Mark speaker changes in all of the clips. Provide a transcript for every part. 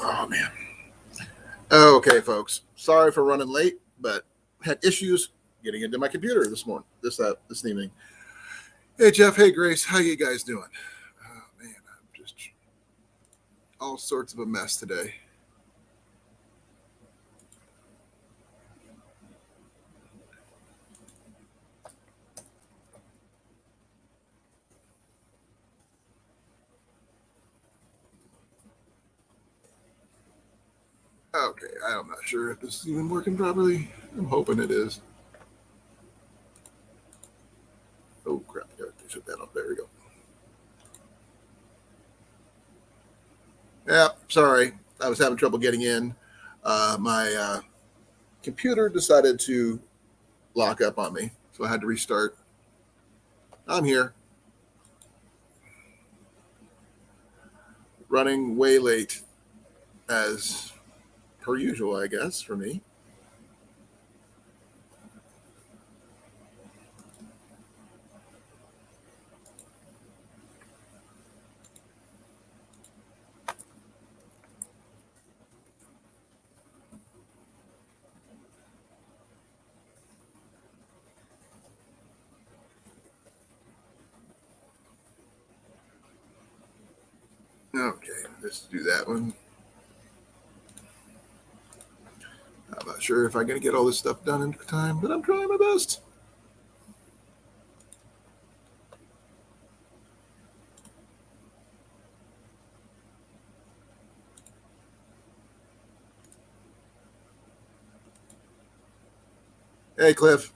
Speaker 1: Oh, man. Okay, folks. Sorry for running late, but had issues getting into my computer this evening. Hey, Jeff. Hey, Grace. How you guys doing? Oh, man. I'm just all sorts of a mess today. Okay, I'm not sure if this is even working properly. I'm hoping it is. Oh, crap. I gotta shut that off. There we go. Yeah, sorry. I was having trouble getting in. My computer decided to lock up on me, so I had to restart. I'm here. Running way late, as per usual, I guess, for me. Okay, let's do that one. I'm not sure if I'm going to get all this stuff done in time, but I'm trying my best. Hey, Cliff,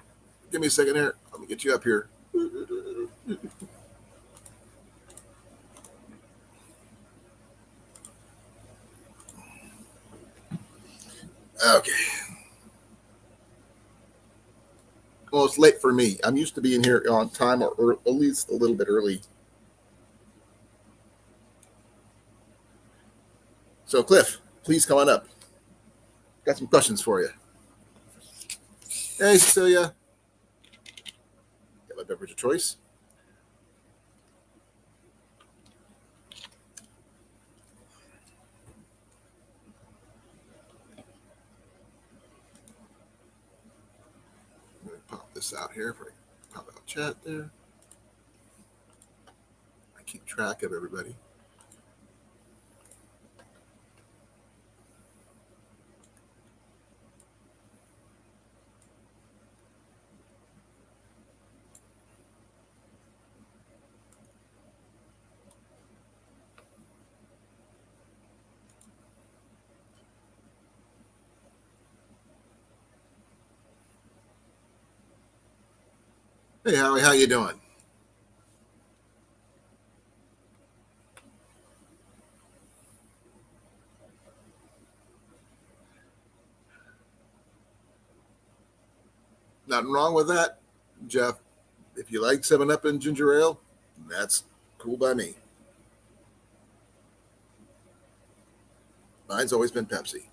Speaker 1: give me a second here. Let me get you up here. Okay. Well, it's late for me. I'm used to being here on time or at least a little bit early. So, Cliff, please come on up. Got some questions for you. Hey, Cecilia. Got my beverage of choice. I'm going to pop this out here. If I pop out chat there. I keep track of everybody. Hey, Howie, how you doing? Nothing wrong with that, Jeff. If you like 7-Up and ginger ale, that's cool by me. Mine's always been Pepsi.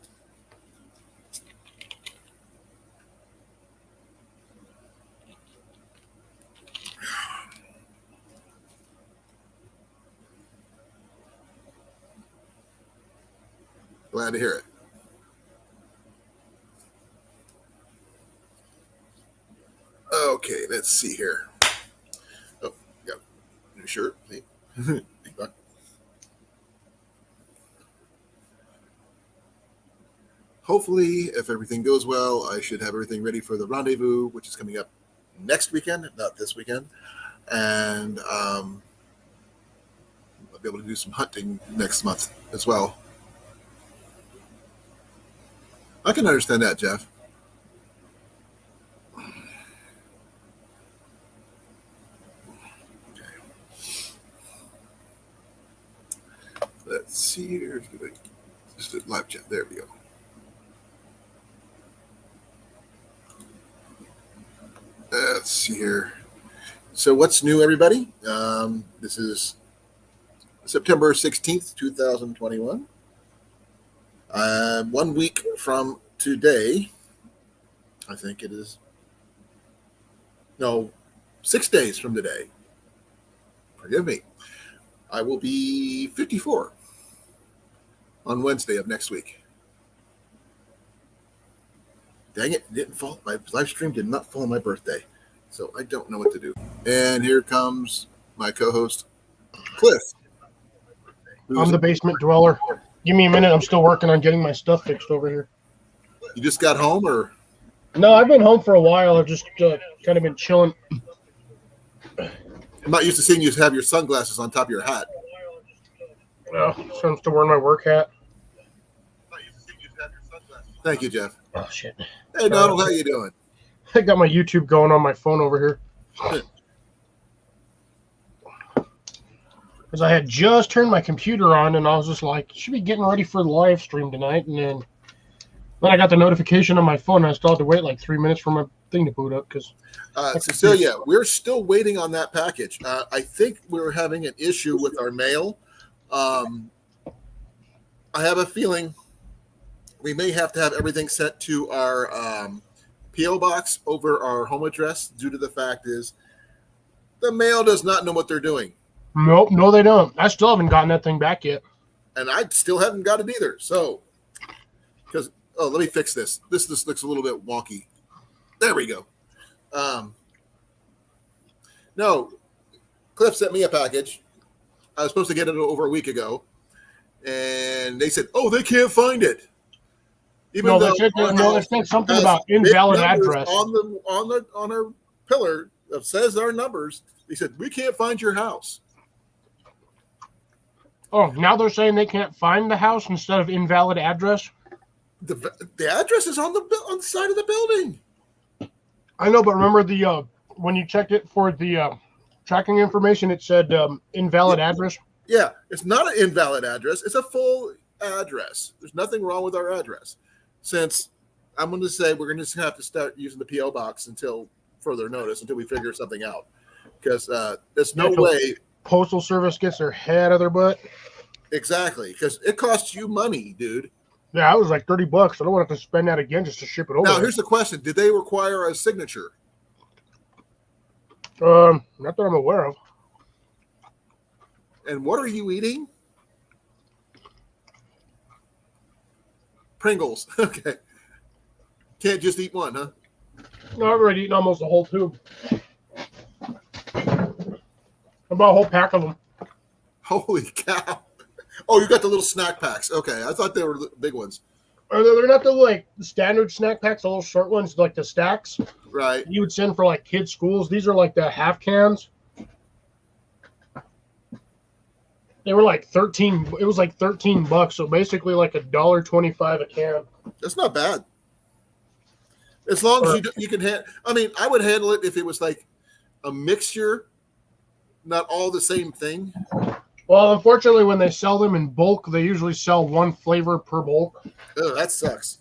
Speaker 1: Glad to hear it. Okay, let's see here. Oh, got a new shirt. See? Hopefully, if everything goes well, I should have everything ready for the rendezvous, which is coming up next weekend, not this weekend. And I'll be able to do some hunting next month as well. I can understand that, Jeff. Let's see here. Just a live chat. There we go. Let's see here. So what's new, everybody? This is September 16th, 2021. 1 week from today, I think it is. No, 6 days from today. Forgive me. I will be 54. on Wednesday of next week. Dang it, didn't fall. My live stream did not fall on my birthday. So I don't know what to do. And here comes my co-host, Cliff.
Speaker 2: I'm the basement dweller. Give me a minute. I'm still working on getting my stuff fixed over here.
Speaker 1: You just got home, or?
Speaker 2: No, I've been home for a while. I've just kind of been chilling.
Speaker 1: I'm not used to seeing you have your sunglasses on top of your hat.
Speaker 2: Well, so I'm still wearing my work hat.
Speaker 1: Thank you, Jeff.
Speaker 2: Oh, shit.
Speaker 1: Hey, Donald, how you doing?
Speaker 2: I got my YouTube going on my phone over here. Because I had just turned my computer on, and I was just like, should be getting ready for the live stream tonight. And then I got the notification on my phone, and I still had to wait like 3 minutes for my thing to boot up. Because
Speaker 1: Cecilia, we're still waiting on that package. I think we're having an issue with our mail. I have a feeling we may have to have everything sent to our P.O. box over our home address due to the fact is the mail does not know what they're doing.
Speaker 2: Nope, no, they don't. I still haven't gotten that thing back yet.
Speaker 1: And I still haven't got it either. So, because, let me fix this. This looks a little bit wonky. There we go. No, Cliff sent me a package. I was supposed to get it over a week ago. And they said, they can't find it. Even though
Speaker 2: they said something about invalid address.
Speaker 1: On our pillar that says our numbers, they said, we can't find your house.
Speaker 2: Oh, now they're saying they can't find the house instead of invalid address?
Speaker 1: The address is on the side of the building.
Speaker 2: I know, but remember when you checked it for the tracking information, it said invalid address?
Speaker 1: Yeah, it's not an invalid address. It's a full address. There's nothing wrong with our address. Since I'm going to say we're going to have to start using the P.O. box until further notice, until we figure something out. Because there's no way
Speaker 2: Postal Service gets their head out of their butt.
Speaker 1: Exactly, because it costs you money, dude.
Speaker 2: Yeah, it was like $30. I don't want to have to spend that again just to ship it over.
Speaker 1: Now, here's the question. Did they require a signature?
Speaker 2: Not that I'm aware of.
Speaker 1: And what are you eating? Pringles. Okay. Can't just eat one, huh?
Speaker 2: No, I've already eaten almost a whole tube. About a whole pack of them.
Speaker 1: Holy cow. Oh, you got the little snack packs. Okay, I thought they were the big ones.
Speaker 2: They're not the standard snack packs, the little short ones, like the stacks.
Speaker 1: Right.
Speaker 2: You would send for like kids' schools. These are like the half cans. They were like 13. It was like $13, so basically like $1.25 a can.
Speaker 1: That's not bad. As long as you can handle. I mean, I would handle it if it was like a mixture, not all the same thing.
Speaker 2: Well, unfortunately, when they sell them in bulk, they usually sell one flavor per bulk.
Speaker 1: Oh, that sucks.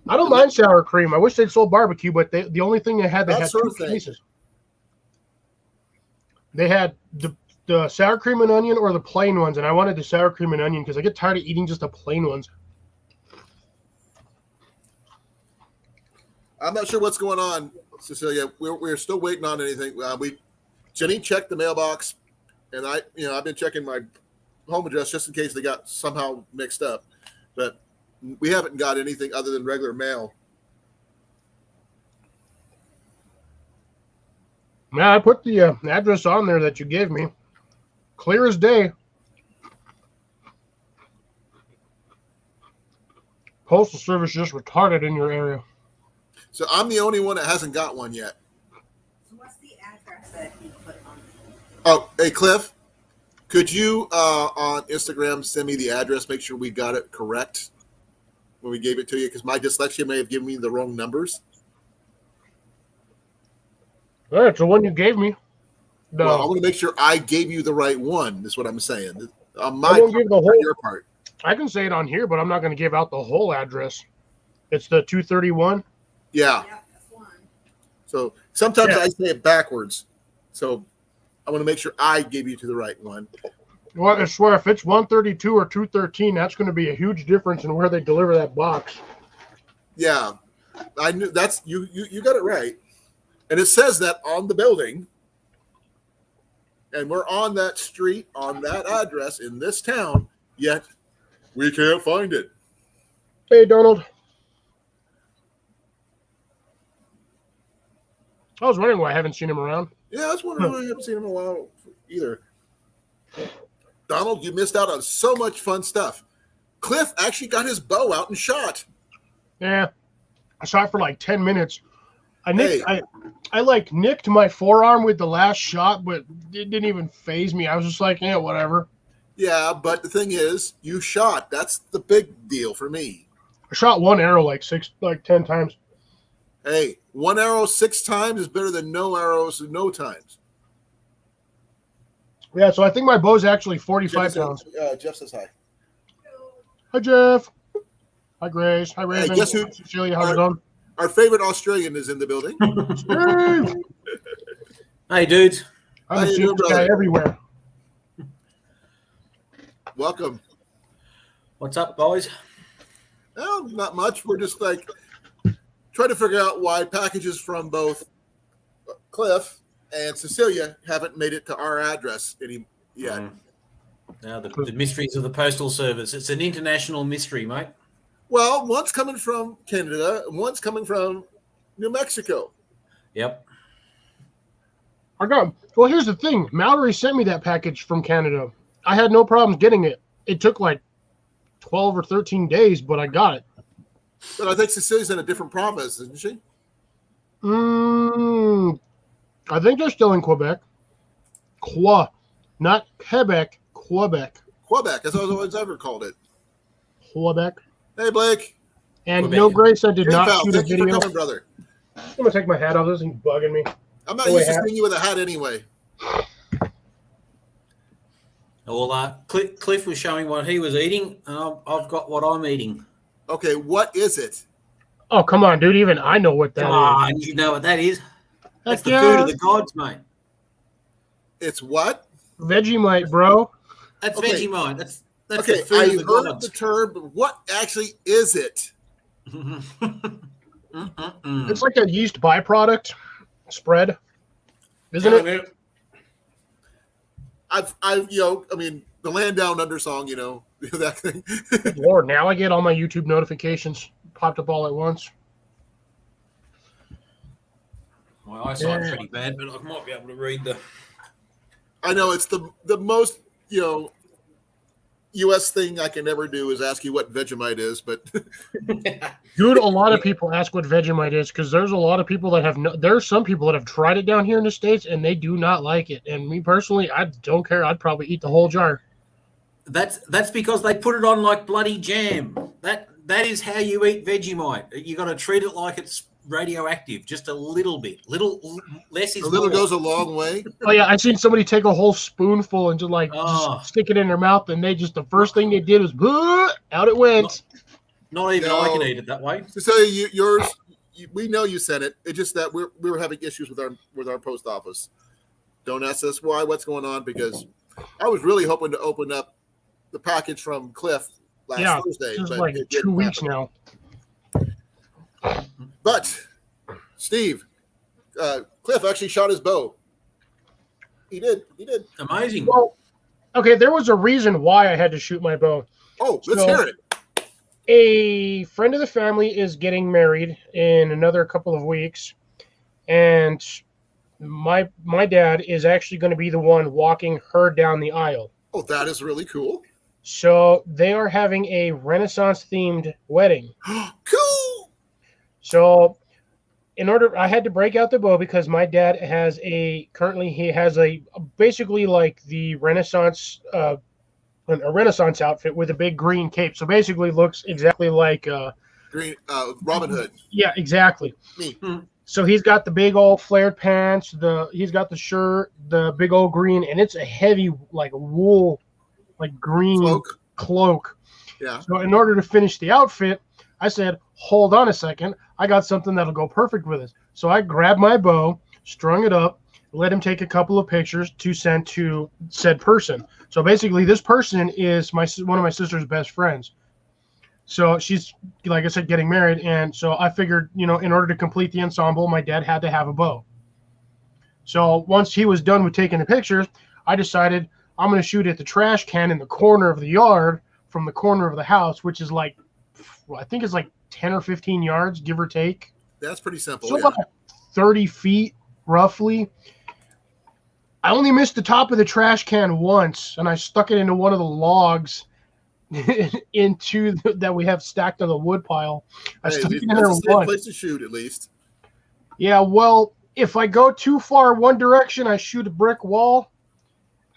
Speaker 2: I don't mind sour cream. I wish they'd sold barbecue, but the only thing they had two cases. They had the sour cream and onion or the plain ones, and I wanted the sour cream and onion because I get tired of eating just the plain ones.
Speaker 1: I'm not sure what's going on, Cecilia. We're still waiting on anything. Jenny checked the mailbox, and I've been checking my home address just in case they got somehow mixed up, but we haven't got anything other than regular mail.
Speaker 2: Yeah, I put the address on there that you gave me. Clear as day. Postal Service just retarded in your area.
Speaker 1: So I'm the only one that hasn't got one yet.
Speaker 3: So what's the address that he put on?
Speaker 1: Oh, hey, Cliff, could you on Instagram send me the address, make sure we got it correct when we gave it to you? Because my dyslexia may have given me the wrong numbers.
Speaker 2: All right, it's the one you gave me. No.
Speaker 1: Well, I want to make sure I gave you the right one. That's what I'm saying. On my
Speaker 2: I won't give the whole,
Speaker 1: your part.
Speaker 2: I can say it on here, but I'm not going to give out the whole address. It's the 231.
Speaker 1: Yeah.
Speaker 3: Yeah, that's one.
Speaker 1: So sometimes I say it backwards. So I want to make sure I gave you to the right one.
Speaker 2: Well, I swear, if it's 132 or 213, that's going to be a huge difference in where they deliver that box.
Speaker 1: Yeah, I knew that's you got it right, and it says that on the building. And we're on that street, on that address in this town, yet We can't find it.
Speaker 2: Hey, Donald. I was wondering why I haven't seen him around.
Speaker 1: Yeah, that's one I haven't seen him in a while either. Donald, you missed out on so much fun stuff. Cliff actually got his bow out and shot.
Speaker 2: Yeah, I shot for like 10 minutes. I nicked my forearm with the last shot, but it didn't even faze me. I was just like, yeah, whatever.
Speaker 1: Yeah, but the thing is, you shot. That's the big deal for me.
Speaker 2: I shot one arrow like 10 times.
Speaker 1: Hey, one arrow 6 times is better than no arrows no times.
Speaker 2: Yeah, so I think my bow's actually 45 pounds.
Speaker 1: Jeff says hi.
Speaker 2: Hi, Jeff. Hi, Grace. Hi, Raven.
Speaker 1: Hey, guess who?
Speaker 2: Hi, Cecilia. How's it going?
Speaker 1: Our favorite Australian is in the building.
Speaker 2: Steve!
Speaker 4: Hey, dudes.
Speaker 2: I'm
Speaker 1: How
Speaker 2: a
Speaker 1: you doing,
Speaker 2: super guy
Speaker 1: brother?
Speaker 2: everywhere.
Speaker 1: Welcome.
Speaker 4: What's up, boys?
Speaker 1: Well, not much. We're just like trying to figure out why packages from both Cliff and Cecilia haven't made it to our address yet.
Speaker 4: Now the mysteries of the Postal Service. It's an international mystery, mate.
Speaker 1: Well, one's coming from Canada and one's coming from New Mexico.
Speaker 4: Yep.
Speaker 2: Well, here's the thing. Mallory sent me that package from Canada. I had no problems getting it. It took like 12 or 13 days, but I got it.
Speaker 1: But I think Cecilia's in a different province, isn't she?
Speaker 2: I think they're still in Quebec. Not Quebec, Quebec.
Speaker 1: Quebec, as I've always ever called it.
Speaker 2: Quebec.
Speaker 1: Hey, Blake.
Speaker 2: And
Speaker 4: Quebec.
Speaker 2: no, Grace, I did
Speaker 1: Hey,
Speaker 2: not
Speaker 1: pal,
Speaker 2: shoot a
Speaker 1: thank you for
Speaker 2: video.
Speaker 1: coming, brother.
Speaker 2: I'm going to take my hat off. This thing's bugging me.
Speaker 1: I'm not
Speaker 2: Oh,
Speaker 1: used to
Speaker 2: hat.
Speaker 1: seeing you with a hat anyway.
Speaker 4: Well, Cliff was showing what he was eating, and I've got what I'm eating.
Speaker 1: Okay, what is it?
Speaker 2: Oh, come on, dude. Even I know what that
Speaker 4: Come
Speaker 2: is.
Speaker 4: on, you know what that is? That's the
Speaker 2: Heck
Speaker 4: food
Speaker 2: yeah.
Speaker 4: of the gods, mate.
Speaker 1: It's what?
Speaker 2: Vegemite, bro.
Speaker 4: That's
Speaker 1: Okay.
Speaker 4: Vegemite. That's
Speaker 1: Okay,
Speaker 4: the food
Speaker 1: I
Speaker 4: of the
Speaker 1: heard
Speaker 4: gods.
Speaker 1: the term, but what actually is it?
Speaker 2: It's like a yeast byproduct spread, isn't it?
Speaker 1: The land down under song, that thing.
Speaker 2: Good Lord, now I get all my YouTube notifications popped up all at once.
Speaker 4: My eyesight's pretty bad, but I might be able to read the.
Speaker 1: I know it's the most, U.S. thing I can ever do is ask you what Vegemite is, but
Speaker 2: Dude, a lot of people ask what Vegemite is because there's a lot of people that there's some people that have tried it down here in the States and they do not like it. And me personally, I don't care. I'd probably eat the whole jar.
Speaker 4: That's because they put it on like bloody jam. That is how you eat Vegemite. You got to treat it like it's radioactive, just a little bit. Less is
Speaker 1: a little
Speaker 4: more.
Speaker 1: goes a long way.
Speaker 2: Oh yeah, I've seen somebody take a whole spoonful and just just stick it in their mouth, and the first thing they did was out it went.
Speaker 4: Not even I can eat it that way.
Speaker 1: So we know you sent it. It's just that we were having issues with our post office. Don't ask us what's going on, because I was really hoping to open up the package from Cliff last Thursday.
Speaker 2: It's
Speaker 1: but
Speaker 2: like
Speaker 1: it
Speaker 2: 2
Speaker 1: didn't
Speaker 2: weeks
Speaker 1: happen.
Speaker 2: now.
Speaker 1: But Steve, Cliff actually shot his bow. He did.
Speaker 4: Amazing.
Speaker 2: Well, okay, there was a reason why I had to shoot my bow.
Speaker 1: Oh, let's hear it.
Speaker 2: A friend of the family is getting married in another couple of weeks, and my dad is actually going to be the one walking her down the aisle.
Speaker 1: Oh, that is really cool.
Speaker 2: So they are having a Renaissance-themed wedding.
Speaker 1: Cool.
Speaker 2: So I had to break out the bow because my dad has basically like the Renaissance, a Renaissance outfit with a big green cape. So basically looks exactly like
Speaker 1: Green Robin Hood.
Speaker 2: Yeah, exactly.
Speaker 1: Me.
Speaker 2: So he's got the big old flared pants, he's got the shirt, the big old green, and it's a heavy like wool, like green cloak.
Speaker 1: Yeah.
Speaker 2: So in order to finish the outfit, I said, hold on a second. I got something that'll go perfect with it. So I grabbed my bow, strung it up, let him take a couple of pictures to send to said person. So basically this person is one of my sister's best friends. So she's, like I said, getting married. And so I figured, in order to complete the ensemble, my dad had to have a bow. So once he was done with taking the pictures, I decided I'm going to shoot at the trash can in the corner of the yard from the corner of the house, which is like, I think it's like 10 or 15 yards, give or take.
Speaker 1: That's pretty simple.
Speaker 2: So
Speaker 1: Yeah.
Speaker 2: about 30 feet roughly. I only missed the top of the trash can once, and I stuck it into one of the logs that we have stacked on the wood pile. I
Speaker 1: Hey,
Speaker 2: stuck it in
Speaker 1: that's
Speaker 2: there
Speaker 1: a safe
Speaker 2: once.
Speaker 1: place to shoot, at least.
Speaker 2: Yeah, well, if I go too far one direction, I shoot a brick wall.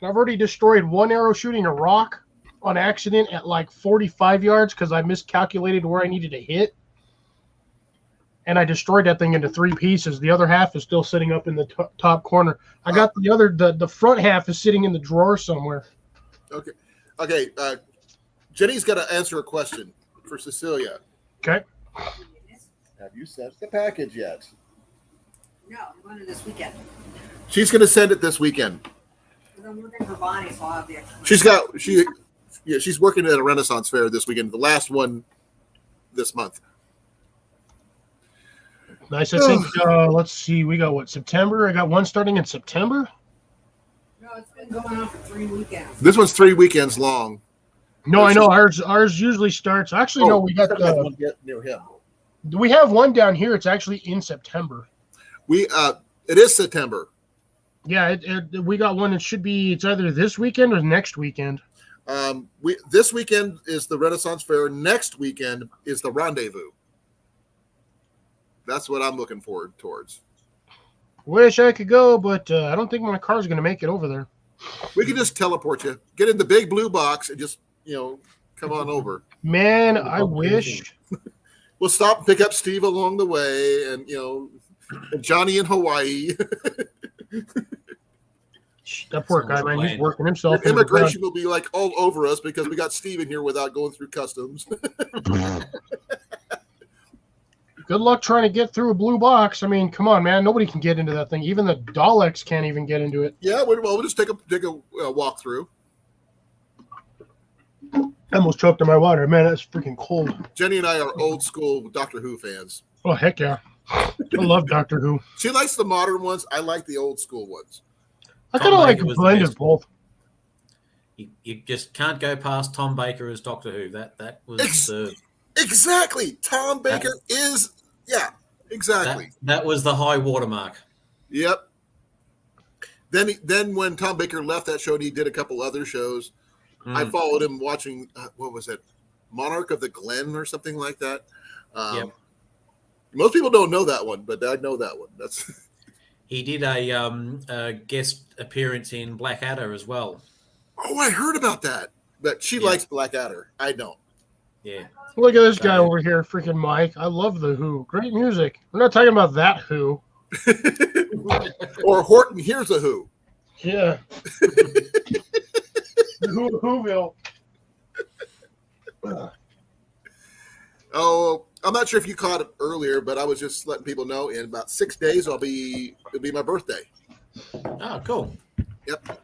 Speaker 2: And I've already destroyed one arrow shooting a rock on accident at like 45 yards because I miscalculated where I needed to hit. And I destroyed that thing into 3 pieces. The other half is still sitting up in the top corner. I got the front half is sitting in the drawer somewhere.
Speaker 1: Okay. Jenny's got to answer a question for Cecilia.
Speaker 2: Okay.
Speaker 1: Have you sent the package yet?
Speaker 3: No, I'm going to this weekend.
Speaker 1: She's going to send it this weekend.
Speaker 3: Because I'm working for Bonnie, so I'll have the extra.
Speaker 1: She's working at a Renaissance fair this weekend, the last one this month.
Speaker 2: Nice. I think, let's see, we got September? I got one starting in September.
Speaker 3: No, it's been going on for 3 weekends.
Speaker 1: This one's 3 weekends long.
Speaker 2: No, I know ours usually starts. Actually, no, we got
Speaker 1: one near him.
Speaker 2: we have one down here. It's actually in September.
Speaker 1: It is September.
Speaker 2: Yeah, we got one. It's either this weekend or next weekend.
Speaker 1: This weekend is the Renaissance Fair. Next weekend is the Rendezvous. That's what I'm looking forward towards.
Speaker 2: Wish I could go, but I don't think my car's going to make it over there.
Speaker 1: We can just teleport you. Get in the big blue box and just, come on over.
Speaker 2: Man, I wish.
Speaker 1: We'll stop and pick up Steve along the way and, and Johnny in Hawaii.
Speaker 2: That poor guy, man, he's working himself.
Speaker 1: Immigration will be like all over us because we got Steve in here without going through customs.
Speaker 2: Good luck trying to get through a blue box. I mean, come on, man. Nobody can get into that thing. Even the Daleks can't even get into it.
Speaker 1: Yeah, we'll just take a walk through.
Speaker 2: I almost choked on my water. Man, that's freaking cold.
Speaker 1: Jenny and I are old school Doctor Who fans.
Speaker 2: Oh, heck yeah. I love Doctor Who.
Speaker 1: She likes the modern ones. I like the old school ones.
Speaker 2: I kind of like a blend of both.
Speaker 4: You just can't go past Tom Baker as Doctor Who. That was
Speaker 1: exactly. Tom Baker is exactly.
Speaker 4: That was the high watermark.
Speaker 1: Yep. Then when Tom Baker left that show and he did a couple other shows, I followed him watching what was it, Monarch of the Glen or something like that. Most people don't know that one, but I know that one. That's.
Speaker 4: He did a guest appearance in Blackadder as well.
Speaker 1: Oh, I heard about that. But she likes Blackadder. I don't.
Speaker 4: Yeah.
Speaker 2: Look at this guy over here, freaking Mike. I love the Who. Great music. We're not talking about that Who.
Speaker 1: Or Horton, here's a Who.
Speaker 2: Yeah. Whoville.
Speaker 1: Oh, I'm not sure if you caught it earlier, but I was just letting people know in about 6 days it'll be my birthday.
Speaker 4: Oh, cool.
Speaker 1: Yep.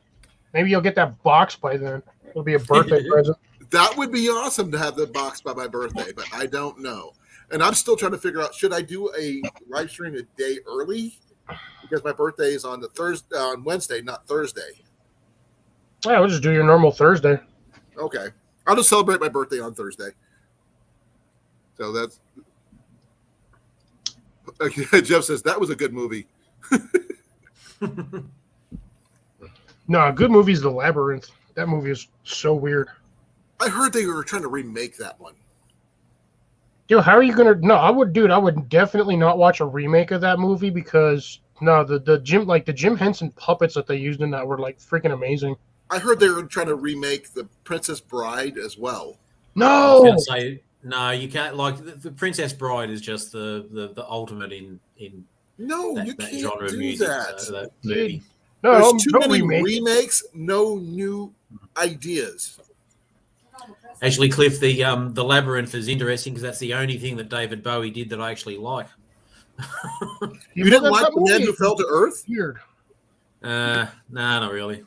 Speaker 2: Maybe you'll get that box by then. It'll be a birthday present.
Speaker 1: That would be awesome to have the box by my birthday, but I don't know. And I'm still trying to figure out, should I do a live stream a day early? Because my birthday is on Wednesday, not Thursday.
Speaker 2: Yeah, we'll just do your normal Thursday.
Speaker 1: Okay. I'll just celebrate my birthday on Thursday. So that's. Okay, Jeff says that was a good movie.
Speaker 2: No, a good movie is The Labyrinth. That movie is so weird.
Speaker 1: I heard they were trying to remake that one.
Speaker 2: Dude, how are you gonna? No, I would definitely not watch a remake of that movie because the Jim Henson puppets that they used in that were like freaking amazing.
Speaker 1: I heard they were trying to remake The Princess Bride as well.
Speaker 2: No,
Speaker 4: I was going to say no, you can't. Like the Princess Bride is just the ultimate in
Speaker 1: No,
Speaker 4: that,
Speaker 1: you
Speaker 4: that
Speaker 1: can't
Speaker 4: genre of
Speaker 1: do
Speaker 4: music.
Speaker 1: that.
Speaker 4: That movie.
Speaker 2: no,
Speaker 1: There's too
Speaker 2: don't
Speaker 1: many
Speaker 2: remake.
Speaker 1: remakes, no new ideas.
Speaker 4: Actually, Cliff, the Labyrinth is interesting because that's the only thing that David Bowie did that I actually like.
Speaker 1: You didn't like The Man Who Fell to Earth?
Speaker 2: Weird.
Speaker 4: Nah, not really.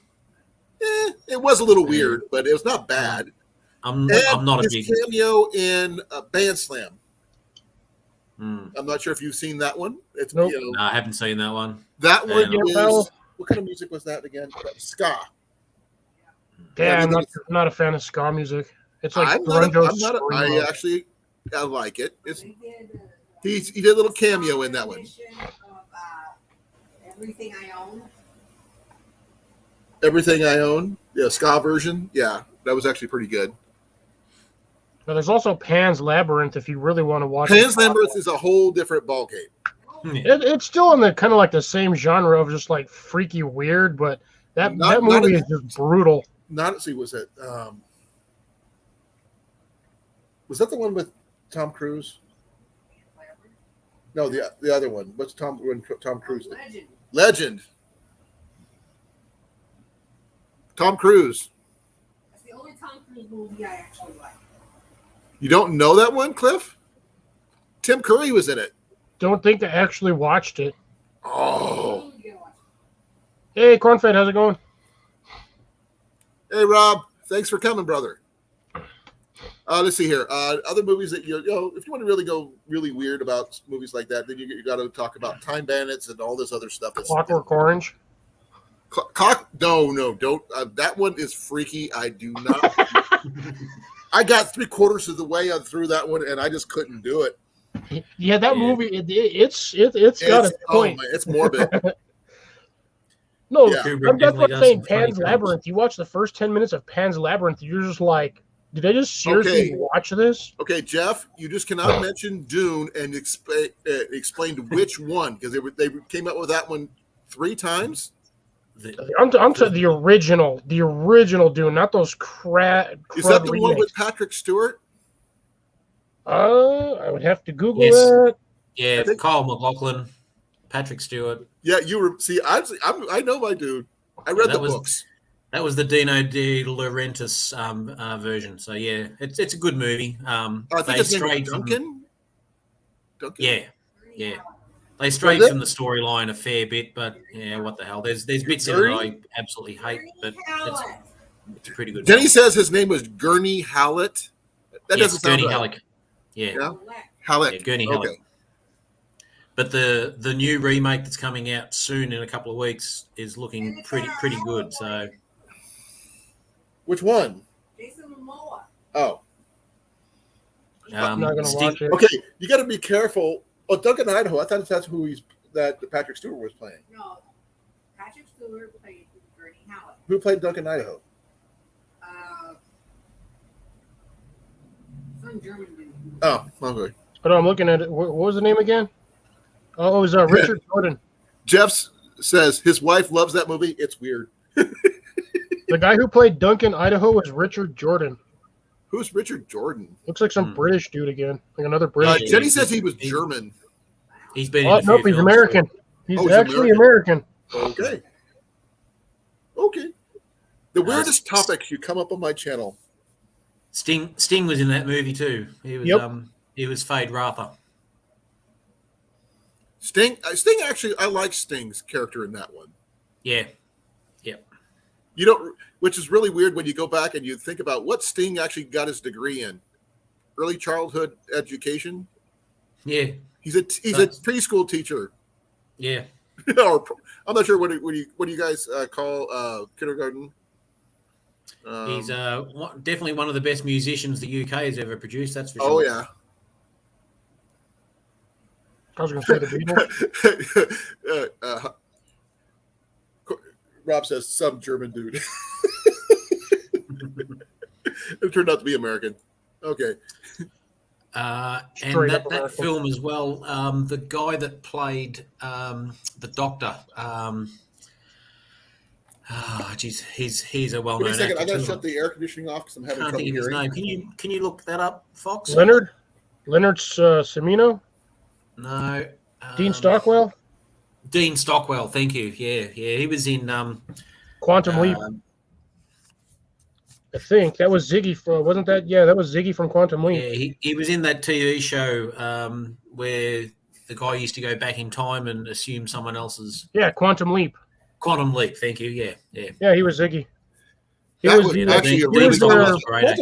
Speaker 1: It was a little weird, but it was not bad.
Speaker 4: I'm not a
Speaker 1: his
Speaker 4: big
Speaker 1: cameo in Band Slam.
Speaker 4: Mm.
Speaker 1: I'm not sure if you've seen that one. It's
Speaker 2: Nope.
Speaker 4: No, I haven't seen that one.
Speaker 1: that one
Speaker 2: Yeah,
Speaker 1: is what kind of music was that again? Ska.
Speaker 2: Yeah, I'm not a fan of ska music. It's like
Speaker 1: I'm
Speaker 2: grunge.
Speaker 1: not I like it. He did a little cameo in that one.
Speaker 3: Everything I Own.
Speaker 1: Everything I Own, yeah, ska version, yeah, that was actually pretty good.
Speaker 2: But there's also Pan's Labyrinth if you really want to watch.
Speaker 1: Pan's Labyrinth is a whole different ballgame.
Speaker 2: It's still in the kind of like the same genre of just like freaky weird, but that movie is just brutal.
Speaker 1: Was that the one with Tom Cruise? No, the other one. What's Tom Cruise? Legend. Tom Cruise.
Speaker 3: That's the only Tom Cruise movie I actually like.
Speaker 1: You don't know that one, Cliff? Tim Curry was in it.
Speaker 2: Don't think I actually watched it.
Speaker 1: Oh.
Speaker 2: Hey, Cornfed, how's it going?
Speaker 1: Hey, Rob. Thanks for coming, brother. Let's see here. Other movies that you know, if you want to really go really weird about movies like that, then you got to talk about Time Bandits and all this other stuff.
Speaker 2: Clockwork Orange.
Speaker 1: No, don't. That one is freaky. I do not. I got 3/4 of the way through that one, and I just couldn't do it.
Speaker 2: Yeah, that movie. It's got a point.
Speaker 1: It's morbid.
Speaker 2: No,
Speaker 1: Yeah.
Speaker 2: that's what I'm saying. Pan's Labyrinth. You watch the first 10 minutes of Pan's Labyrinth, you're just like, did I just seriously watch this?
Speaker 1: Okay, Jeff, you just cannot mention Dune and explain which one, because they came up with that one 3 times.
Speaker 2: I'm to the original Dune, not those crap.
Speaker 1: Is that the one with Patrick Stewart?
Speaker 2: I would have to Google it.
Speaker 4: Yeah, Kyle MacLachlan, Patrick Stewart.
Speaker 1: Yeah, you were. See, I know my dude. I read the books.
Speaker 4: That was the Dino De Laurentiis version. So yeah, it's a good movie.
Speaker 1: I think it's Duncan.
Speaker 4: Yeah. They strayed from the storyline a fair bit, but yeah, what the hell? There's bits in it I absolutely hate, but it's pretty good.
Speaker 1: Jenny says his name was Gurney Hallett. That doesn't sound right.
Speaker 4: Halleck. Yeah.
Speaker 1: Halleck.
Speaker 4: Yeah, Gurney Halleck. Okay. But the new remake that's coming out soon in a couple of weeks is looking pretty good. So,
Speaker 1: which one?
Speaker 3: Jason Momoa.
Speaker 1: Oh.
Speaker 2: I'm not gonna watch it.
Speaker 1: Okay, you got to be careful. Oh, Duncan Idaho. I thought that's who that Patrick Stewart was playing.
Speaker 3: No, Patrick Stewart played Gurney Hallett.
Speaker 1: Who played Duncan Idaho?
Speaker 3: Some German dude.
Speaker 1: Oh, okay.
Speaker 2: But I'm looking at it. What was the name again? Oh, it was Richard Jordan.
Speaker 1: Jeff says his wife loves that movie. It's weird.
Speaker 2: The guy who played Duncan Idaho was Richard Jordan.
Speaker 1: Who's Richard Jordan?
Speaker 2: Looks like some British dude again. Like another British.
Speaker 1: Jenny says he was German.
Speaker 4: He's been.
Speaker 2: Nope, he's American. He's actually American.
Speaker 1: Okay. The weirdest topics you come up on my channel.
Speaker 4: Sting was in that movie too. He was Fade Rather.
Speaker 1: Sting actually, I like Sting's character in that one.
Speaker 4: Yeah.
Speaker 1: You don't, which is really weird when you go back and you think about what Sting actually got his degree in. Early childhood education.
Speaker 4: Yeah.
Speaker 1: He's a preschool teacher.
Speaker 4: Yeah.
Speaker 1: Or I'm not sure what do you guys call kindergarten.
Speaker 4: He's definitely one of the best musicians the UK has ever produced. That's for sure.
Speaker 1: Oh yeah.
Speaker 2: I was going to say the
Speaker 1: Beatles. Rob says some German dude. It turned out to be American. Okay.
Speaker 4: And that film as well. The guy that played the Doctor. He's a well-known.
Speaker 1: Wait a second,
Speaker 4: actor.
Speaker 1: I gotta shut the air conditioning off because I'm having trouble
Speaker 4: his
Speaker 1: hearing.
Speaker 4: name. Can you look that up, Fox?
Speaker 2: Leonard Semino.
Speaker 4: No.
Speaker 2: Dean Stockwell.
Speaker 4: Dean Stockwell. Thank you. Yeah. He was in
Speaker 2: Quantum Leap. I think that was Ziggy from. Wasn't that? Yeah, that was Ziggy from Quantum Leap.
Speaker 4: Yeah, he was in that TV show where the guy used to go back in time and assume someone else's.
Speaker 2: Yeah, Quantum Leap.
Speaker 4: Quantum Leap. Thank you. Yeah.
Speaker 2: Yeah, he was Ziggy.
Speaker 1: Quantum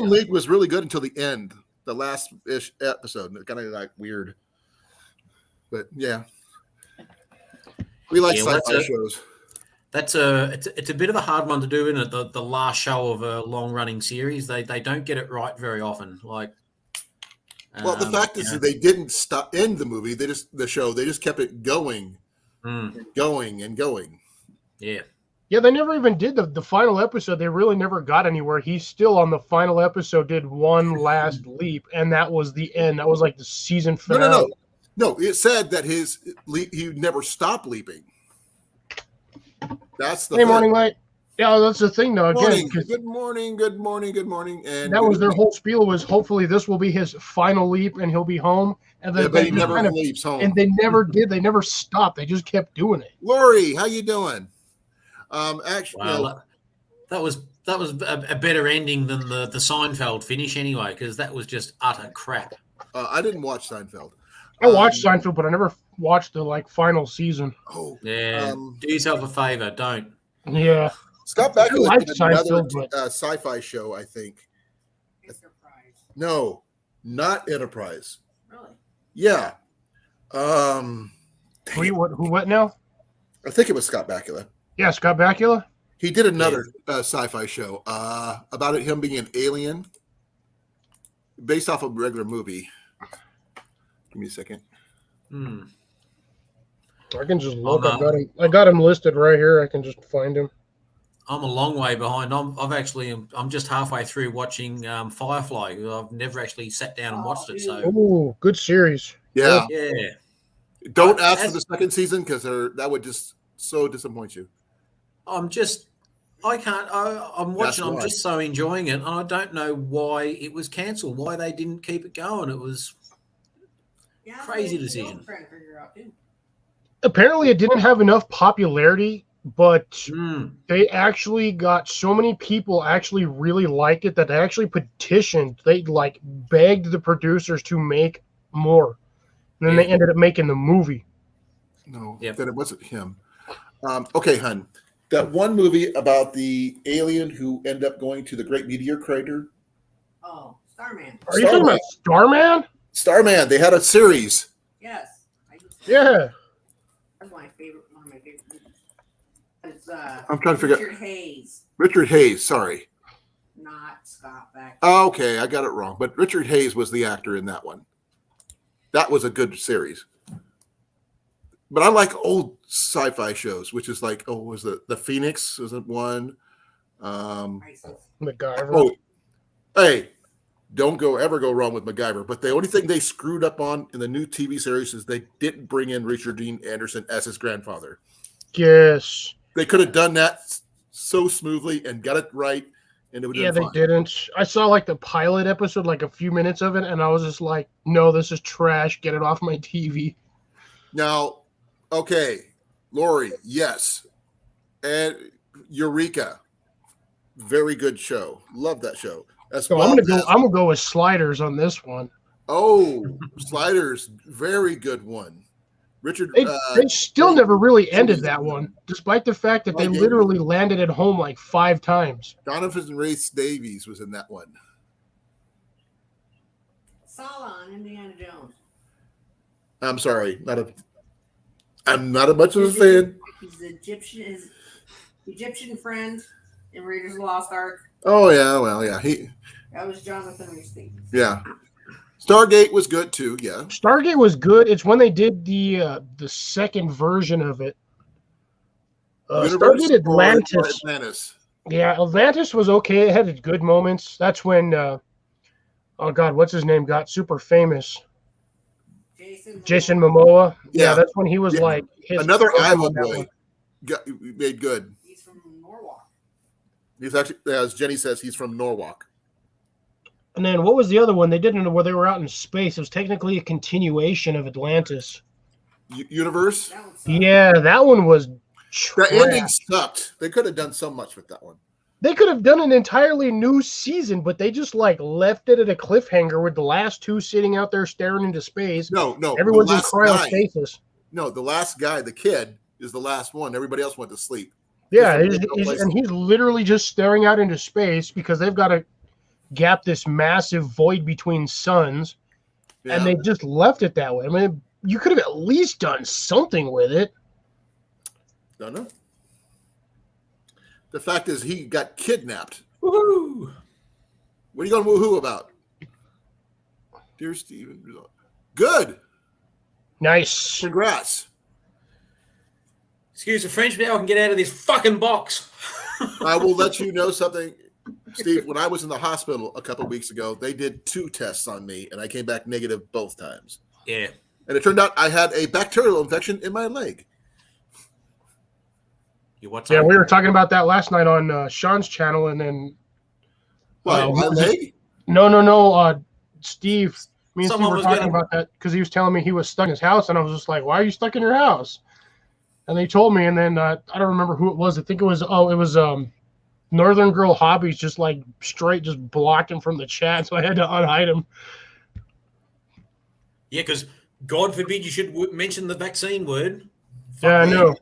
Speaker 1: Leap was really good until the end, the last ish episode. Kind of like weird, but yeah, we like sci-fi shows.
Speaker 4: It's a bit of a hard one to do in the last show of a long running series. They don't get it right very often. Like,
Speaker 1: well, the fact is that they didn't end the movie. They just kept it going, going and going.
Speaker 4: Yeah.
Speaker 2: Yeah, they never even did the final episode. They really never got anywhere. He still on the final episode did one last leap, and that was the end. That was like the season finale.
Speaker 1: No. It said that he never stopped leaping. That's the
Speaker 2: Hey, morning light. Yeah, that's the thing though. Again,
Speaker 1: good morning. And
Speaker 2: that was their whole spiel was hopefully this will be his final leap and he'll be home. And then
Speaker 1: but he never leaps home.
Speaker 2: And they never did. They never stopped. They just kept doing it.
Speaker 1: Lori, how you doing? Actually,
Speaker 4: well, that was a better ending than the Seinfeld finish anyway, because that was just utter crap.
Speaker 1: I didn't watch Seinfeld.
Speaker 2: I watched Seinfeld, but I never watched the final season.
Speaker 1: Oh,
Speaker 4: yeah. Do yourself a favor, don't.
Speaker 2: Yeah.
Speaker 1: Scott Bakula did another
Speaker 2: but...
Speaker 1: sci-fi show, I think.
Speaker 3: Enterprise.
Speaker 1: No, not Enterprise.
Speaker 3: Really?
Speaker 1: Yeah.
Speaker 2: Who what now?
Speaker 1: I think it was Scott Bakula.
Speaker 2: Yeah, Scott Bakula.
Speaker 1: He did another sci-fi show about him being an alien, based off of a regular movie. Give me a second.
Speaker 2: I can just look. I got him listed right here. I can just find him.
Speaker 4: I'm a long way behind. I'm just halfway through watching Firefly. I've never actually sat down and watched it. So,
Speaker 2: oh, good series.
Speaker 1: Yeah. Don't ask for the second season because that would just so disappoint you.
Speaker 4: I'm watching. I'm just so enjoying it, and I don't know why it was cancelled. Why they didn't keep it going? It was crazy decision.
Speaker 2: Apparently, it didn't have enough popularity, but they actually got so many people actually really liked it that they actually petitioned. They begged the producers to make more. And then they ended up making the movie.
Speaker 1: No, then it wasn't him. Okay, hun. That one movie about the alien who ended up going to the Great Meteor Crater.
Speaker 3: Oh, Starman.
Speaker 2: Are you talking about Starman?
Speaker 1: Starman. They had a series.
Speaker 3: Yes.
Speaker 2: Yeah.
Speaker 3: That's one of my favorite movies. It's,
Speaker 1: I'm trying to figure out.
Speaker 3: Richard Hayes.
Speaker 1: Richard Hayes, sorry.
Speaker 3: Not Scott Bakula.
Speaker 1: Oh, okay, I got it wrong. But Richard Hayes was the actor in that one. That was a good series. But I like old sci-fi shows, which is like, was the Phoenix? Isn't one?
Speaker 2: MacGyver.
Speaker 1: Oh, hey, don't ever go wrong with MacGyver. But the only thing they screwed up on in the new TV series is they didn't bring in Richard Dean Anderson as his grandfather.
Speaker 2: Yes.
Speaker 1: They could have done that so smoothly and got it right. And it would
Speaker 2: they didn't. I saw the pilot episode, a few minutes of it, and I was just like, no, this is trash. Get it off my TV.
Speaker 1: Now, okay, Lori, yes. And Eureka, very good show. Love that show.
Speaker 2: So I'm gonna go with Sliders on this one.
Speaker 1: Oh, Sliders, very good one. Richard,
Speaker 2: they still never really ended that one, despite the fact that they literally landed at home 5 times.
Speaker 1: Donovan Rhys Davies was in that one.
Speaker 3: Sala on Indiana Jones.
Speaker 1: I'm sorry, I'm not a much of a fan.
Speaker 3: He's his Egyptian friend in Raiders of the Lost Ark.
Speaker 1: Oh yeah, well yeah,
Speaker 3: that was Jonathan Rhys Davies.
Speaker 1: Yeah. Stargate was good too, yeah.
Speaker 2: Stargate was good. It's when they did the second version of it. Stargate Atlantis. Yeah, Atlantis was okay. It had good moments. That's when, oh God, what's his name? Got super famous. Jason Momoa. Yeah, that's when he was
Speaker 1: another Iowa boy. Made good.
Speaker 3: He's from Norwalk.
Speaker 1: He's actually, as Jenny says, he's from Norwalk.
Speaker 2: And then what was the other one? They did it where they were out in space. It was technically a continuation of Atlantis.
Speaker 1: Universe?
Speaker 2: Yeah, that one was trash.
Speaker 1: The ending sucked. They could have done so much with that one.
Speaker 2: They could have done an entirely new season, but they just left it at a cliffhanger with the last 2 sitting out there staring into space.
Speaker 1: No.
Speaker 2: Everyone's in cryostasis.
Speaker 1: No, the last guy, the kid, is the last one. Everybody else went to sleep.
Speaker 2: Yeah, he's literally just staring out into space because they've got to gap this massive void between suns, and they just left it that way. I mean, you could have at least done something with it.
Speaker 1: Don't know. The fact is, he got kidnapped.
Speaker 4: Woohoo!
Speaker 1: What are you going to woohoo about? Dear Steven. Good.
Speaker 2: Nice.
Speaker 1: Congrats.
Speaker 4: Excuse the French, now I can get out of this fucking box.
Speaker 1: I will let you know something, Steve. When I was in the hospital a couple of weeks ago, they did 2 tests on me, and I came back negative both times.
Speaker 4: Yeah.
Speaker 1: And it turned out I had a bacterial infection in my leg.
Speaker 2: Yeah, we were talking about that last night on Sean's channel, and then
Speaker 1: What, my leg?
Speaker 2: No. Steve, me and
Speaker 4: Someone
Speaker 2: Steve were
Speaker 4: was
Speaker 2: talking
Speaker 4: gonna-
Speaker 2: about that because he was telling me he was stuck in his house, and I was just like, "Why are you stuck in your house?" And they told me, and then I don't remember who it was. I think it was Northern Girl Hobbies, just like straight, just blocked him from the chat, so I had to unhide him.
Speaker 4: Yeah, because God forbid you should mention the vaccine word.
Speaker 2: Yeah, I know.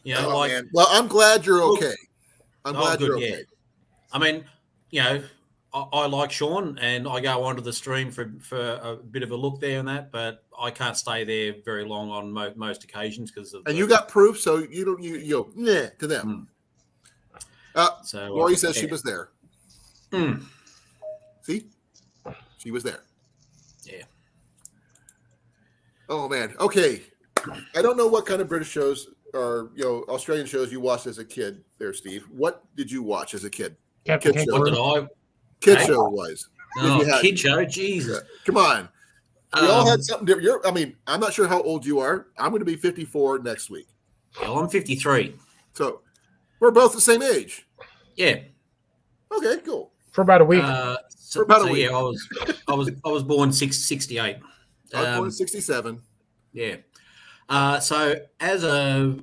Speaker 4: You know,
Speaker 1: Oh, man. Well, I'm glad you're okay. I'm glad
Speaker 4: good,
Speaker 1: you're okay.
Speaker 4: yeah. I mean, you know, I like Sean, and I go onto the stream for a bit of a look there and that, but I can't stay there very long on most occasions because of.
Speaker 1: And you got proof, so you don't to them.
Speaker 4: So
Speaker 1: Lori says she was there.
Speaker 4: Mm.
Speaker 1: See, she was there.
Speaker 4: Yeah.
Speaker 1: Oh man. Okay. I don't know what kind of British shows or Australian shows you watched as a kid. There, Steve. What did you watch as a kid?
Speaker 2: Captain
Speaker 1: Kid show.
Speaker 4: What did I?
Speaker 1: Kid
Speaker 4: Hey?
Speaker 1: show wise.
Speaker 4: Oh,
Speaker 1: If you had-
Speaker 4: kid show, Jesus.
Speaker 1: Come on. We all had something different. I'm not sure how old you are. I'm going to be 54 next week.
Speaker 4: Well, I'm 53.
Speaker 1: So we're both the same age.
Speaker 4: Yeah.
Speaker 1: Okay, cool.
Speaker 2: For about a week.
Speaker 1: For about a week.
Speaker 4: Yeah, I was born 68.
Speaker 1: I was born in 67.
Speaker 4: Yeah. So as a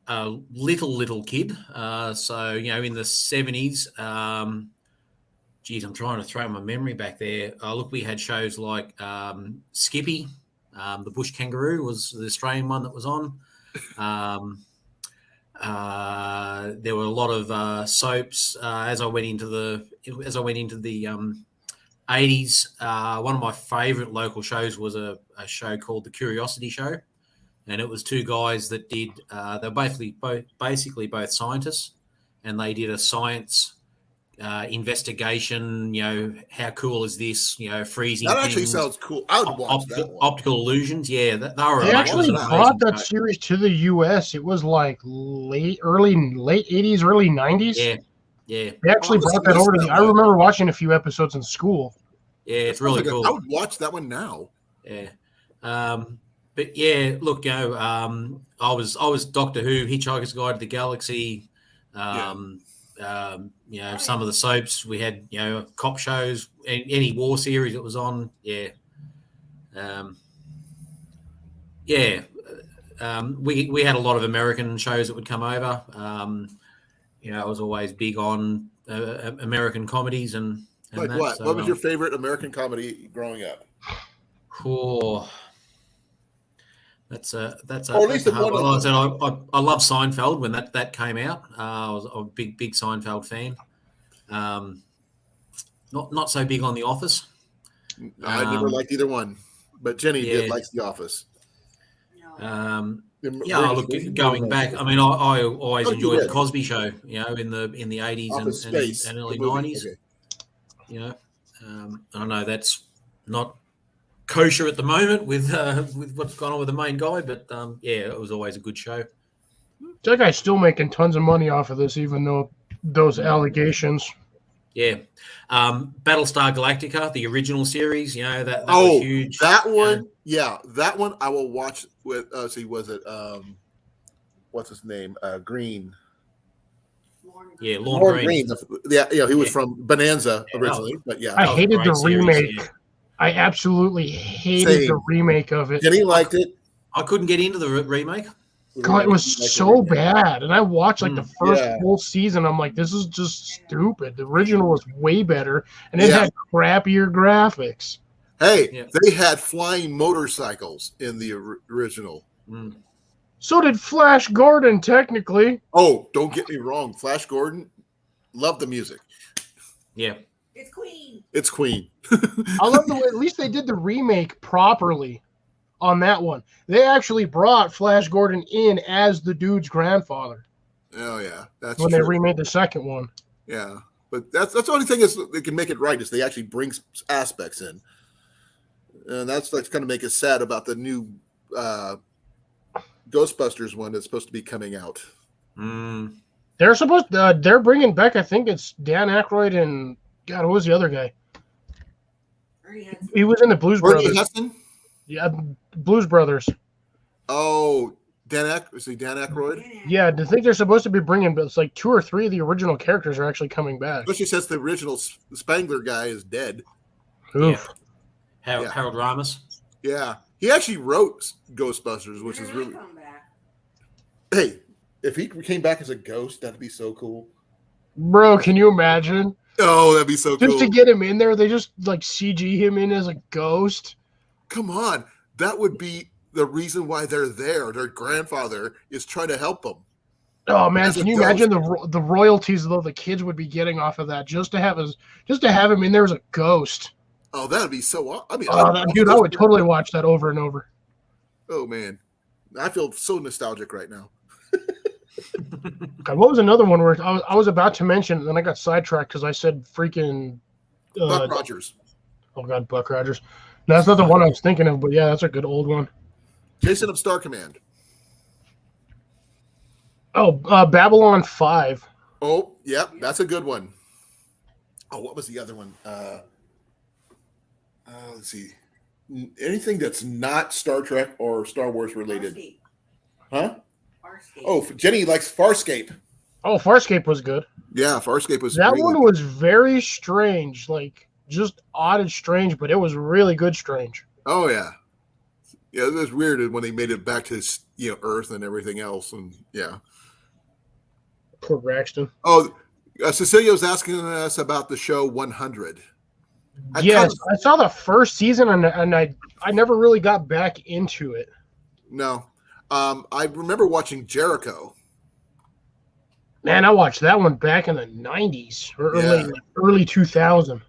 Speaker 4: little kid, so in the 70s. Geez, I'm trying to throw my memory back there. Look, we had shows like Skippy, the Bush Kangaroo was the Australian one that was on. There were a lot of soaps as I went into the 80s. One of my favorite local shows was a show called The Curiosity Show, and it was 2 guys that did. They were basically both scientists, and they did a science investigation. How cool is this? Freezing.
Speaker 1: That actually
Speaker 4: things,
Speaker 1: sounds cool. I would watch that one.
Speaker 4: optical illusions. Yeah, they were.
Speaker 2: They actually
Speaker 4: amazing
Speaker 2: brought that
Speaker 4: show.
Speaker 2: series to the U.S. It was like late 80s, early 90s.
Speaker 4: Yeah.
Speaker 2: They actually brought that over to me. I remember watching a few episodes in school.
Speaker 4: Yeah, it's really cool.
Speaker 1: I would watch that one now.
Speaker 4: Yeah. But yeah, look, I was Doctor Who, Hitchhiker's Guide to the Galaxy. Some of the soaps we had, cop shows, any war series that was on. Yeah. We had a lot of American shows that would come over. I was always big on American comedies and
Speaker 1: Like
Speaker 4: that,
Speaker 1: what?
Speaker 4: so,
Speaker 1: What was your favorite American comedy growing up?
Speaker 4: That's
Speaker 1: Or at least
Speaker 4: that's a
Speaker 1: one
Speaker 4: hard
Speaker 1: of
Speaker 4: one. I love Seinfeld when that came out. I was a big Seinfeld fan. Not so big on The Office.
Speaker 1: I never liked either one, but Jenny did likes The Office.
Speaker 4: Look, going back, I always enjoyed
Speaker 1: did.
Speaker 4: the Cosby Show. In the 80s and early 90s.
Speaker 1: Okay.
Speaker 4: I know that's not kosher at the moment with what's gone on with the main guy, but it was always a good show.
Speaker 2: That guy's still making tons of money off of this, even though those allegations.
Speaker 4: Yeah. Battlestar Galactica, the original series, that was huge.
Speaker 1: That one, that one I will watch with was it what's his name? Green.
Speaker 4: Yeah, Lorne Green.
Speaker 1: He was from Bonanza originally, but yeah.
Speaker 2: I hated the remake.
Speaker 4: Series,
Speaker 2: I absolutely hated the remake of it.
Speaker 1: Jenny liked it.
Speaker 4: I couldn't get into the remake.
Speaker 2: God, it was so bad. And I watched like the first whole season. I'm like, this is just stupid. The original was way better, and it had crappier graphics.
Speaker 1: Hey, they had flying motorcycles in the original.
Speaker 2: So did Flash Gordon, technically.
Speaker 1: Oh, don't get me wrong. Flash Gordon, love the music.
Speaker 4: Yeah.
Speaker 3: It's Queen.
Speaker 1: It's Queen.
Speaker 2: I love the way at least they did the remake properly on that one. They actually brought Flash Gordon in as the dude's grandfather.
Speaker 1: Oh yeah, that's
Speaker 2: when
Speaker 1: true.
Speaker 2: they remade the second one.
Speaker 1: Yeah, but that's the only thing is they can make it right is they actually bring aspects in, and that's kind of make us sad about the new Ghostbusters one that's supposed to be coming out.
Speaker 4: Mm.
Speaker 2: They're bringing back, I think it's Dan Aykroyd and God, who was the other guy? He was in the Blues
Speaker 1: Bernie
Speaker 2: Brothers.
Speaker 1: Hudson?
Speaker 2: Yeah, Blues Brothers.
Speaker 1: Oh, is he Dan Aykroyd?
Speaker 2: Yeah, I think they're supposed to be bringing, but it's like 2 or 3 of the original characters are actually coming back.
Speaker 1: Especially since the original Spangler guy is dead.
Speaker 2: Oof.
Speaker 4: Yeah. Harold Ramis.
Speaker 1: Yeah, he actually wrote Ghostbusters, which is really. Hey, if he came back as a ghost, that'd be so cool.
Speaker 2: Bro, can you imagine?
Speaker 1: Oh, that'd be so cool.
Speaker 2: Just to get him in there, they just like CG him in as a ghost.
Speaker 1: Come on, that would be the reason why they're there. Their grandfather is trying to help them.
Speaker 2: Oh man, can you imagine the royalties though the kids would be getting off of that just to have him in there as a ghost?
Speaker 1: Oh, that'd be so. I mean,
Speaker 2: dude, I would totally watch that over and over.
Speaker 1: Oh man, I feel so nostalgic right now.
Speaker 2: God, what was another one where I was about to mention, and then I got sidetracked because I said freaking
Speaker 1: Buck Rogers.
Speaker 2: Oh God, Buck Rogers. No, that's not the one I was thinking of, but yeah, that's a good old one.
Speaker 1: Jason of Star Command.
Speaker 2: Oh, Babylon 5.
Speaker 1: Oh, yeah, that's a good one. Oh, what was the other one? Let's see. Anything that's not Star Trek or Star Wars related.
Speaker 3: Farscape.
Speaker 1: Huh?
Speaker 3: Farscape.
Speaker 1: Oh, Jenny likes Farscape.
Speaker 2: Oh, Farscape was good.
Speaker 1: Yeah, Farscape was
Speaker 2: that
Speaker 1: really
Speaker 2: one was very strange, like just odd and strange, but it was really good strange.
Speaker 1: Oh yeah. Yeah, it was weird when they made it back to Earth and everything else, and yeah.
Speaker 2: Poor Braxton.
Speaker 1: Oh, Cecilia was asking us about the show 100.
Speaker 2: Yes, I saw the first season, and I never really got back into it.
Speaker 1: No, I remember watching Jericho.
Speaker 2: Man, I watched that one back in the 90s or early 2000.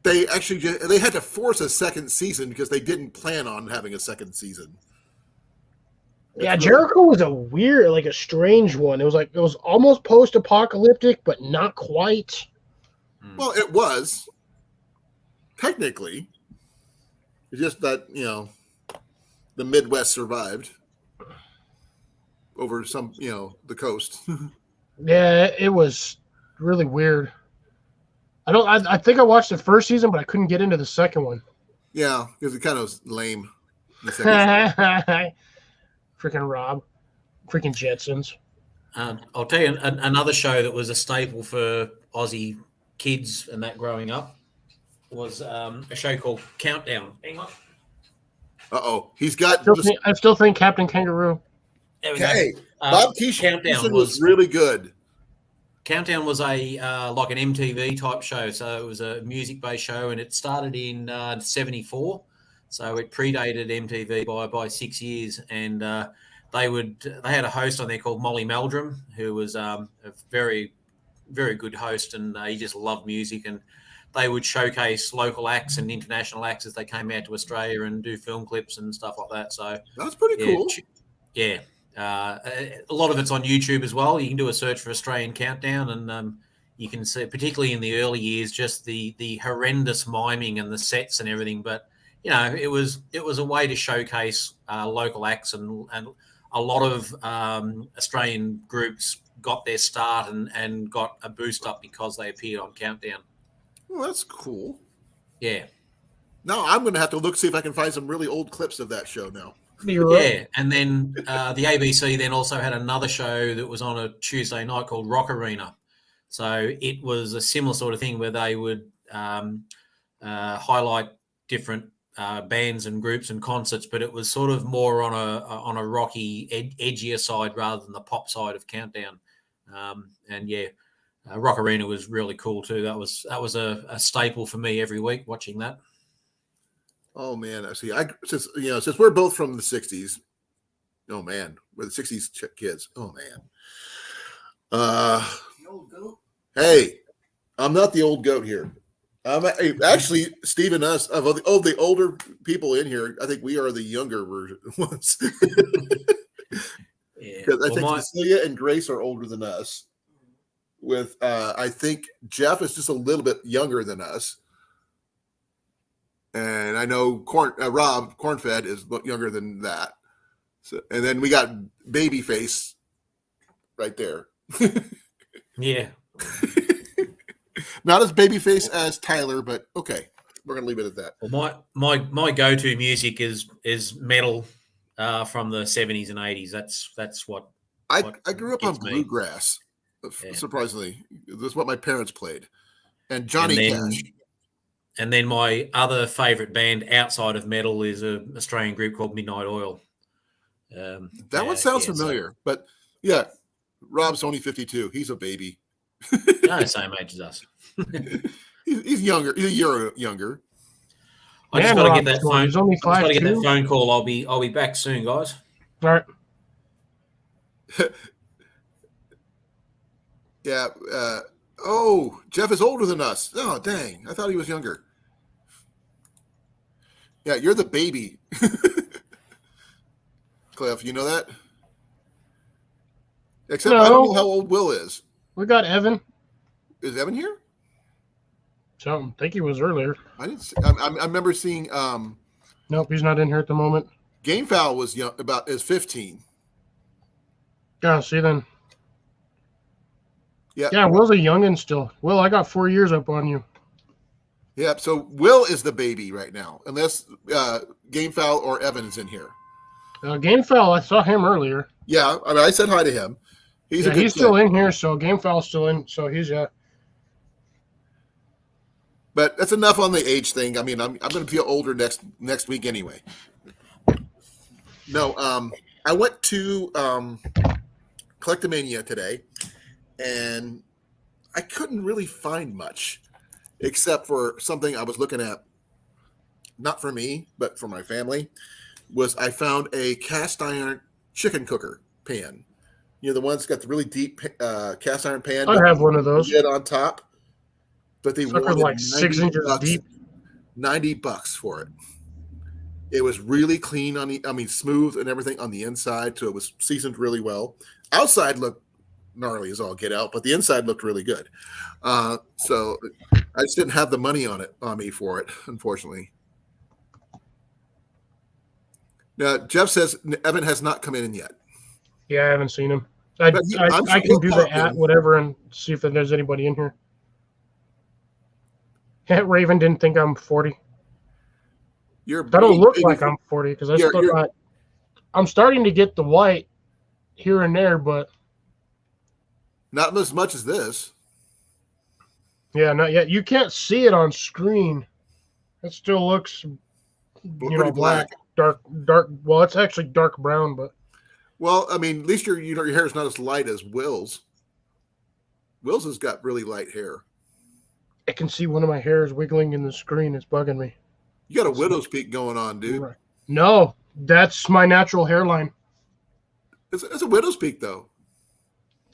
Speaker 1: They actually they had to force a second season because they didn't plan on having a second season.
Speaker 2: Yeah, Jericho was a weird, like a strange one. It was almost post-apocalyptic, but not quite.
Speaker 1: Well, it was technically. It's just that the Midwest survived over some the coast.
Speaker 2: Yeah, it was really weird. I think I watched the first season, but I couldn't get into the second one.
Speaker 1: Yeah, because it kind of was lame.
Speaker 2: Freaking Rob. Freaking Jetsons.
Speaker 4: I'll tell you another show that was a staple for Aussie kids and that growing up was a show called Countdown. Hang on.
Speaker 1: Uh-oh. He's got...
Speaker 2: I still think Captain Kangaroo.
Speaker 4: There we go.
Speaker 1: Hey, Bob Keeshan was really good.
Speaker 4: Countdown was a like an MTV type show, so it was a music-based show, and it started in '74, so it predated MTV by 6 years. And they had a host on there called Molly Meldrum, who was a very, very good host, and he just loved music. And they would showcase local acts and international acts as they came out to Australia and do film clips and stuff like that. So
Speaker 1: that's pretty cool.
Speaker 4: Yeah. A lot of it's on YouTube as well. You can do a search for Australian Countdown, and you can see, particularly in the early years, just the horrendous miming and the sets and everything. But it was a way to showcase local acts, and a lot of Australian groups got their start and got a boost up because they appeared on Countdown.
Speaker 1: Well, that's cool.
Speaker 4: Yeah.
Speaker 1: Now I'm going to have to see if I can find some really old clips of that show now.
Speaker 4: Yeah, and then the ABC then also had another show that was on a Tuesday night called Rock Arena. So it was a similar sort of thing where they would highlight different bands and groups and concerts, but it was sort of more on a rocky, edgier side rather than the pop side of Countdown. Rock Arena was really cool too. That was a staple for me every week watching that.
Speaker 1: Oh man, see, since we're both from the '60s, oh man, we're the '60s kids. Oh man,
Speaker 3: The old goat.
Speaker 1: Hey, I'm not the old goat here. Actually, Steve and us of the older people in here, I think we are the younger ones.
Speaker 4: Yeah,
Speaker 1: Because I
Speaker 4: Well,
Speaker 1: think
Speaker 4: my-
Speaker 1: Cecilia and Grace are older than us. With I think Jeff is just a little bit younger than us. And I know Rob Cornfed is younger than that. So, and then we got Babyface right there.
Speaker 4: Yeah.
Speaker 1: Not as babyface as Tyler, but okay, we're gonna leave it at that.
Speaker 4: Well, my go-to music is metal from the 70s and 80s. That's what
Speaker 1: I grew up on
Speaker 4: gets me.
Speaker 1: bluegrass.
Speaker 4: Yeah.
Speaker 1: Surprisingly, this is what my parents played, and Johnny Cash.
Speaker 4: And then my other favorite band outside of metal is an Australian group called Midnight Oil.
Speaker 1: That one sounds familiar, but yeah, Rob's only 52. He's a baby.
Speaker 4: No, same age as us.
Speaker 1: He's younger. He's a year younger.
Speaker 4: I just got to get that phone.
Speaker 2: He's only 5'2".
Speaker 4: I got to get that phone call. I'll be back soon, guys.
Speaker 2: All right.
Speaker 1: Yeah. Oh, Jeff is older than us. Oh, dang! I thought he was younger. Yeah, you're the baby. Cliff, you know that? Except I don't know how old Will is.
Speaker 2: We got Evan.
Speaker 1: Is Evan here?
Speaker 2: I think he was earlier.
Speaker 1: I didn't see, I remember seeing
Speaker 2: Nope, he's not in here at the moment.
Speaker 1: Game Foul was young, is 15.
Speaker 2: Yeah, see then.
Speaker 1: Yeah.
Speaker 2: Yeah, Will's a youngin' still. Will, I got 4 years up on you.
Speaker 1: Yeah, so Will is the baby right now, unless Game Foul or Evan is in here.
Speaker 2: Game Foul, I saw him earlier.
Speaker 1: Yeah, I mean, I said hi to him. He's
Speaker 2: still in here, so Game Foul's still in. So he's
Speaker 1: But that's enough on the age thing. I mean, I'm going to feel older next week anyway. No, I went to Collectomania today, and I couldn't really find much, except for something I was looking at, not for me, but for my family, was I found a cast iron chicken cooker pan. You know, the one's got the really deep cast iron pan.
Speaker 2: I have one of those.
Speaker 1: Lid on top. But they wanted
Speaker 2: like 6 inches deep.
Speaker 1: $90 for it. It was really clean smooth and everything on the inside, so it was seasoned really well. Outside looked gnarly as all get out, but the inside looked really good. So I just didn't have the money on me for it, unfortunately. Now Jeff says Evan has not come in yet.
Speaker 2: Yeah, I haven't seen him. I can do the whatever and see if there's anybody in here. Raven didn't think I'm 40. I don't look like I'm 40 because I'm starting to get the white here and there, but
Speaker 1: not as much as this.
Speaker 2: Yeah, not yet. You can't see it on screen. It still looks, black, dark. Well, it's actually dark brown, but.
Speaker 1: Well, I mean, at least your hair is not as light as Will's. Will's has got really light hair.
Speaker 2: I can see one of my hairs wiggling in the screen. It's bugging me.
Speaker 1: You got a widow's peak going on, dude.
Speaker 2: Right. No, that's my natural hairline.
Speaker 1: It's a widow's peak, though.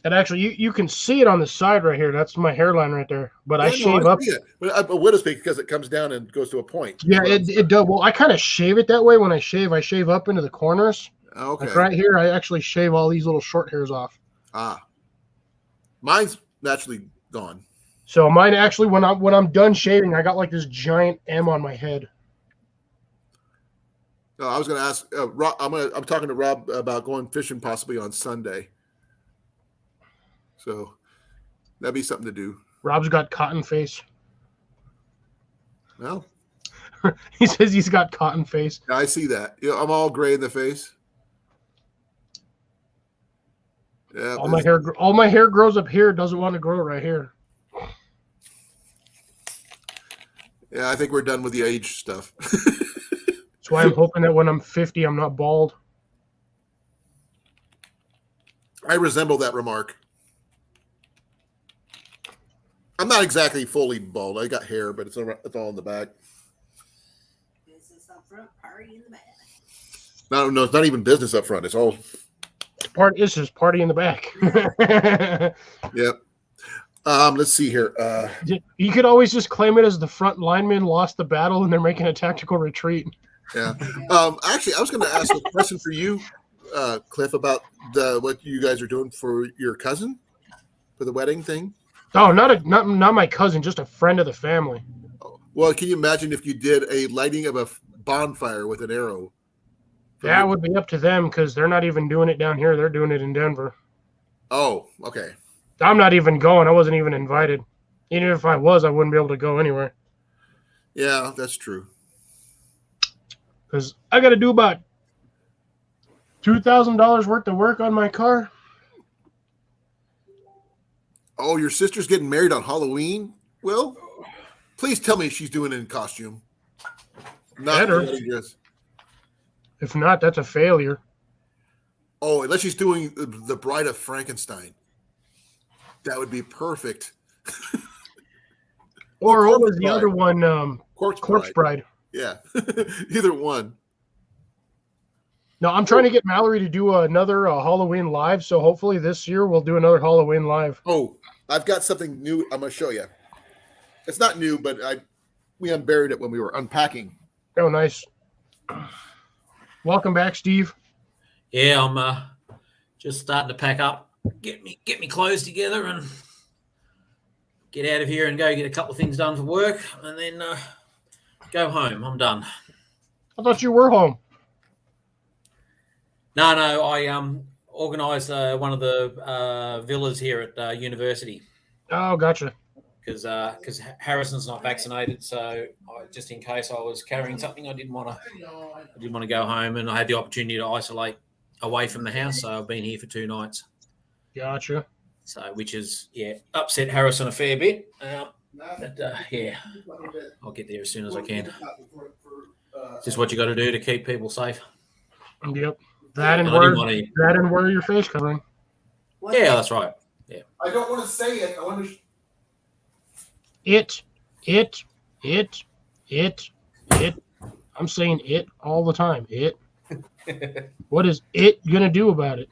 Speaker 2: And actually, you can see it on the side right here. That's my hairline right there. But I shave up.
Speaker 1: But a widow's peak because it comes down and goes to a point.
Speaker 2: Yeah, it does. Well, I kind of shave it that way. When I shave up into the corners.
Speaker 1: Okay.
Speaker 2: Like right here, I actually shave all these little short hairs off.
Speaker 1: Mine's naturally gone.
Speaker 2: So mine actually, when I'm done shaving, I got like this giant M on my head.
Speaker 1: No, I was going to ask. Rob, I'm talking to Rob about going fishing possibly on Sunday. So that'd be something to do.
Speaker 2: Rob's got cotton face.
Speaker 1: Well,
Speaker 2: he says he's got cotton face.
Speaker 1: I see that. Yeah, I'm all gray in the face. Yeah,
Speaker 2: all my hair grows up here. Doesn't want to grow right here.
Speaker 1: Yeah, I think we're done with the age stuff.
Speaker 2: That's why I'm hoping that when I'm 50, I'm not bald.
Speaker 1: I resemble that remark. I'm not exactly fully bald. I got hair, but it's all in the back.
Speaker 3: Business up front, party in the back.
Speaker 1: No, it's not even business up front. It's all
Speaker 2: It's just party in the back.
Speaker 1: Yep. Let's see here.
Speaker 2: You could always just claim it as the front linemen lost the battle and they're making a tactical retreat.
Speaker 1: Yeah. Actually, I was going to ask a question for you, Cliff, about what you guys are doing for your cousin for the wedding thing?
Speaker 2: Oh, not my cousin, just a friend of the family.
Speaker 1: Oh, well, can you imagine if you did a lighting of a bonfire with an arrow?
Speaker 2: That would be up to them because they're not even doing it down here. They're doing it in Denver.
Speaker 1: Oh, okay.
Speaker 2: I'm not even going. I wasn't even invited. Even if I was, I wouldn't be able to go anywhere.
Speaker 1: Yeah, that's true.
Speaker 2: Because I got to do about $2,000 worth of work on my car.
Speaker 1: Oh, your sister's getting married on Halloween? Will? Please tell me she's doing it in costume. Not
Speaker 2: Better.
Speaker 1: the wedding dress.
Speaker 2: If not, that's a failure.
Speaker 1: Oh, unless she's doing the Bride of Frankenstein. That would be perfect.
Speaker 2: Or what
Speaker 1: Corpse
Speaker 2: was the
Speaker 1: Bride.
Speaker 2: other one?
Speaker 1: Corpse
Speaker 2: Bride.
Speaker 1: Yeah. Either one.
Speaker 2: No, I'm trying to get Mallory to do another Halloween live. So hopefully this year we'll do another Halloween live.
Speaker 1: Oh, I've got something new I'm going to show you. It's not new, but we unburied it when we were unpacking.
Speaker 2: Oh, nice. Welcome back, Steve.
Speaker 4: Yeah, I'm just starting to pack up, get me clothes together, and get out of here and go get a couple of things done for work, and then go home. I'm done.
Speaker 2: I thought you were home.
Speaker 4: No, I organised one of the villas here at university.
Speaker 2: Oh, gotcha.
Speaker 4: Because Harrison's not vaccinated, so just in case I was carrying something, I didn't want to go home, and I had the opportunity to isolate away from the house. So I've been here for 2 nights.
Speaker 2: Gotcha.
Speaker 4: So which is upset Harrison a fair bit. But I'll get there as soon as I can. Is this what you got to do to keep people safe?
Speaker 2: Yep. That and wear your face covering.
Speaker 4: Yeah, that's right. Yeah.
Speaker 1: I don't want to say it. I want to.
Speaker 2: It. I'm saying it all the time. It. What is it gonna do about it?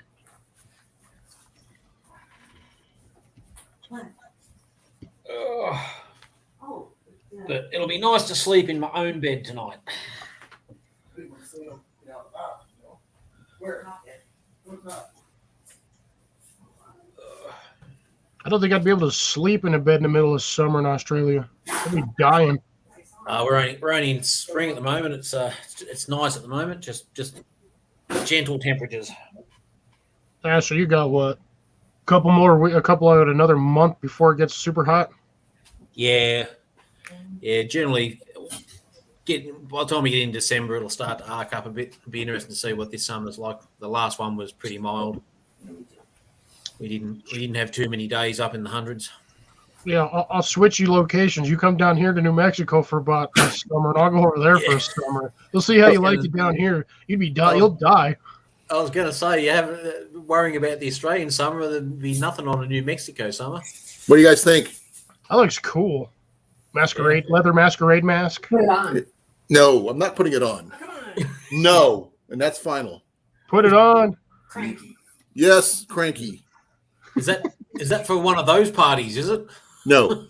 Speaker 4: But it'll be nice to sleep in my own bed tonight.
Speaker 2: I don't think I'd be able to sleep in a bed in the middle of summer in Australia. I'd be dying.
Speaker 4: We're only in spring at the moment. It's nice at the moment. Just gentle temperatures.
Speaker 2: So you got what? Another month before it gets super hot.
Speaker 4: Yeah. Generally, by the time we get in December, it'll start to arc up a bit. It'll be interesting to see what this summer's like. The last one was pretty mild. We didn't have too many days up in the hundreds.
Speaker 2: Yeah, I'll switch you locations. You come down here to New Mexico for about a summer, and I'll go over there for a summer. You'll see how you like it down here. You'll die.
Speaker 4: I was going to say, you have worrying about the Australian summer. There'd be nothing on a New Mexico summer.
Speaker 1: What do you guys think?
Speaker 2: That looks cool. Leather masquerade mask.
Speaker 3: Put it on.
Speaker 1: No, I'm not putting it on. No, and that's final.
Speaker 2: Put it on.
Speaker 3: Cranky.
Speaker 1: Yes, cranky.
Speaker 4: Is that for one of those parties? Is it?
Speaker 1: No,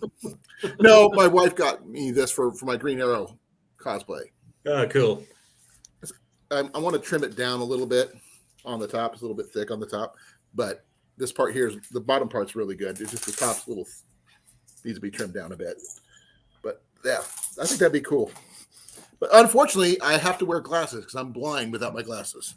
Speaker 1: no. My wife got me this for my Green Arrow cosplay.
Speaker 4: Oh, cool.
Speaker 1: I want to trim it down a little bit on the top. It's a little bit thick on the top, but this part here, the bottom part's really good. It's just the top's needs to be trimmed down a bit. But yeah, I think that'd be cool. But unfortunately, I have to wear glasses because I'm blind without my glasses.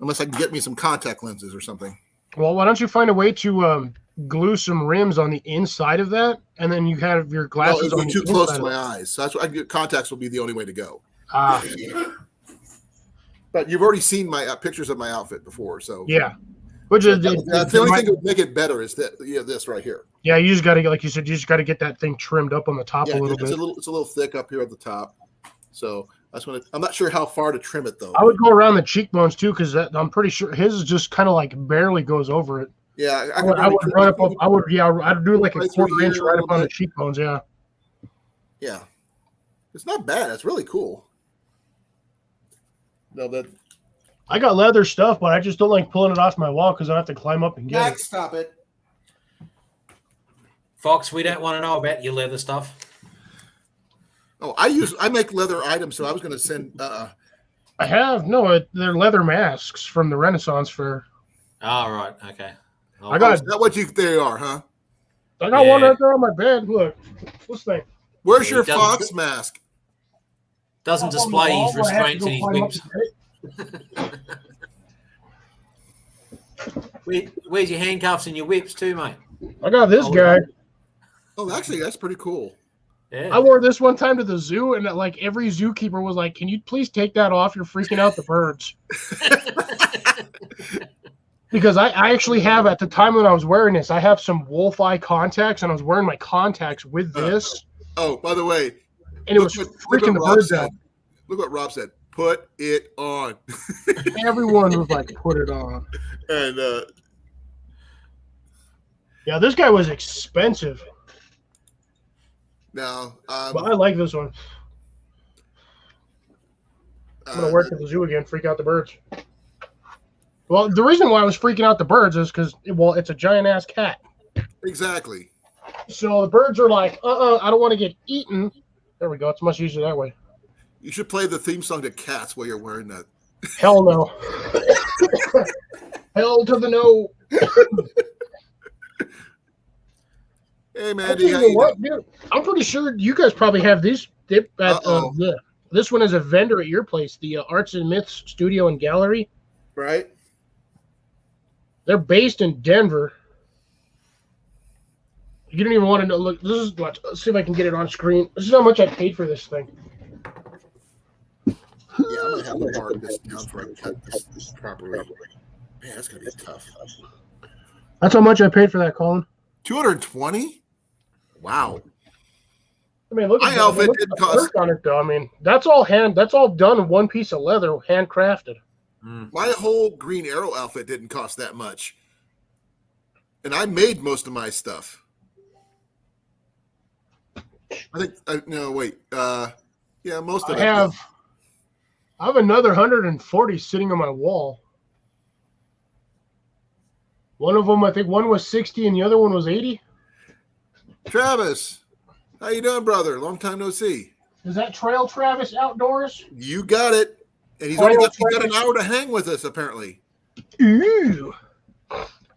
Speaker 1: Unless I can get me some contact lenses or something.
Speaker 2: Well, why don't you find a way to glue some rims on the inside of that, and then you have your glasses
Speaker 1: no,
Speaker 2: on the
Speaker 1: too close
Speaker 2: inside
Speaker 1: to
Speaker 2: of
Speaker 1: my eyes. So that's why contacts will be the only way to go. But you've already seen my pictures of my outfit before, so
Speaker 2: yeah. Which is
Speaker 1: the only thing that would make it better is that this right here.
Speaker 2: Yeah, you just got to, like you said, you just got to get that thing trimmed up on the top a little bit.
Speaker 1: It's a little thick up here at the top, so that's what I'm not sure how far to trim it though.
Speaker 2: I would go around the cheekbones too, because I'm pretty sure his is just kind of like barely goes over it.
Speaker 1: Yeah,
Speaker 2: I'd do like a quarter inch right up on the cheekbones. Yeah.
Speaker 1: Yeah, it's not bad. It's really cool. No,
Speaker 2: I got leather stuff, but I just don't like pulling it off my wall because I have to climb up and get it.
Speaker 1: Stop it.
Speaker 4: Fox, we don't want to know about your leather stuff.
Speaker 1: Oh, I make leather items, so I was going to send
Speaker 2: I have they're leather masks from the Renaissance Fair.
Speaker 4: Oh, right. Okay.
Speaker 2: I got-
Speaker 1: Is that what they are, huh?
Speaker 2: I got one right there on my bed. Look, this thing.
Speaker 1: Where's
Speaker 4: Yeah,
Speaker 1: your
Speaker 4: he doesn't-
Speaker 1: fox mask?
Speaker 4: Doesn't
Speaker 2: Up on the
Speaker 4: display
Speaker 2: wall
Speaker 4: his
Speaker 2: where I have to
Speaker 4: restraints
Speaker 2: go
Speaker 4: and his
Speaker 2: climb up
Speaker 4: whips.
Speaker 2: to get it.
Speaker 4: Where's your handcuffs and your whips too, mate?
Speaker 2: I got this
Speaker 4: Oh,
Speaker 2: guy.
Speaker 1: Oh, actually, that's pretty cool.
Speaker 4: Yeah.
Speaker 2: I wore this one time to the zoo, and like every zookeeper was like, "Can you please take that off? You're freaking out the birds." Because I actually have, at the time when I was wearing this, I have some wolf eye contacts, and I was wearing my contacts with this,
Speaker 1: Oh, by the way,
Speaker 2: and it was freaking the birds out.
Speaker 1: Look what Rob said. Put it on.
Speaker 2: Everyone was like, "Put it on."
Speaker 1: And
Speaker 2: Yeah, this guy was expensive,
Speaker 1: now,
Speaker 2: but I like this one. I'm gonna work at the zoo again, freak out the birds. Well, the reason why I was freaking out the birds is because, well, it's a giant ass cat.
Speaker 1: exactly.
Speaker 2: So the birds are like, I don't want to get eaten. There we go. It's much easier that way.
Speaker 1: You should play the theme song to Cats while you're wearing that.
Speaker 2: Hell no. Hell to the no.
Speaker 1: Hey,
Speaker 2: I'll
Speaker 1: man.
Speaker 2: tell you what, dude, I'm pretty sure you guys probably have these. This one is a vendor at your place, the Arts and Myths Studio and Gallery.
Speaker 1: Right?
Speaker 2: They're based in Denver. You don't even want to know. Look, this is what. Let's see if I can get it on screen. This is how much I paid for this thing.
Speaker 1: Yeah, I'm going to have to mark this down for I cut this properly. Man, that's going to be tough.
Speaker 2: That's how much I paid for that, Colin.
Speaker 1: $220? Wow.
Speaker 2: I mean, look
Speaker 1: My
Speaker 2: at
Speaker 1: outfit
Speaker 2: look at
Speaker 1: didn't
Speaker 2: the
Speaker 1: cost-
Speaker 2: work on it, though. I mean, that's all done in one piece of leather, handcrafted.
Speaker 1: My whole Green Arrow outfit didn't cost that much. And I made most of my stuff. I think, no, wait. Yeah, most of it.
Speaker 2: I have another 140 sitting on my wall. One of them, I think one was 60 and the other one was 80.
Speaker 1: Travis, how you doing, brother? Long time no see.
Speaker 2: Is that Trail Travis Outdoors?
Speaker 1: You got it. And he's got an hour to hang with us, apparently.
Speaker 2: Ooh.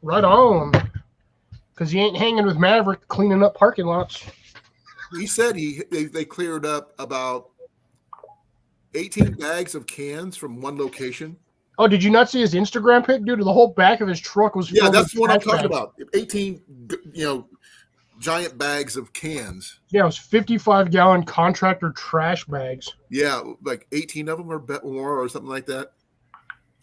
Speaker 2: Right on. Because he ain't hanging with Maverick cleaning up parking lots.
Speaker 1: He said they cleared up about 18 bags of cans from one location.
Speaker 2: Oh, did you not see his Instagram pic, dude? The whole back of his truck was filled.
Speaker 1: Yeah, that's
Speaker 2: with
Speaker 1: what I'm
Speaker 2: trash
Speaker 1: talking
Speaker 2: bags.
Speaker 1: about. 18, giant bags of cans.
Speaker 2: Yeah, it was 55-gallon contractor trash bags.
Speaker 1: Yeah, like 18 of them or more or something like that.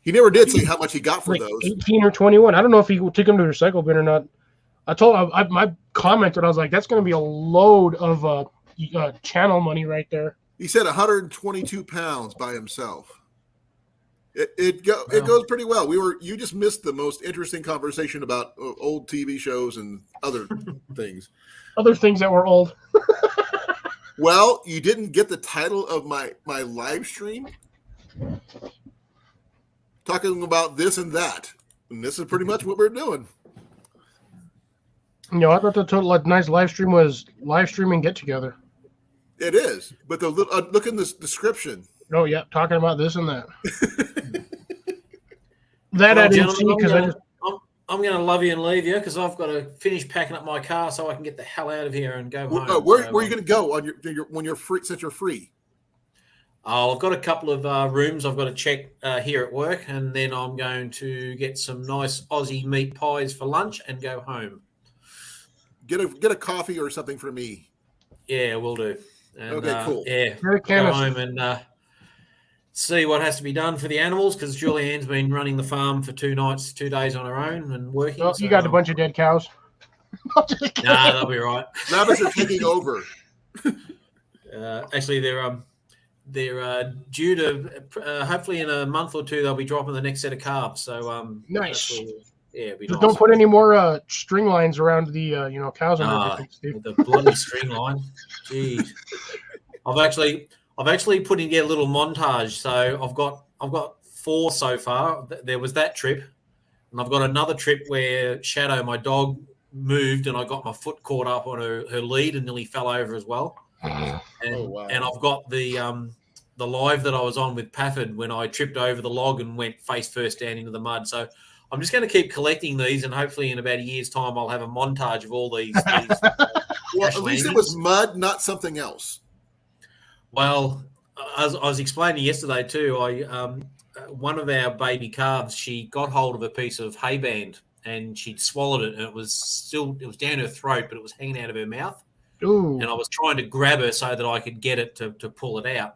Speaker 1: He never did say how much he got for
Speaker 2: Like
Speaker 1: those.
Speaker 2: 18 or 21. I don't know if he took them to the recycle bin or not. I commented, I was like, that's going to be a load of channel money right there.
Speaker 1: He said 122 pounds by himself. It goes pretty well. You just missed the most interesting conversation about old TV shows and other things.
Speaker 2: Other things that were old.
Speaker 1: Well, you didn't get the title of my live stream. Talking about this and that. And this is pretty much what we're doing.
Speaker 2: I thought the total nice live stream was live streaming get together.
Speaker 1: It is. But look in this description.
Speaker 2: Oh, yeah, talking about this and that. That I didn't see because
Speaker 4: I'm going to love you and leave you because I've got to finish packing up my car so I can get the hell out of here and go home.
Speaker 1: Where are you going to go on when you're free? Since you're free.
Speaker 4: Oh, I've got a couple of rooms I've got to check here at work, and then I'm going to get some nice Aussie meat pies for lunch and go home.
Speaker 1: Get a coffee or something for me.
Speaker 4: Yeah, we'll do. And,
Speaker 1: okay, cool.
Speaker 4: Yeah, go home and see what has to be done for the animals because Julianne's been running the farm for 2 days on her own and working.
Speaker 2: Oh, you got a bunch of dead cows.
Speaker 4: Nah, they'll be right.
Speaker 1: Rabbits are taking over.
Speaker 4: Actually, they're due to hopefully in a month or two they'll be dropping the next set of calves. So
Speaker 2: nice.
Speaker 4: Yeah,
Speaker 2: just nice. Don't put any more string lines around the cows and everything, Steve.
Speaker 4: The bloody string line. Jeez. I've actually put in a little montage. So I've got 4 so far. There was that trip, and I've got another trip where Shadow, my dog, moved, and I got my foot caught up on her lead and nearly fell over as well. And
Speaker 1: oh, wow.
Speaker 4: and I've got the the live that I was on with Pafford when I tripped over the log and went face first down into the mud. So I'm just going to keep collecting these, and hopefully in about a year's time I'll have a montage of all these.
Speaker 1: Well, at least it was mud, not something else.
Speaker 4: Well, as I was explaining yesterday too, one of our baby calves, she got hold of a piece of hay band and she'd swallowed it, and it was down her throat, but it was hanging out of her mouth.
Speaker 2: Ooh.
Speaker 4: And I was trying to grab her so that I could get it to pull it out.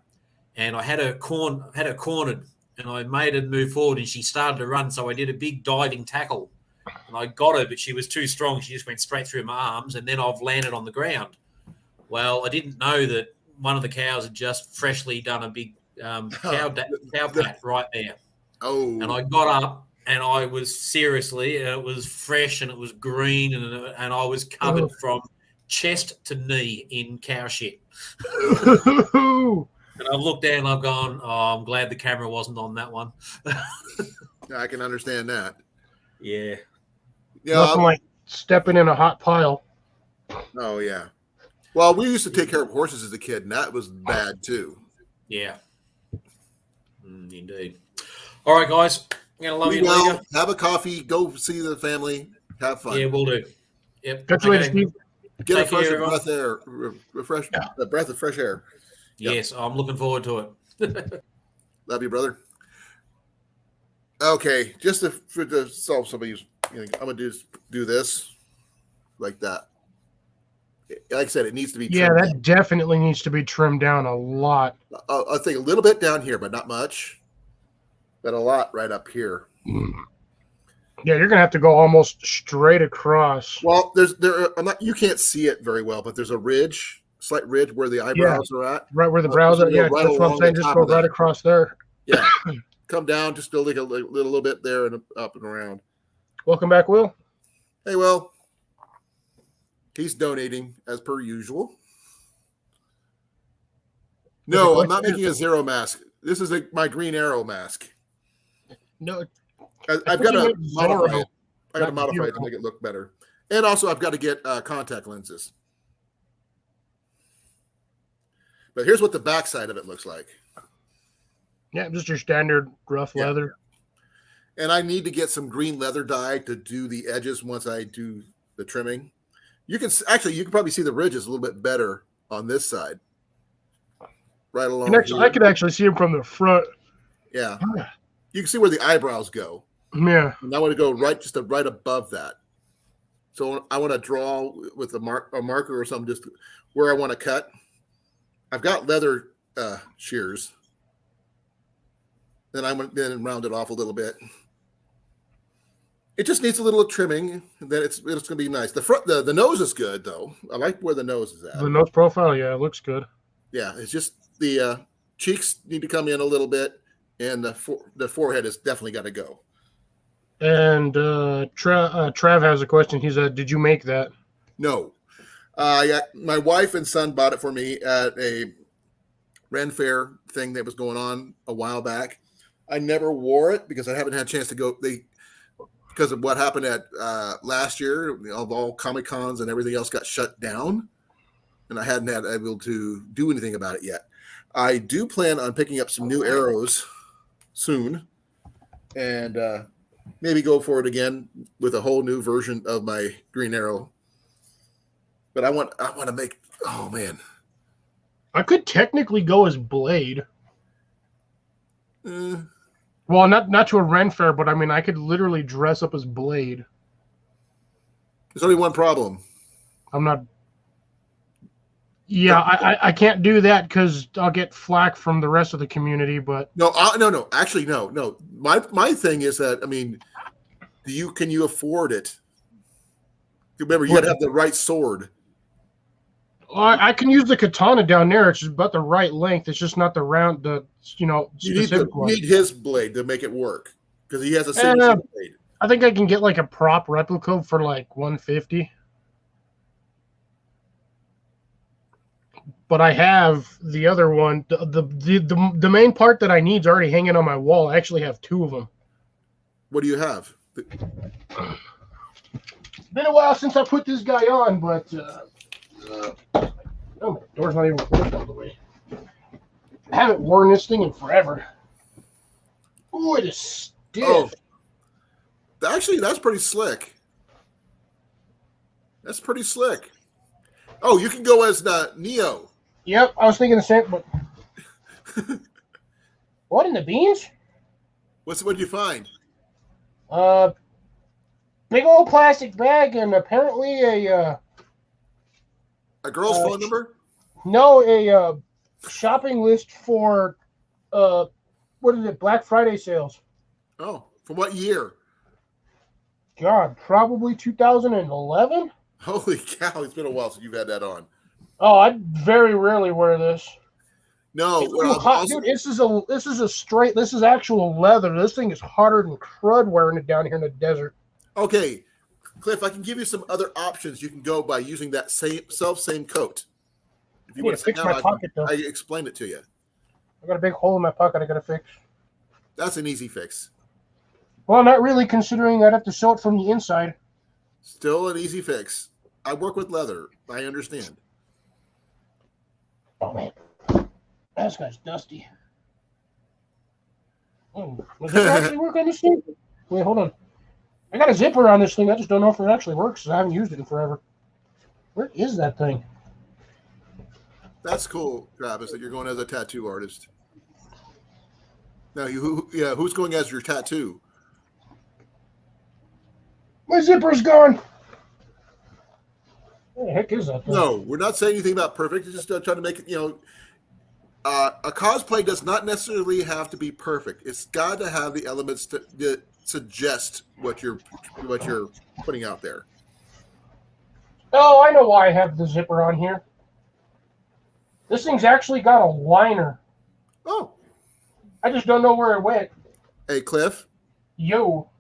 Speaker 4: And I had her cornered, and I made her move forward, and she started to run. So I did a big diving tackle, and I got her, but she was too strong. She just went straight through my arms, and then I've landed on the ground. Well, I didn't know that one of the cows had just freshly done a big cow pat right there.
Speaker 1: Oh.
Speaker 4: And I got up, and I was seriously, it was fresh, and it was green, and I was covered from chest to knee in cow shit. And I've looked down and I've gone, oh, I'm glad the camera wasn't on that one.
Speaker 1: I can understand that.
Speaker 4: Yeah.
Speaker 2: Nothing like stepping in a hot pile.
Speaker 1: Oh, yeah. Well, we used to take care of horses as a kid, and that was bad too.
Speaker 4: Yeah. Indeed. All right, guys. I'm going to love you later.
Speaker 1: Have a coffee. Go see the family. Have fun.
Speaker 4: Yeah, we'll do. Yep.
Speaker 2: Catch you later, Steve.
Speaker 1: Get a fresh breath of fresh air.
Speaker 4: Yes, I'm looking forward to it.
Speaker 1: Love you, brother. Okay, just to solve somebody's, I'm gonna do this like that. Like I said, it needs to be trimmed
Speaker 2: that
Speaker 1: down.
Speaker 2: definitely needs to be trimmed down a lot.
Speaker 1: I think a little bit down here, but not much. But a lot right up here.
Speaker 2: Yeah, you're gonna have to go almost straight across.
Speaker 1: Well, you can't see it very well, but there's a slight ridge where the eyebrows are at.
Speaker 2: Right where the brows are. Yeah,
Speaker 1: right
Speaker 2: that's what I'm saying. Just go right across there.
Speaker 1: Yeah. Come down, just go like a little bit there and up and around.
Speaker 2: Welcome back, Will.
Speaker 1: Hey, Will. He's donating as per usual. No, I'm not making a zero mask. This is my Green Arrow mask.
Speaker 2: No,
Speaker 1: I've got to modify it. I got to modify it to make it look better. And also, I've got to get contact lenses. But here's what the backside of it looks like.
Speaker 2: Yeah, just your standard rough leather.
Speaker 1: And I need to get some green leather dye to do the edges once I do the trimming. You can probably see the ridges a little bit better on this side. Right along.
Speaker 2: I could actually see them from the front.
Speaker 1: Yeah. You can see where the eyebrows go.
Speaker 2: Yeah.
Speaker 1: And I want to go right above that. So I want to draw with a marker or something just where I want to cut. I've got leather shears. Then I went in and round it off a little bit. It just needs a little trimming. Then it's going to be nice. The nose is good though. I like where the nose is at.
Speaker 2: The nose profile, yeah, it looks good.
Speaker 1: Yeah, it's just the cheeks need to come in a little bit, and the forehead has definitely got to go.
Speaker 2: And Trav has a question. He said, "Did you make that?"
Speaker 1: No. My wife and son bought it for me at a Ren Fair thing that was going on a while back. I never wore it because I haven't had a chance to go. Because of what happened at last year, all Comic Cons and everything else got shut down, and I hadn't had able to do anything about it yet. I do plan on picking up some new arrows soon, and maybe go for it again with a whole new version of my Green Arrow. But I want to make. Oh man,
Speaker 2: I could technically go as Blade. Well, not to a Ren Fair, but I mean, I could literally dress up as Blade.
Speaker 1: There's only one problem.
Speaker 2: I'm not. Yeah, I can't do that because I'll get flack from the rest of the community. But
Speaker 1: no. Actually, no. My thing is that, I mean, can you afford it? Remember, you got to have the right sword.
Speaker 2: I can use the katana down there. It's just about the right length. It's just not the round. You
Speaker 1: need his blade to make it work because he has a signature blade.
Speaker 2: I think I can get like a prop replica for like $150. But I have the other one. The main part that I need is already hanging on my wall. I actually have two of them.
Speaker 1: What do you have?
Speaker 2: It's been a while since I put this guy on, but oh, my door's not even closed all the way. I haven't worn this thing in forever. Ooh, it is stiff.
Speaker 1: Oh, actually, that's pretty slick. That's pretty slick. Oh, you can go as Neo.
Speaker 2: Yep, I was thinking the same, but what in the beans?
Speaker 1: What you find?
Speaker 2: Big old plastic bag and apparently
Speaker 1: A girl's phone number?
Speaker 2: a shopping list for what is it? Black Friday sales.
Speaker 1: Oh, from what year?
Speaker 2: God, probably 2011.
Speaker 1: Holy cow! It's been a while since you've had that on.
Speaker 2: Oh, I very rarely wear this.
Speaker 1: No,
Speaker 2: It's hot, dude. This is actual leather. This thing is hotter than crud wearing it down here in the desert.
Speaker 1: okay, Cliff. I can give you some other options. You can go by using that same coat. If you
Speaker 2: I need
Speaker 1: want
Speaker 2: to
Speaker 1: to sit
Speaker 2: fix
Speaker 1: down,
Speaker 2: my pocket, though.
Speaker 1: I explain it to you.
Speaker 2: I got a big hole in my pocket I gotta fix.
Speaker 1: That's an easy fix.
Speaker 2: Well, not really, considering I'd have to sew it from the inside.
Speaker 1: Still an easy fix. I work with leather. I understand.
Speaker 2: Oh man, this guy's dusty. Oh, does this actually work on this thing? Wait, hold on. I got a zipper on this thing. I just don't know if it actually works. I haven't used it in forever. Where is that thing?
Speaker 1: That's cool, Travis, that you're going as a tattoo artist. Now, who's going as your tattoo?
Speaker 2: My zipper's gone. Where the heck is that thing?
Speaker 1: No, we're not saying anything about perfect. It's just trying to make it, a cosplay does not necessarily have to be perfect. It's got to have the elements that suggest what you're putting out there.
Speaker 2: Oh, I know why I have the zipper on here. This thing's actually got a liner.
Speaker 1: Oh,
Speaker 2: I just don't know where it went.
Speaker 1: hey, Cliff,
Speaker 2: Yo.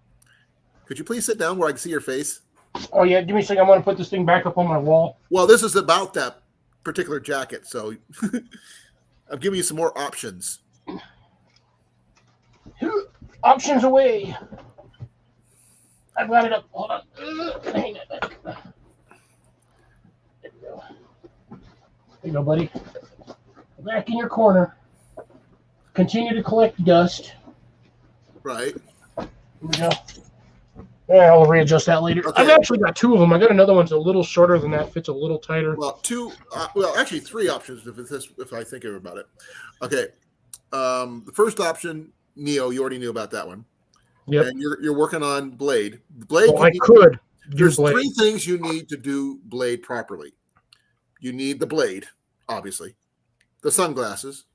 Speaker 1: could you please sit down where I can see your face?
Speaker 2: Oh, yeah, give me a second. I'm going to put this thing back up on my wall.
Speaker 1: Well, this is about that particular jacket, so I'm giving you some more options.
Speaker 2: Options away. I've got it up. Hold on. Hang on. There we go. There you go, buddy. Back in your corner. Continue to collect dust.
Speaker 1: Right.
Speaker 2: Here we go. Yeah, I'll readjust that later.
Speaker 1: Okay.
Speaker 2: I've actually got two of them. I got another one's a little shorter than that, fits a little tighter.
Speaker 1: Well, actually three options if I think about it. Okay. The first option, Neo, you already knew about that one.
Speaker 2: Yep.
Speaker 1: And you're working on Blade. Blade.
Speaker 2: Well, I could.
Speaker 1: There's
Speaker 2: Blade.
Speaker 1: three things you need to do Blade properly. You need the blade, obviously, the sunglasses,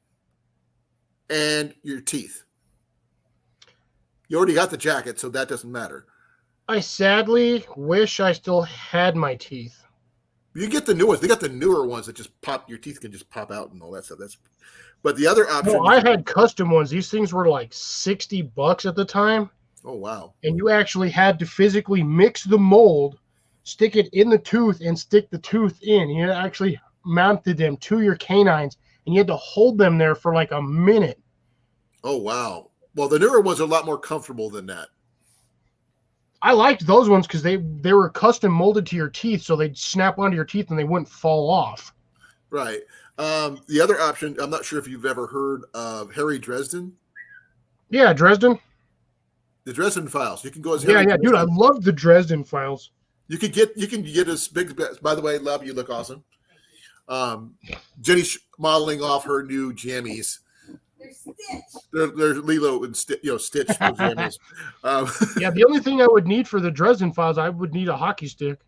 Speaker 1: and your teeth. You already got the jacket, so that doesn't matter.
Speaker 2: I sadly wish I still had my teeth.
Speaker 1: You get the new ones. They got the newer ones that just pop. Your teeth can just pop out and all that stuff. But the other option.
Speaker 2: No, I had custom ones. These things were like $60 at the time.
Speaker 1: Oh wow!
Speaker 2: And you actually had to physically mix the mold, stick it in the tooth, and stick the tooth in. You actually mounted them to your canines, and you had to hold them there for like a minute.
Speaker 1: Oh wow! Well, the newer ones are a lot more comfortable than that.
Speaker 2: I liked those ones because they were custom molded to your teeth, so they'd snap onto your teeth and they wouldn't fall off.
Speaker 1: Right. The other option, I'm not sure if you've ever heard of Harry Dresden.
Speaker 2: Yeah, Dresden.
Speaker 1: The Dresden Files. You can go as
Speaker 2: Yeah,
Speaker 1: Harry
Speaker 2: yeah,
Speaker 1: Dresden.
Speaker 2: dude, I love the Dresden Files.
Speaker 1: You can get as big. By the way, love, you look awesome. Jenny's modeling off her new jammies.
Speaker 3: They're Stitch.
Speaker 1: They're Lilo and Stitch jammies.
Speaker 2: Yeah, the only thing I would need for the Dresden Files, I would need a hockey stick.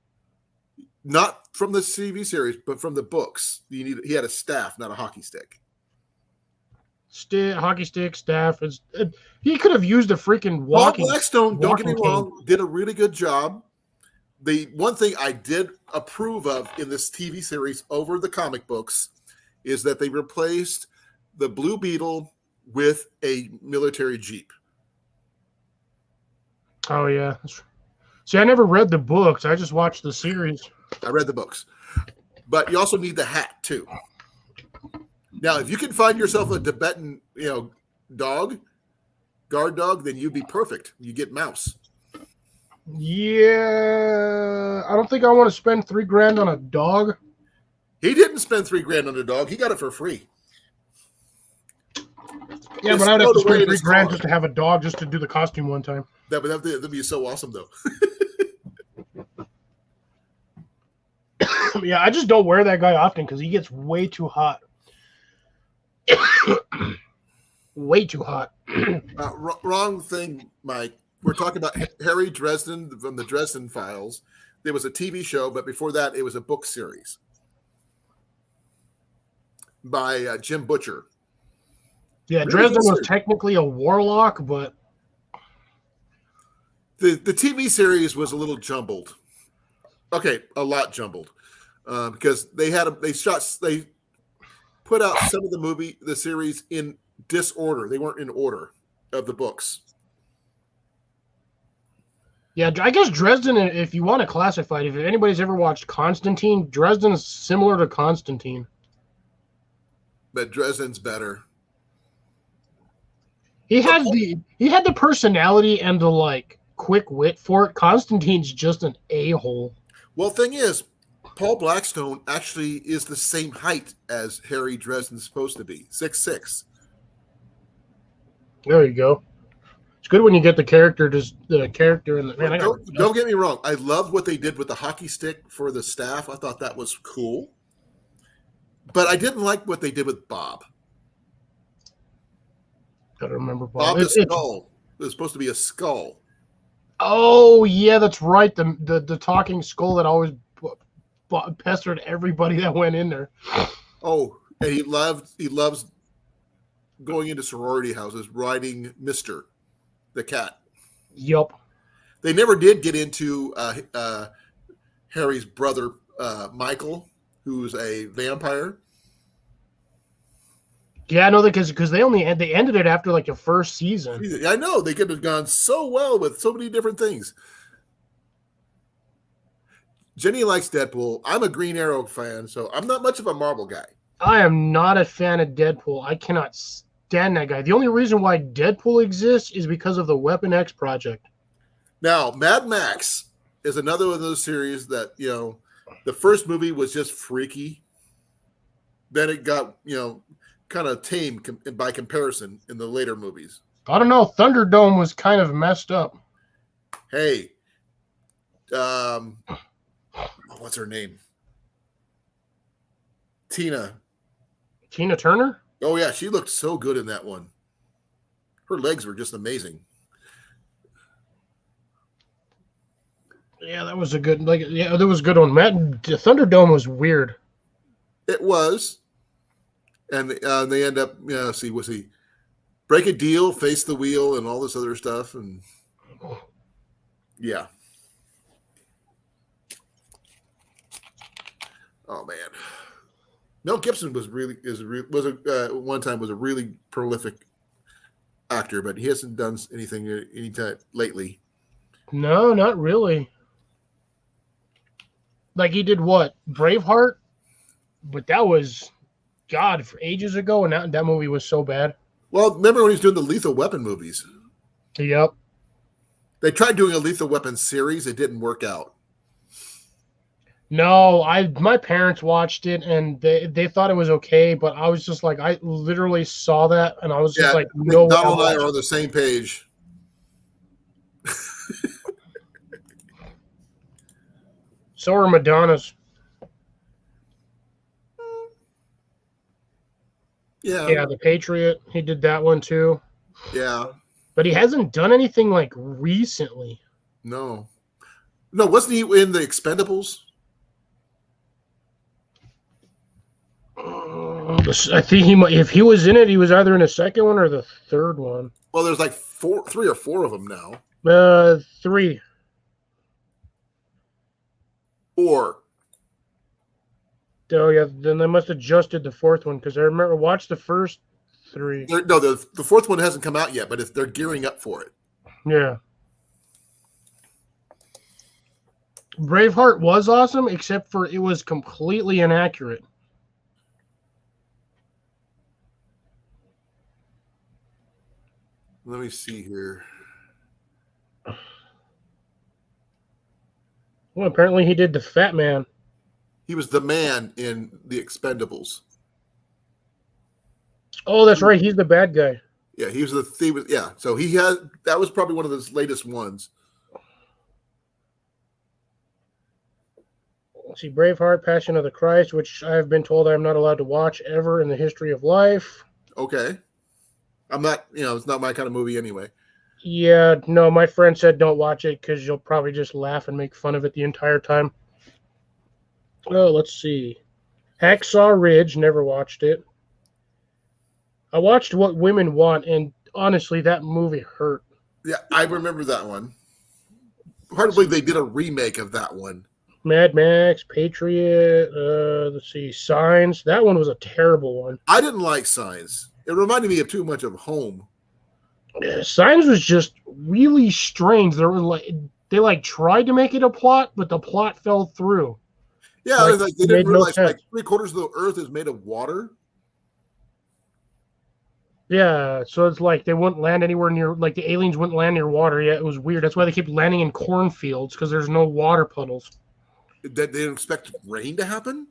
Speaker 1: Not from the TV series, but from the books. He had a staff, not a hockey stick.
Speaker 2: Hockey stick, staff. He could have used a freaking walking.
Speaker 1: Bob Blackstone, don't get me
Speaker 2: cane.
Speaker 1: wrong, did a really good job. The one thing I did approve of in this TV series over the comic books is that they replaced the Blue Beetle with a military Jeep.
Speaker 2: Oh, yeah. See, I never read the books. I just watched the series.
Speaker 1: I read the books. But you also need the hat, too. Now, if you can find yourself a Tibetan, guard dog, then you'd be perfect. You get Mouse.
Speaker 2: Yeah, I don't think I want to spend $3,000 on a dog.
Speaker 1: He didn't spend $3,000 on a dog. He got it for free.
Speaker 2: Yeah,
Speaker 1: It's
Speaker 2: but I'd have to
Speaker 1: stowed away
Speaker 2: spend
Speaker 1: in his
Speaker 2: $3,000
Speaker 1: car.
Speaker 2: just to have a dog just to do the costume one time.
Speaker 1: That'd be so awesome, though.
Speaker 2: Yeah, I just don't wear that guy often because he gets way too hot. Way too hot.
Speaker 1: Wrong thing, Mike. We're talking about Harry Dresden from the Dresden Files. There was a TV show, but before that, it was a book series by Jim Butcher.
Speaker 2: Yeah,
Speaker 1: Really
Speaker 2: Dresden
Speaker 1: good
Speaker 2: was
Speaker 1: series.
Speaker 2: technically a warlock, but
Speaker 1: The TV series was a little jumbled. Okay, a lot jumbled, because they put out some of the series in disorder. They weren't in order of the books.
Speaker 2: yeah, I guess Dresden, if you want to classify it, if anybody's ever watched Constantine, Dresden is similar to Constantine.
Speaker 1: But Dresden's better.
Speaker 2: He had the personality and the like quick wit for it. Constantine's just an a-hole.
Speaker 1: Well, thing is, Paul Blackstone actually is the same height as Harry Dresden's supposed to be, 6'6".
Speaker 2: There you go. It's good when you get the character and the man.
Speaker 1: Don't get me wrong. I loved what they did with the hockey stick for the staff. I thought that was cool. But I didn't like what they did with Bob.
Speaker 2: I don't remember Bob.
Speaker 1: The skull. It was supposed to be a skull.
Speaker 2: Oh yeah, that's right. The talking skull that always pestered everybody that went in there.
Speaker 1: Oh, and he loves going into sorority houses, riding Mister, the cat.
Speaker 2: Yup.
Speaker 1: They never did get into Harry's brother, Michael, who's a vampire.
Speaker 2: Yeah, I know that because they ended it after like the first season.
Speaker 1: I know they could have gone so well with so many different things. Jenny likes Deadpool. I'm a Green Arrow fan, so I'm not much of a Marvel guy.
Speaker 2: I am not a fan of Deadpool. I cannot stand that guy. The only reason why Deadpool exists is because of the Weapon X project.
Speaker 1: Now, Mad Max is another one of those series that, the first movie was just freaky. Then it got, kind of tame by comparison in the later movies.
Speaker 2: I don't know. Thunderdome was kind of messed up.
Speaker 1: Hey, what's her name? Tina
Speaker 2: Turner?
Speaker 1: Oh yeah, she looked so good in that one. Her legs were just amazing.
Speaker 2: Yeah, that was a good that was a good one. Thunderdome was weird.
Speaker 1: It was. And they end up, was he break a deal, face the wheel, and all this other stuff, and yeah. Oh man, Mel Gibson was one time was a really prolific actor, but he hasn't done anything anytime lately.
Speaker 2: No, not really. Like he did what? Braveheart, but that was for ages ago, and that movie was so bad.
Speaker 1: Well, remember when he was doing the Lethal Weapon movies?
Speaker 2: Yep.
Speaker 1: They tried doing a Lethal Weapon series. It didn't work out.
Speaker 2: No, my parents watched it, and they thought it was okay, but I was just like, I literally saw that, and I was just like, no.
Speaker 1: Donald and I are on the same page.
Speaker 2: So are Madonna's.
Speaker 1: Yeah,
Speaker 2: The Patriot. He did that one too.
Speaker 1: Yeah,
Speaker 2: but he hasn't done anything like recently.
Speaker 1: No, wasn't he in the Expendables?
Speaker 2: I think if he was in it, he was either in the second one or the third one.
Speaker 1: Well, there's like 3 or 4 of them now.
Speaker 2: 3.
Speaker 1: 4.
Speaker 2: Oh yeah, then they must have just did the 4th one because I remember watched the first 3.
Speaker 1: No, the 4th one hasn't come out yet, but they're gearing up for it.
Speaker 2: Yeah. Braveheart was awesome, except for it was completely inaccurate.
Speaker 1: Let me see here.
Speaker 2: Well, apparently he did the Fat Man.
Speaker 1: He was the man in the Expendables.
Speaker 2: Oh, that's right. He's the bad guy.
Speaker 1: Yeah, he was the thief. Yeah, so that was probably one of his latest ones.
Speaker 2: Let's see, Braveheart, Passion of the Christ, which I have been told I am not allowed to watch ever in the history of life.
Speaker 1: Okay. I'm not, it's not my kind of movie anyway.
Speaker 2: Yeah, no, my friend said don't watch it because you'll probably just laugh and make fun of it the entire time. Oh, let's see. Hacksaw Ridge, never watched it. I watched What Women Want, and honestly, that movie hurt.
Speaker 1: Yeah, I remember that one. Hard to believe they did a remake of that one.
Speaker 2: Mad Max, Patriot, let's see, Signs. That one was a terrible one.
Speaker 1: I didn't like Signs. It reminded me of too much of Home.
Speaker 2: Yeah, Signs was just really strange. They tried to make it a plot, but the plot fell through.
Speaker 1: Yeah, they didn't realize
Speaker 2: no
Speaker 1: 3/4 of the earth is made of water.
Speaker 2: Yeah, so it's like they wouldn't land anywhere near, like the aliens wouldn't land near water. Yeah, it was weird. That's why they keep landing in cornfields because there's no water puddles.
Speaker 1: They didn't expect rain to happen.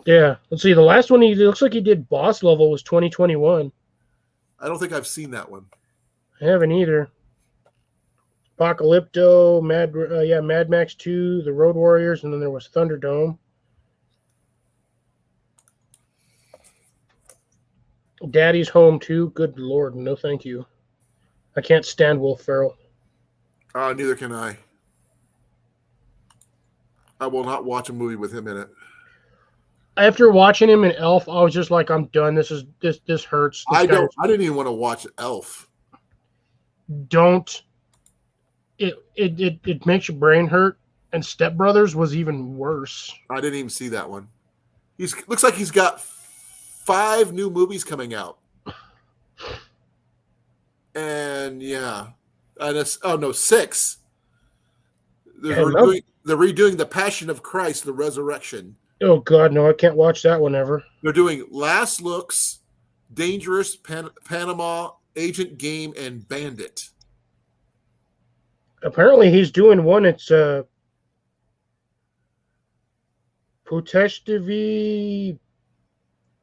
Speaker 2: Yeah, let's see. The last one it looks like he did Boss Level was 2021.
Speaker 1: I don't think I've seen that one.
Speaker 2: I haven't either. Apocalypto, Mad Max 2, The Road Warriors, and then there was Thunderdome. Daddy's Home 2. Good Lord, no thank you. I can't stand Will Ferrell.
Speaker 1: Neither can I. I will not watch a movie with him in it.
Speaker 2: After watching him in Elf, I was just like, I'm done. This hurts.
Speaker 1: I didn't even want to watch Elf.
Speaker 2: Don't. It makes your brain hurt. And Step Brothers was even worse.
Speaker 1: I didn't even see that one. Looks like he's got 5 new movies coming out. And yeah. And 6. They're redoing The Passion of Christ, The Resurrection.
Speaker 2: Oh, God, no, I can't watch that one ever.
Speaker 1: They're doing Last Looks, Dangerous, Panama, Agent Game, and Bandit.
Speaker 2: Apparently, he's doing one. It's Puteshtivi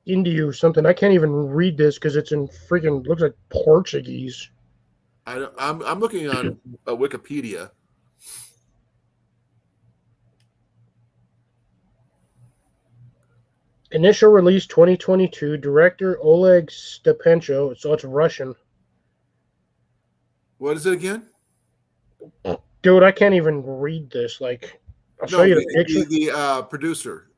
Speaker 2: India or something. I can't even read this because it's in freaking looks like Portuguese.
Speaker 1: I'm looking on Wikipedia.
Speaker 2: Initial release 2022. Director Oleg Stepencho. So it's Russian.
Speaker 1: What is it again?
Speaker 2: Dude, I can't even read this. Like, I'll show you the picture.
Speaker 1: The producer.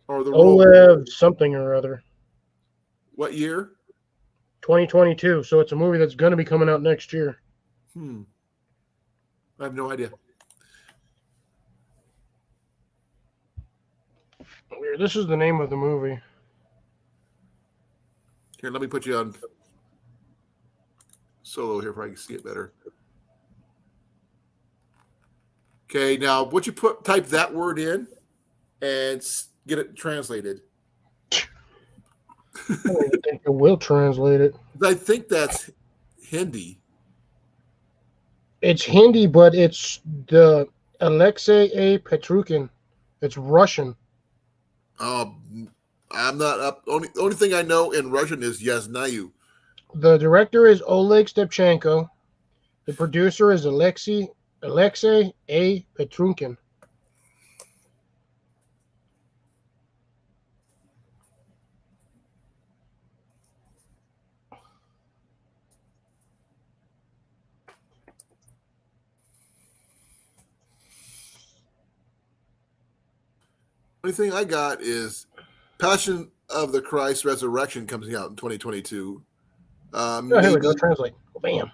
Speaker 1: Or the
Speaker 2: Oleg something or other.
Speaker 1: What year?
Speaker 2: 2022. So it's a movie that's going to be coming out next year.
Speaker 1: I have no idea.
Speaker 2: This is the name of the movie.
Speaker 1: Here, let me put you on solo here if I can see it better. Okay, now would you type that word in and get it translated?
Speaker 2: I don't even think it will translate it.
Speaker 1: I think that's Hindi.
Speaker 2: It's Hindi, but it's the Alexei A. Petrukin. It's Russian.
Speaker 1: I'm not up. Only thing I know in Russian is Yaznаю.
Speaker 2: The director is Oleg Stepchenko. The producer is Alexei A. Petrukin.
Speaker 1: Only thing I got is Passion of the Christ Resurrection comes out in 2022.
Speaker 2: Here we go. Translate. Bam.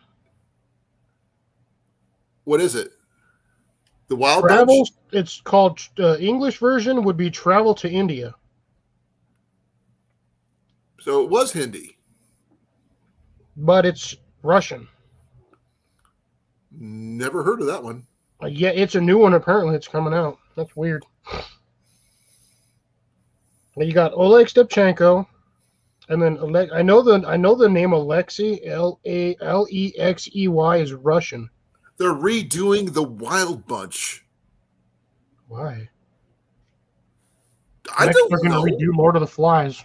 Speaker 1: What is it? The Wild
Speaker 2: Travel.
Speaker 1: Bunch?
Speaker 2: It's called English version would be Travel to India.
Speaker 1: So it was Hindi.
Speaker 2: But it's Russian.
Speaker 1: Never heard of that one.
Speaker 2: Yeah, it's a new one. Apparently, it's coming out. That's weird. You got Oleg Stepchenko, and then I know the name Alexei Lexey is Russian.
Speaker 1: They're redoing the Wild Bunch.
Speaker 2: Why?
Speaker 1: I
Speaker 2: Next,
Speaker 1: don't
Speaker 2: they're
Speaker 1: know.
Speaker 2: going to redo Lord of the Flies.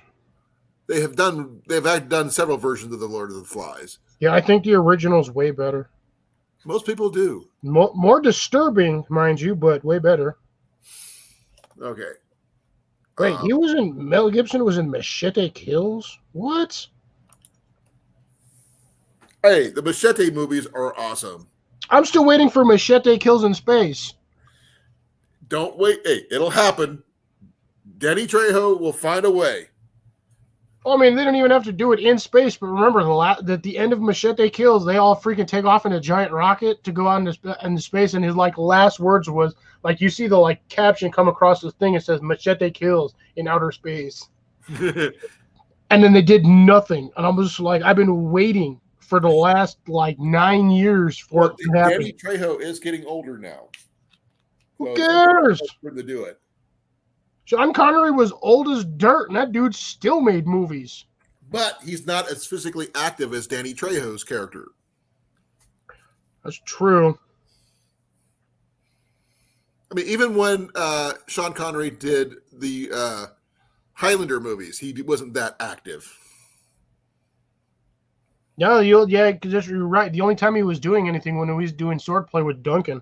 Speaker 1: they've done several versions of the Lord of the Flies.
Speaker 2: Yeah, I think the original's way better.
Speaker 1: Most people do.
Speaker 2: More disturbing, mind you, but way better.
Speaker 1: Okay.
Speaker 2: Wait, Mel Gibson was in Machete Kills? What?
Speaker 1: Hey, the Machete movies are awesome.
Speaker 2: I'm still waiting for Machete Kills in Space.
Speaker 1: Don't wait. Hey, it'll happen. Danny Trejo will find a way.
Speaker 2: I mean, they don't even have to do it in space, but remember at the end of Machete Kills, they all freaking take off in a giant rocket to go out into space, and his last words was you see the caption come across this thing. It says Machete Kills in outer space, and then they did nothing, and I'm just I've been waiting for the last 9 years for it to happen.
Speaker 1: Danny Trejo is getting older now.
Speaker 2: Who cares?
Speaker 1: To do it.
Speaker 2: Sean Connery was old as dirt, and that dude still made movies.
Speaker 1: But he's not as physically active as Danny Trejo's character.
Speaker 2: That's true.
Speaker 1: I mean, even when Sean Connery did the Highlander movies, he wasn't that active.
Speaker 2: No, because you're right. The only time he was doing anything when he was doing swordplay with Duncan.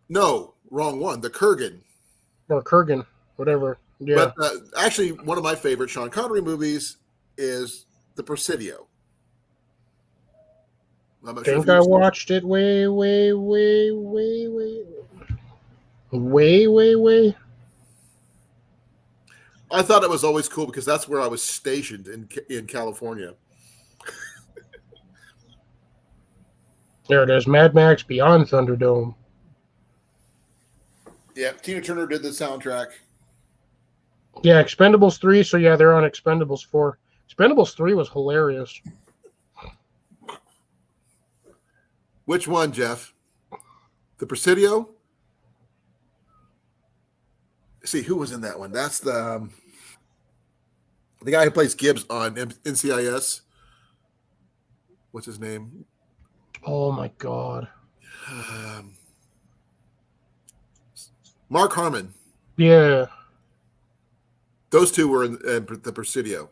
Speaker 1: No, wrong one. The Kurgan.
Speaker 2: Or Kurgan, whatever. Yeah.
Speaker 1: But actually, one of my favorite Sean Connery movies is The Presidio.
Speaker 2: I think I watched it way.
Speaker 1: I thought it was always cool because that's where I was stationed in California.
Speaker 2: There it is, Mad Max Beyond Thunderdome.
Speaker 1: Yeah, Tina Turner did the soundtrack.
Speaker 2: Yeah, Expendables 3, so yeah, they're on Expendables 4. Expendables 3 was hilarious.
Speaker 1: Which one, Jeff? The Presidio? See, who was in that one? That's the guy who plays Gibbs on NCIS. What's his name?
Speaker 2: Oh, my God.
Speaker 1: Mark Harmon.
Speaker 2: Yeah.
Speaker 1: Those two were in The Presidio.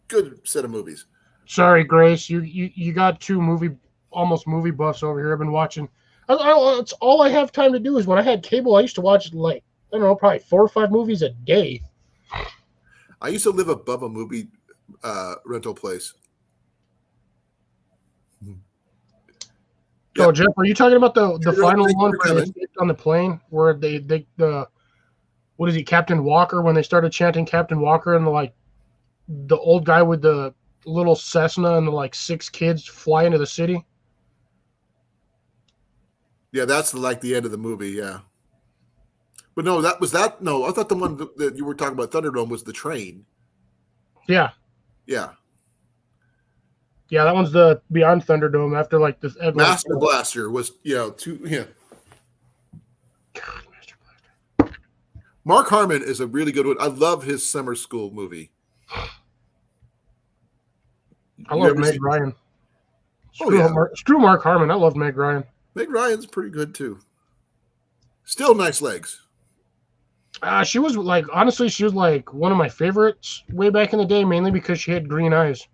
Speaker 1: Good set of movies. Sorry,
Speaker 2: Grace. You got two almost movie buffs over here. I've been watching. It's all I have time to do is when I had cable, I used to watch I don't know, probably 4 or 5 movies a day.
Speaker 1: I used to live above a movie rental place.
Speaker 2: Oh, Jeff, are you talking about the final one where they escaped on the plane, where they what is he, Captain Walker, when they started chanting Captain Walker and the old guy with the little Cessna and the 6 kids fly into the city?
Speaker 1: Yeah, that's the end of the movie, yeah. But no, I thought the one that you were talking about, Thunderdome, was the train.
Speaker 2: Yeah.
Speaker 1: Yeah.
Speaker 2: Yeah, that one's the Beyond Thunderdome after this.
Speaker 1: Master Blaster was, God, Master Blaster. Mark Harmon is a really good one. I love his summer school movie.
Speaker 2: I love Meg Ryan. Screw Mark Harmon. I love Meg Ryan.
Speaker 1: Meg Ryan's pretty good too. Still nice legs.
Speaker 2: She was honestly, she was one of my favorites way back in the day, mainly because she had green eyes.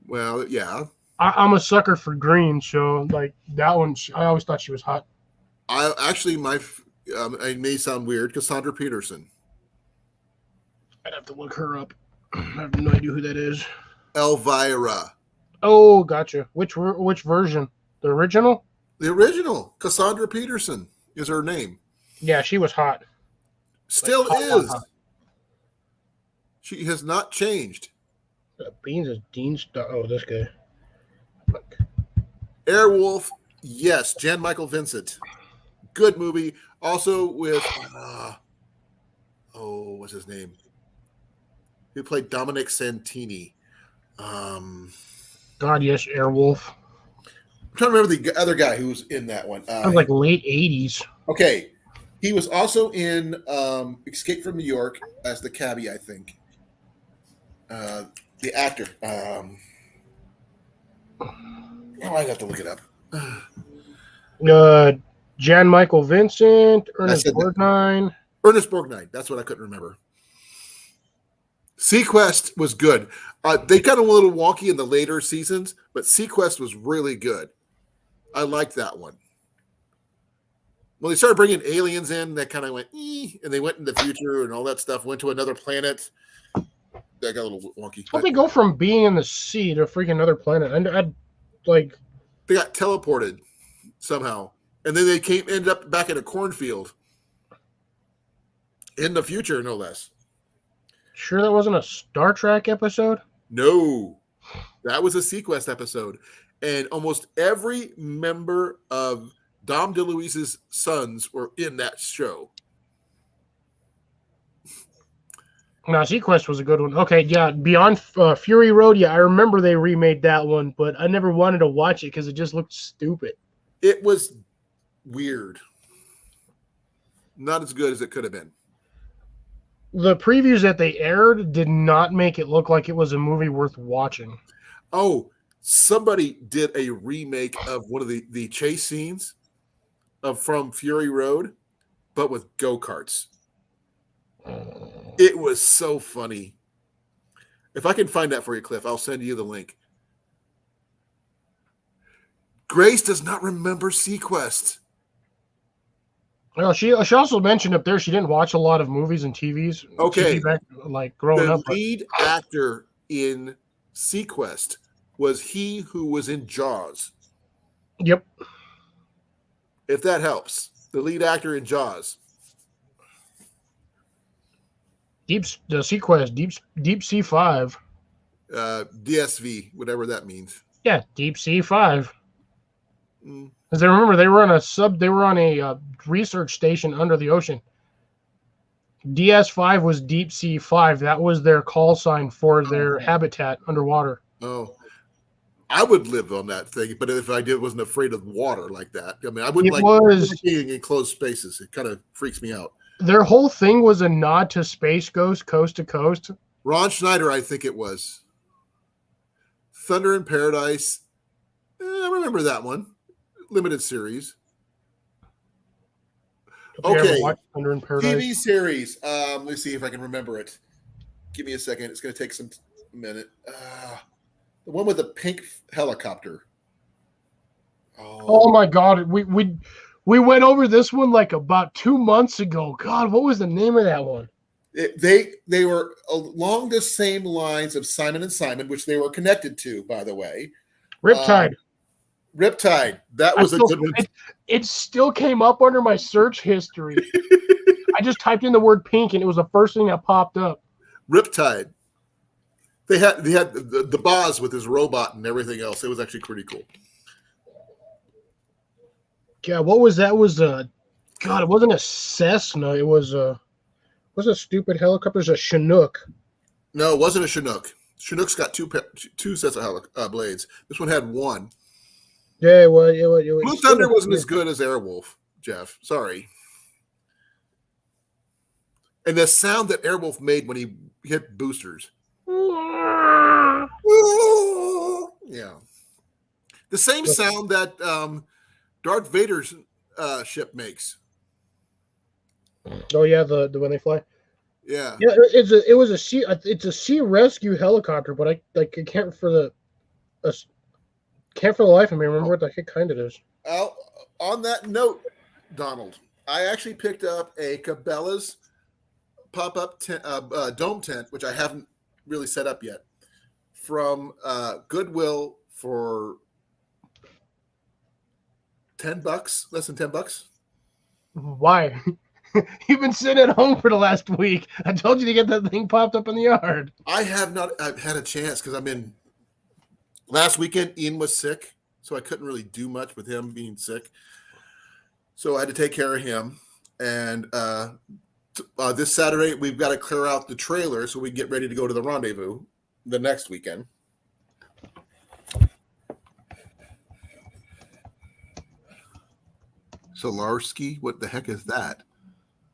Speaker 1: Well, yeah.
Speaker 2: I'm a sucker for green, so that one, I always thought she was hot.
Speaker 1: It may sound weird, Cassandra Peterson.
Speaker 2: I'd have to look her up. I have no idea who that is.
Speaker 1: Elvira.
Speaker 2: Oh, gotcha. Which version? The original?
Speaker 1: The original. Cassandra Peterson is her name.
Speaker 2: Yeah, she was hot.
Speaker 1: Still is. Hot. She has not changed.
Speaker 2: Beans is Dean Star. Oh, this guy. Look.
Speaker 1: Airwolf, yes. Jan Michael Vincent. Good movie. Also with, what's his name? Who played Dominic Santini.
Speaker 2: God, yes, Airwolf.
Speaker 1: I'm trying to remember the other guy who was in that one.
Speaker 2: That was late 80s.
Speaker 1: Okay. He was also in Escape from New York as the cabbie, I think. The actor. I got to look it up.
Speaker 2: Jan Michael Vincent, Ernest Borgnine.
Speaker 1: Ernest Borgnine. That's what I couldn't remember. Sequest was good. They got a little wonky in the later seasons, but Sequest was really good. I liked that one. When they started bringing aliens in, that kind of went, and they went in the future and all that stuff, went to another planet. That got a little wonky.
Speaker 2: How'd they go from being in the sea to freaking another planet? I'd like
Speaker 1: they got teleported somehow, and then they ended up back in a cornfield in the future, no less.
Speaker 2: Sure, that wasn't a Star Trek episode?
Speaker 1: No, that was a Sequest episode, and almost every member of Dom DeLuise's sons were in that show.
Speaker 2: No, Sequest was a good one. Okay, yeah, Beyond Fury Road, yeah, I remember they remade that one, but I never wanted to watch it because it just looked stupid.
Speaker 1: It was weird. Not as good as it could have been.
Speaker 2: The previews that they aired did not make it look like it was a movie worth watching.
Speaker 1: Oh, somebody did a remake of one of the chase scenes from Fury Road, but with go-karts. It was so funny. If I can find that for you, Cliff, I'll send you the link. Grace does not remember Sequest.
Speaker 2: Well, she also mentioned up there she didn't watch a lot of movies and TVs.
Speaker 1: Okay.
Speaker 2: TV back, like growing
Speaker 1: The
Speaker 2: up.
Speaker 1: lead actor in Sequest was he who was in Jaws.
Speaker 2: Yep.
Speaker 1: If that helps. The lead actor in Jaws.
Speaker 2: The Sequest, Deep Sea 5.
Speaker 1: DSV, whatever that means.
Speaker 2: Yeah, Deep Sea 5.
Speaker 1: Mm.
Speaker 2: Because I remember they were on a research station under the ocean. DS5 was Deep Sea 5. That was their call sign for their habitat underwater.
Speaker 1: Oh, I would live on that thing, but if I wasn't afraid of water like that. I mean, I wouldn't being in closed spaces. It kind of freaks me out.
Speaker 2: Their whole thing was a nod to Space Ghost, Coast to Coast.
Speaker 1: Ron Schneider, I think it was. Thunder in Paradise. I remember that one. Limited series. Okay.
Speaker 2: Thunder in Paradise?
Speaker 1: TV series. Let's see if I can remember it. Give me a second. It's going to take a minute. The one with the pink helicopter.
Speaker 2: Oh my God. We went over this one like about 2 months ago. God, what was the name of that one?
Speaker 1: They were along the same lines of Simon and Simon, which they were connected to, by the way.
Speaker 2: Riptide.
Speaker 1: Riptide. That was a good one.
Speaker 2: It still came up under my search history. I just typed in the word pink and it was the first thing that popped up.
Speaker 1: Riptide. They had the Boz with his robot and everything else. It was actually pretty cool.
Speaker 2: Yeah, what was that? God, it wasn't a Cessna. It was a stupid helicopter. It was a Chinook.
Speaker 1: No, it wasn't a Chinook. Chinook's got two sets of blades. This one had one.
Speaker 2: Yeah, it was.
Speaker 1: Blue Thunder wasn't as good as Airwolf, Jeff. Sorry. And the sound that Airwolf made when he hit boosters. Yeah. The same sound that Darth Vader's ship makes.
Speaker 2: Oh yeah, the when they fly.
Speaker 1: Yeah.
Speaker 2: Yeah, it's a sea rescue helicopter, but I can't for the life of me remember what the heck kind it is.
Speaker 1: On that note, Donald, I actually picked up a Cabela's pop-up dome tent, which I haven't really set up yet, from Goodwill for $10, less than $10.
Speaker 2: Why? You've been sitting at home for the last week. I told you to get that thing popped up in the yard.
Speaker 1: I've had a chance because last weekend Ian was sick, so I couldn't really do much with him being sick. So I had to take care of him. And this Saturday, we've got to clear out the trailer so we can get ready to go to the rendezvous the next weekend. Solarsky? What the heck is that?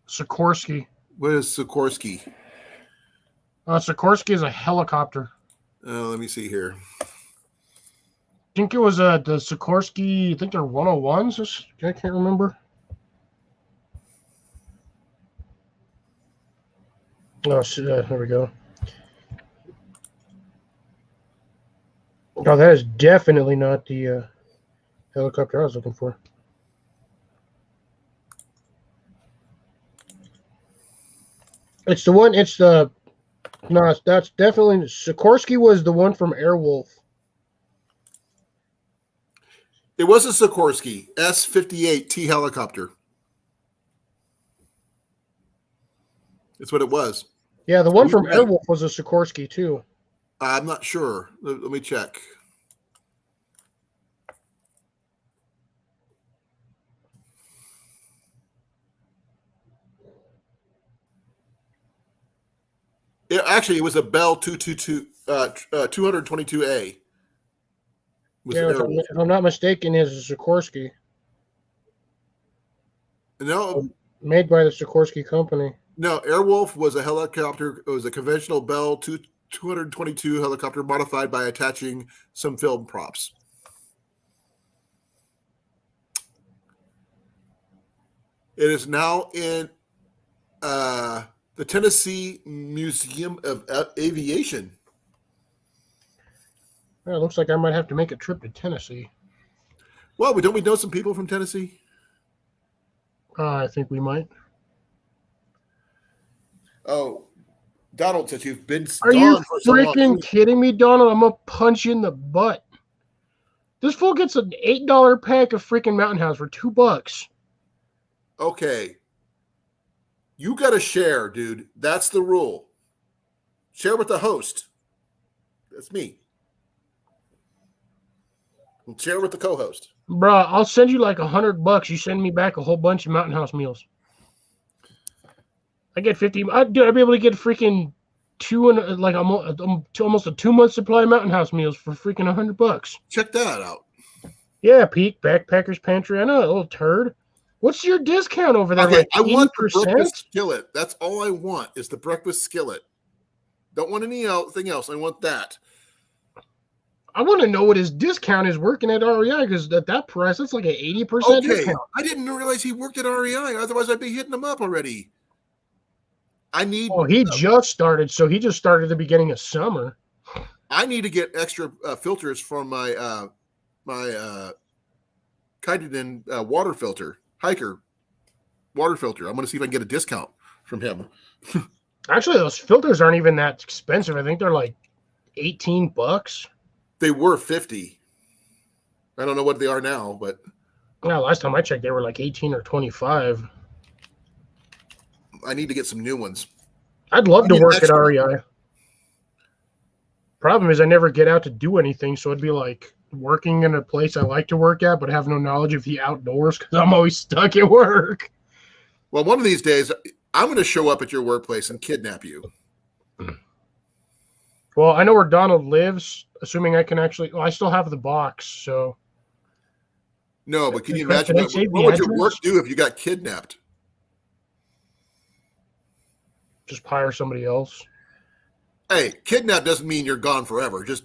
Speaker 2: Sikorsky.
Speaker 1: What is Sikorsky?
Speaker 2: Sikorsky is a helicopter.
Speaker 1: Let me see here.
Speaker 2: I think it was the Sikorsky, I think they're 101s. I can't remember. Oh, there we go. No, that is definitely not the helicopter I was looking for. It's the one. It's the no. That's definitely Sikorsky was the one from Airwolf.
Speaker 1: It was a Sikorsky S-58T helicopter. That's what it was.
Speaker 2: Yeah, the one from Airwolf was a Sikorsky too.
Speaker 1: I'm not sure. Let me check. It was a Bell 222A.
Speaker 2: Yeah, if I'm not mistaken, is a Sikorsky.
Speaker 1: No,
Speaker 2: made by the Sikorsky company.
Speaker 1: No, Airwolf was a helicopter. It was a conventional Bell 222 helicopter modified by attaching some film props. It is now in the Tennessee Museum of Aviation.
Speaker 2: Well, it looks like I might have to make a trip to Tennessee.
Speaker 1: Well, don't we know some people from Tennessee?
Speaker 2: I think we might.
Speaker 1: Oh, Donald says you've been
Speaker 2: Are
Speaker 1: gone
Speaker 2: you
Speaker 1: for so long.
Speaker 2: freaking kidding me, Donald? I'm going to punch you in the butt. This fool gets an $8 pack of freaking Mountain House for $2.
Speaker 1: Okay. You got to share, dude. That's the rule. Share with the host. That's me. And share with the co-host.
Speaker 2: Bruh, I'll send you like $100. You send me back a whole bunch of Mountain House meals. I get 50. I'd be able to get freaking almost a 2-month supply of Mountain House meals for freaking $100.
Speaker 1: Check that out.
Speaker 2: Yeah, Pete, Backpackers Pantry. I know, a little turd. What's your discount over there?
Speaker 1: Okay,
Speaker 2: like
Speaker 1: I want the
Speaker 2: 80%?
Speaker 1: breakfast skillet. That's all I want is the breakfast skillet. Don't want anything else. I want that.
Speaker 2: I want to know what his discount is working at REI because at that price, that's like an 80% discount.
Speaker 1: I didn't realize he worked at REI. Otherwise, I'd be hitting him up already.
Speaker 2: He just started, so he just started at the beginning of summer.
Speaker 1: I need to get extra filters from my Kaiden water filter, hiker water filter. I'm going to see if I can get a discount from him.
Speaker 2: Actually, those filters aren't even that expensive. I think they're like $18.
Speaker 1: They were 50. I don't know what they are now, but
Speaker 2: last time I checked, they were like 18 or 25.
Speaker 1: I need to get some new ones.
Speaker 2: I'd love to work at REI. Problem is I never get out to do anything, so it'd be like working in a place I like to work at, but have no knowledge of the outdoors because I'm always stuck at work.
Speaker 1: Well, one of these days, I'm going to show up at your workplace and kidnap you.
Speaker 2: Well, I know where Donald lives, assuming I can actually... Well, I still have the box, so...
Speaker 1: No, but can you imagine what would your work do if you got kidnapped?
Speaker 2: Just hire somebody else.
Speaker 1: Hey, kidnap doesn't mean you're gone forever. Just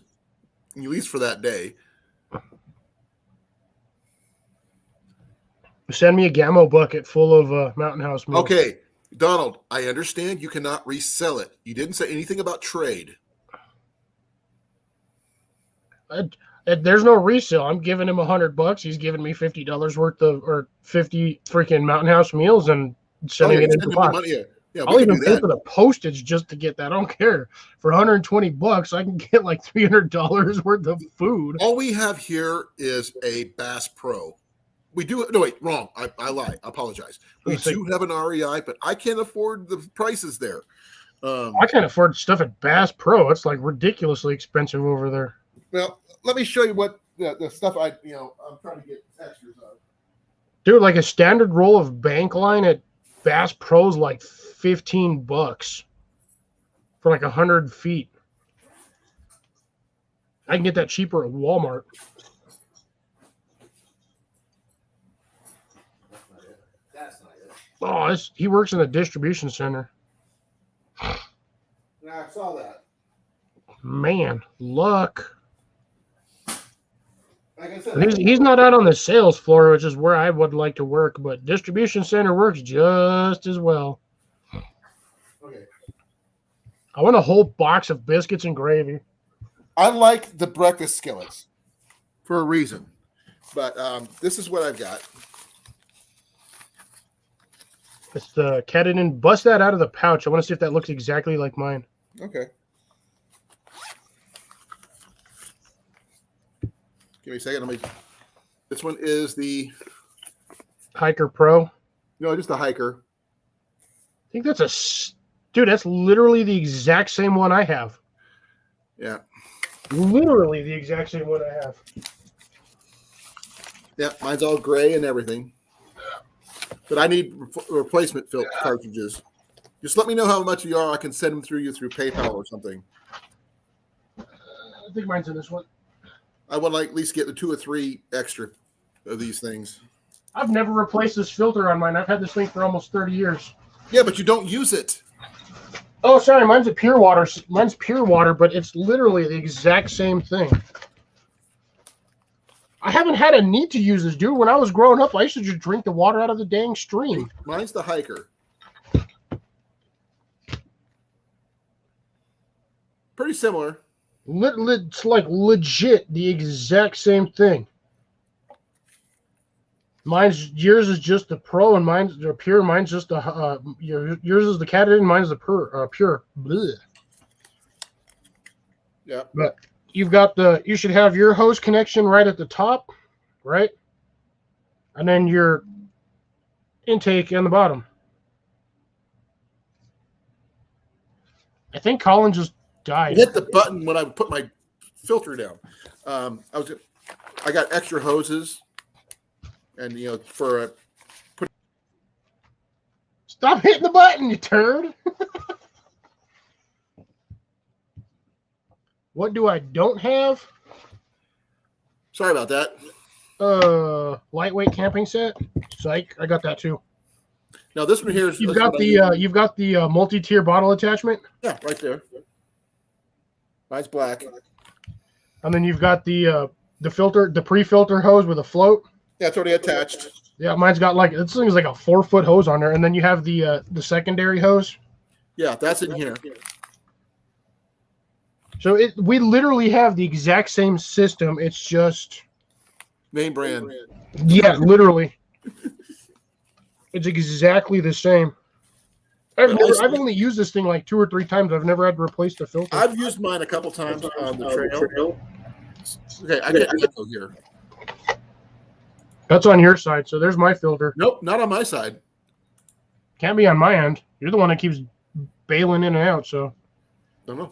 Speaker 1: at least for that day.
Speaker 2: Send me a Gammo bucket full of Mountain House meals.
Speaker 1: Okay, Donald, I understand you cannot resell it. You didn't say anything about trade.
Speaker 2: There's no resale. I'm giving him $100. He's giving me $50 worth of, or 50 freaking Mountain House meals and sending it in the box.
Speaker 1: Yeah,
Speaker 2: I'll even pay for the postage just to get that. I don't care. For $120, I can get like $300 worth of food.
Speaker 1: All we have here is a Bass Pro. We do. No, wait, wrong. I lied. I apologize. We do have an REI, but I can't afford the prices there.
Speaker 2: I can't afford stuff at Bass Pro. It's like ridiculously expensive over there.
Speaker 1: Well, let me show you what the stuff I'm trying to get extras of.
Speaker 2: Dude, like a standard roll of bank line at Bass Pro's like $15 for like 100 feet. I can get that cheaper at Walmart.
Speaker 1: That's not it.
Speaker 2: Oh, he works in the distribution center.
Speaker 1: Yeah, I saw that.
Speaker 2: Man, luck.
Speaker 1: Like I said,
Speaker 2: He's not out on the sales floor, which is where I would like to work, but distribution center works just as well.
Speaker 1: Okay.
Speaker 2: I want a whole box of biscuits and gravy.
Speaker 1: I like the breakfast skillets for a reason. But this is what I've got.
Speaker 2: It's the Cadden. Bust that out of the pouch. I want to see if that looks exactly like mine.
Speaker 1: Okay. Give me a second. This one is the
Speaker 2: Hiker Pro.
Speaker 1: No, just the Hiker.
Speaker 2: I think dude, that's literally the exact same one I have.
Speaker 1: Yeah.
Speaker 2: Literally the exact same one I have.
Speaker 1: Yeah, mine's all gray and everything. But I need replacement cartridges. Just let me know how much you are. I can send them through PayPal or something.
Speaker 2: I think mine's in this one.
Speaker 1: I would like at least get the 2 or 3 extra of these things.
Speaker 2: I've never replaced this filter on mine. I've had this thing for almost 30 years.
Speaker 1: Yeah, but you don't use it.
Speaker 2: Oh, sorry. Mine's a pure water. Mine's pure water, but it's literally the exact same thing. I haven't had a need to use this, dude. When I was growing up, I used to just drink the water out of the dang stream.
Speaker 1: Mine's the Hiker. Pretty similar.
Speaker 2: It's like legit the exact same thing. Yours is just the Pro, and mine's the pure. Mine's just the yours is the Cadden, and mine's the pure. Blech.
Speaker 1: Yeah.
Speaker 2: But you've got you should have your hose connection right at the top, right? And then your intake on the bottom. I think Colin just died.
Speaker 1: I hit the button when I put my filter down. I got extra hoses, and
Speaker 2: Stop hitting the button, you turd. What do I don't have?
Speaker 1: Sorry about that.
Speaker 2: Lightweight camping set. Psych, I got that too.
Speaker 1: Now this one here is
Speaker 2: you've got the multi-tier bottle attachment.
Speaker 1: Yeah, right there. Mine's black.
Speaker 2: And then you've got the filter, the pre-filter hose with a float.
Speaker 1: Yeah, it's already attached.
Speaker 2: Yeah, mine's got this thing is like a 4-foot hose on there, and then you have the secondary hose.
Speaker 1: Yeah, that's in here.
Speaker 2: So we literally have the exact same system. It's just
Speaker 1: name brand.
Speaker 2: Yeah, literally. It's exactly the same. I've only used this thing like 2 or 3 times. I've never had to replace the filter.
Speaker 1: I've used mine a couple times on the trail. Okay, I get echo here.
Speaker 2: That's on your side, so there's my filter.
Speaker 1: Nope, not on my side.
Speaker 2: Can't be on my end. You're the one that keeps bailing in and out, so.
Speaker 1: Don't know.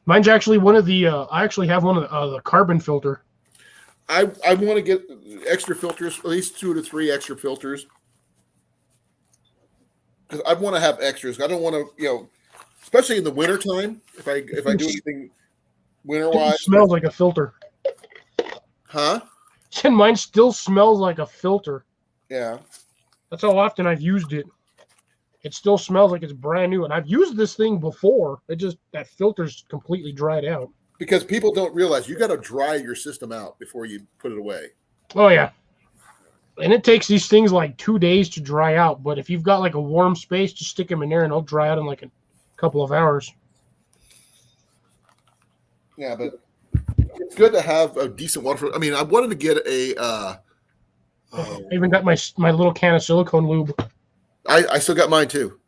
Speaker 2: Mine's actually one of the. I actually have one of the carbon filter.
Speaker 1: I want to get extra filters, at least 2 to 3 extra filters, because I want to have extras. I don't want to, especially in the wintertime, if I do anything winter-wise.
Speaker 2: It smells like a filter.
Speaker 1: Huh?
Speaker 2: And mine still smells like a filter.
Speaker 1: Yeah.
Speaker 2: That's how often I've used it. It still smells like it's brand new, and I've used this thing before. That filter's completely dried out.
Speaker 1: Because people don't realize you got to dry your system out before you put it away.
Speaker 2: Oh yeah, and it takes these things like 2 days to dry out. But if you've got like a warm space, just stick them in there, and they'll dry out in like a couple of hours.
Speaker 1: Yeah, but it's good to have a decent water. I mean, I wanted to get I
Speaker 2: even got my little can of silicone lube.
Speaker 1: I still got mine too.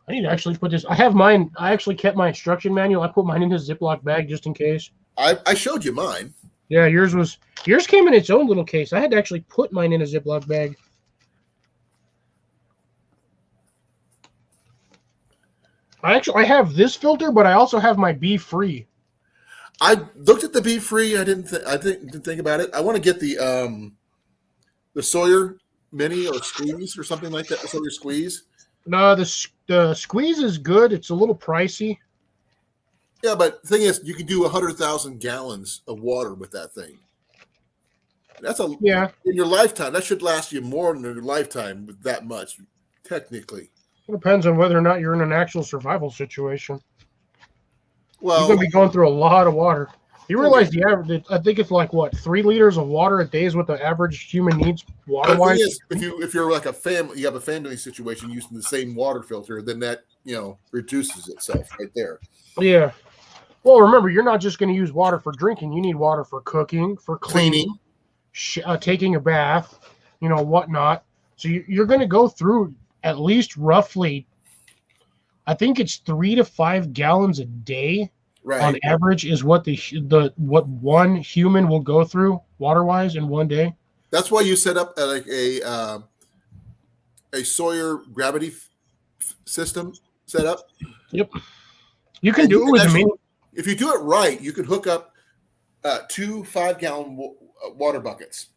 Speaker 2: I need to actually put this. I have mine. I actually kept my instruction manual. I put mine in a Ziploc bag just in case.
Speaker 1: I showed you mine.
Speaker 2: Yeah, yours came in its own little case. I had to actually put mine in a Ziploc bag. I have this filter, but I also have my Be Free.
Speaker 1: I looked at the Be Free. I didn't think about it. I want to get the Sawyer Mini or Squeeze or something like that. The Sawyer Squeeze.
Speaker 2: No, the Squeeze is good. It's a little pricey.
Speaker 1: Yeah, but the thing is, you can do 100,000 gallons of water with that thing. That's in your lifetime. That should last you more than your lifetime with that much, technically.
Speaker 2: It depends on whether or not you're in an actual survival situation.
Speaker 1: Well,
Speaker 2: you're going to be going through a lot of water. You realize the average? I think it's like what 3 liters of water a day is what the average human needs water
Speaker 1: But the thing
Speaker 2: wise.
Speaker 1: is, if you're like a family, you have a family situation using the same water filter, then that reduces itself right there.
Speaker 2: Yeah. Well, remember, you're not just going to use water for drinking. You need water for cooking, for cleaning, taking a bath, whatnot. So you're going to go through at least roughly, I think it's 3 to 5 gallons a day
Speaker 1: Right.
Speaker 2: on average is what what one human will go through water wise in one day.
Speaker 1: That's why you set up like a Sawyer gravity system set up.
Speaker 2: Yep. You can do it with me.
Speaker 1: If you do it right, you can hook up 2 5-gallon water buckets.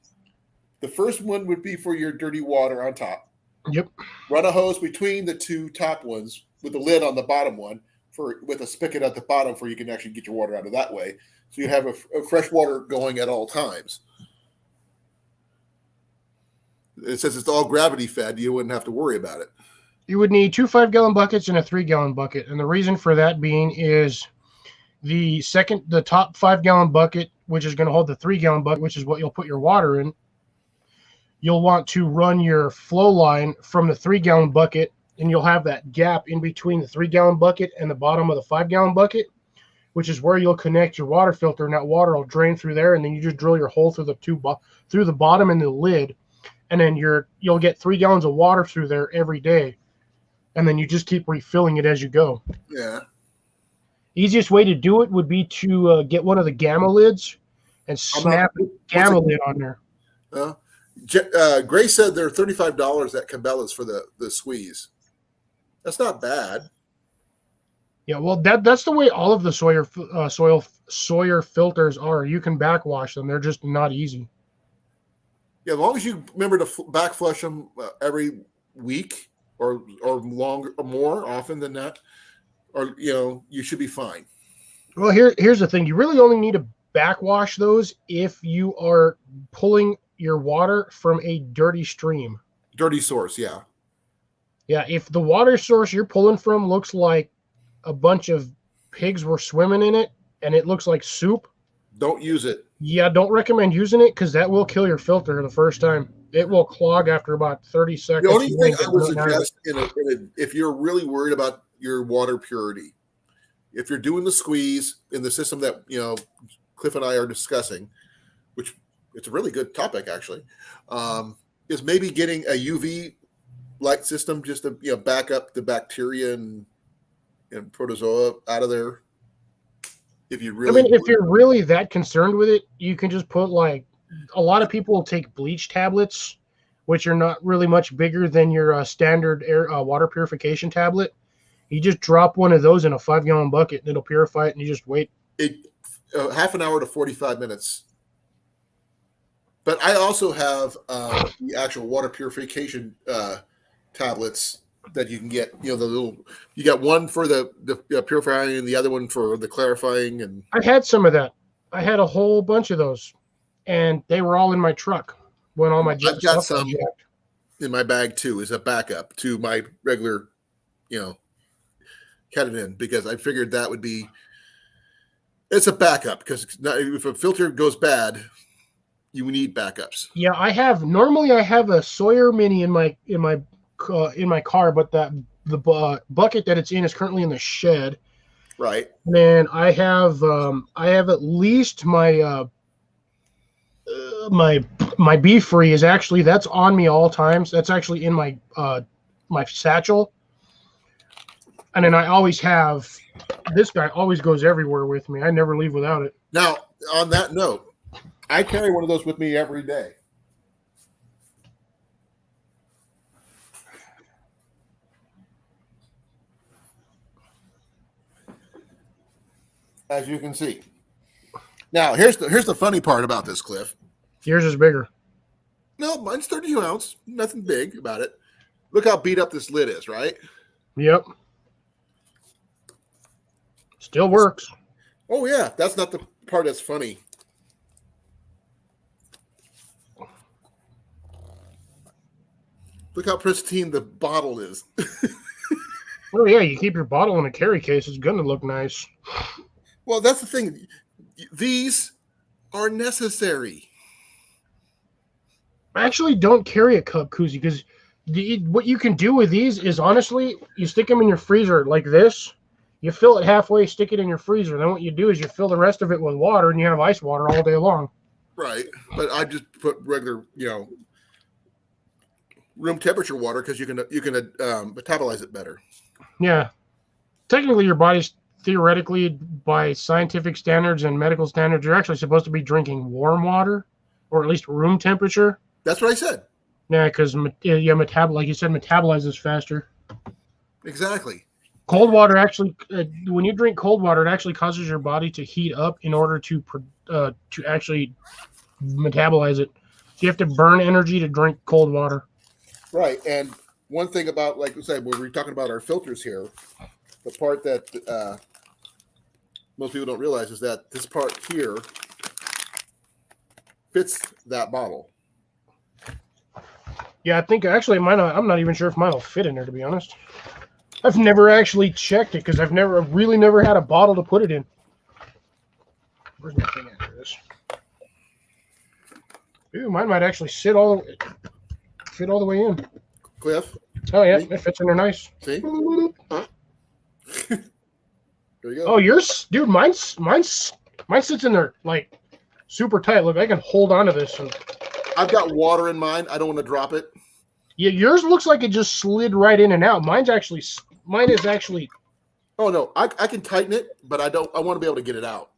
Speaker 1: The first one would be for your dirty water on top.
Speaker 2: Yep.
Speaker 1: Run a hose between the 2 top ones with the lid on the bottom one with a spigot at the bottom for you can actually get your water out of that way. So you have a fresh water going at all times. It says it's all gravity fed. You wouldn't have to worry about it.
Speaker 2: You would need 2 5-gallon buckets and a 3-gallon bucket. And the reason for that being is the top 5-gallon bucket, which is going to hold the 3-gallon bucket, which is what you'll put your water in. You'll want to run your flow line from the 3-gallon bucket, and you'll have that gap in between the 3-gallon bucket and the bottom of the 5-gallon bucket, which is where you'll connect your water filter, and that water will drain through there, and then you just drill your hole through the bottom and the lid, and then you'll get 3 gallons of water through there every day, and then you just keep refilling it as you go.
Speaker 1: Yeah.
Speaker 2: Easiest way to do it would be to get one of the gamma lids and snap the gamma lid on there.
Speaker 1: Grace said they're $35 at Cabela's for the squeeze. That's not bad.
Speaker 2: Yeah, well, that's the way all of the Sawyer filters are. You can backwash them; they're just not easy.
Speaker 1: Yeah, as long as you remember to back flush them every week or longer or more often than that, or you should be fine. Well,
Speaker 2: here's the thing: you really only need to backwash those if you are pulling your water from a dirty stream.
Speaker 1: Dirty source, yeah.
Speaker 2: Yeah, if the water source you're pulling from looks like a bunch of pigs were swimming in it and it looks like soup,
Speaker 1: don't use it.
Speaker 2: Yeah, don't recommend using it because that will kill your filter the first time. It will clog after about 30 seconds.
Speaker 1: The only thing I would suggest if you're really worried about your water purity, if you're doing the squeeze in the system that Cliff and I are discussing, which it's a really good topic actually, is maybe getting a UV light system just to back up the bacteria and protozoa out of there. If you're
Speaker 2: really that concerned with it, you can just put a lot of people will take bleach tablets, which are not really much bigger than your standard water purification tablet. You just drop one of those in a 5-gallon bucket and it'll purify it, and you just wait.
Speaker 1: Half an hour to 45 minutes. But I also have the actual water purification tablets that you can get. You got one for the purifying and the other one for the clarifying. And
Speaker 2: I had some of that. I had a whole bunch of those, and they were all in my truck when all my
Speaker 1: I've got some in my bag too as a backup to my regular, cut it in, because I figured that would be. It's a backup because if a filter goes bad, you need backups.
Speaker 2: Yeah, normally I have a Sawyer Mini in my car, but the bucket that it's in is currently in the shed.
Speaker 1: Right.
Speaker 2: And then I have at least my my Be Free is actually that's on me all times. That's actually in my my satchel. And then I always have this guy always goes everywhere with me. I never leave without it.
Speaker 1: Now, on that note, I carry one of those with me every day. As you can see. Now, here's the funny part about this, Cliff.
Speaker 2: Yours is bigger.
Speaker 1: No, mine's 32 ounce. Nothing big about it. Look how beat up this lid is, right?
Speaker 2: Yep. Still works.
Speaker 1: Oh, yeah. That's not the part that's funny. Look how pristine the bottle is.
Speaker 2: Oh, yeah. You keep your bottle in a carry case. It's going to look nice.
Speaker 1: Well, that's the thing. these are necessary.
Speaker 2: I actually don't carry a cup koozie because what you can do with these is honestly, you stick them in your freezer like this. You fill it halfway, stick it in your freezer. Then what you do is you fill the rest of it with water, and you have ice water all day long.
Speaker 1: Right, but I just put regular, room temperature water because you can metabolize it better.
Speaker 2: Yeah, technically, your body's theoretically, by scientific standards and medical standards, you're actually supposed to be drinking warm water, or at least room temperature.
Speaker 1: That's what I said.
Speaker 2: Yeah, because like you said, metabolizes faster.
Speaker 1: Exactly.
Speaker 2: Cold water actually, when you drink cold water, it actually causes your body to heat up in order to actually metabolize it. So you have to burn energy to drink cold water.
Speaker 1: Right, and one thing about, like I said, when we're talking about our filters here, the part that most people don't realize is that this part here fits that bottle.
Speaker 2: Yeah, I think actually I'm not even sure if mine will fit in there, to be honest. I've never actually checked it because I've really never had a bottle to put it in. Where's my thing after this? Ooh, mine might actually fit all the way in.
Speaker 1: Cliff?
Speaker 2: Oh yeah, it fits in there nice.
Speaker 1: See? There you go.
Speaker 2: Oh, yours, dude, mine sits in there like super tight. Look, I can hold on to this.
Speaker 1: I've got water in mine. I don't want to drop it.
Speaker 2: Yeah, yours looks like it just slid right in and out. Mine is actually.
Speaker 1: Oh no, I can tighten it, but I want to be able to get it out.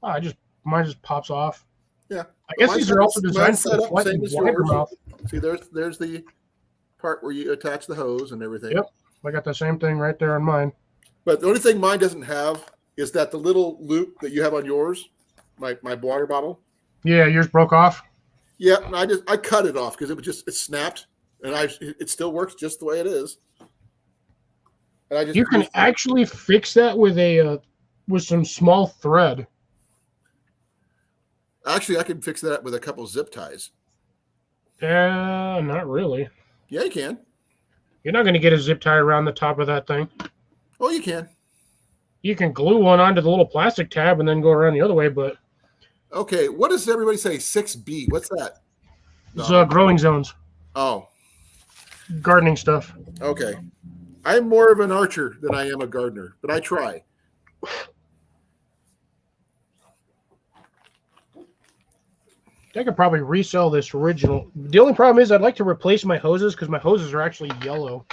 Speaker 2: Mine just pops off.
Speaker 1: Yeah,
Speaker 2: I guess these are also designed for the
Speaker 1: same as
Speaker 2: wider
Speaker 1: yours.
Speaker 2: mouth.
Speaker 1: See, there's the part where you attach the hose and everything.
Speaker 2: Yep, I got the same thing right there on mine.
Speaker 1: But the only thing mine doesn't have is that the little loop that you have on yours, my water bottle.
Speaker 2: Yeah, yours broke off.
Speaker 1: Yeah, and I cut it off because it snapped, and it still works just the way it is. And
Speaker 2: you can actually fix that with some small thread.
Speaker 1: Actually, I can fix that with a couple zip ties.
Speaker 2: Not really.
Speaker 1: Yeah, you can.
Speaker 2: You're not going to get a zip tie around the top of that thing.
Speaker 1: Oh, you can.
Speaker 2: You can glue one onto the little plastic tab and then go around the other way, but...
Speaker 1: Okay, what does everybody say? 6B. What's that?
Speaker 2: It's growing zones.
Speaker 1: Oh.
Speaker 2: Gardening stuff.
Speaker 1: Okay. I'm more of an archer than I am a gardener, but I try.
Speaker 2: I could probably resell this original. The only problem is I'd like to replace my hoses because my hoses are actually yellow.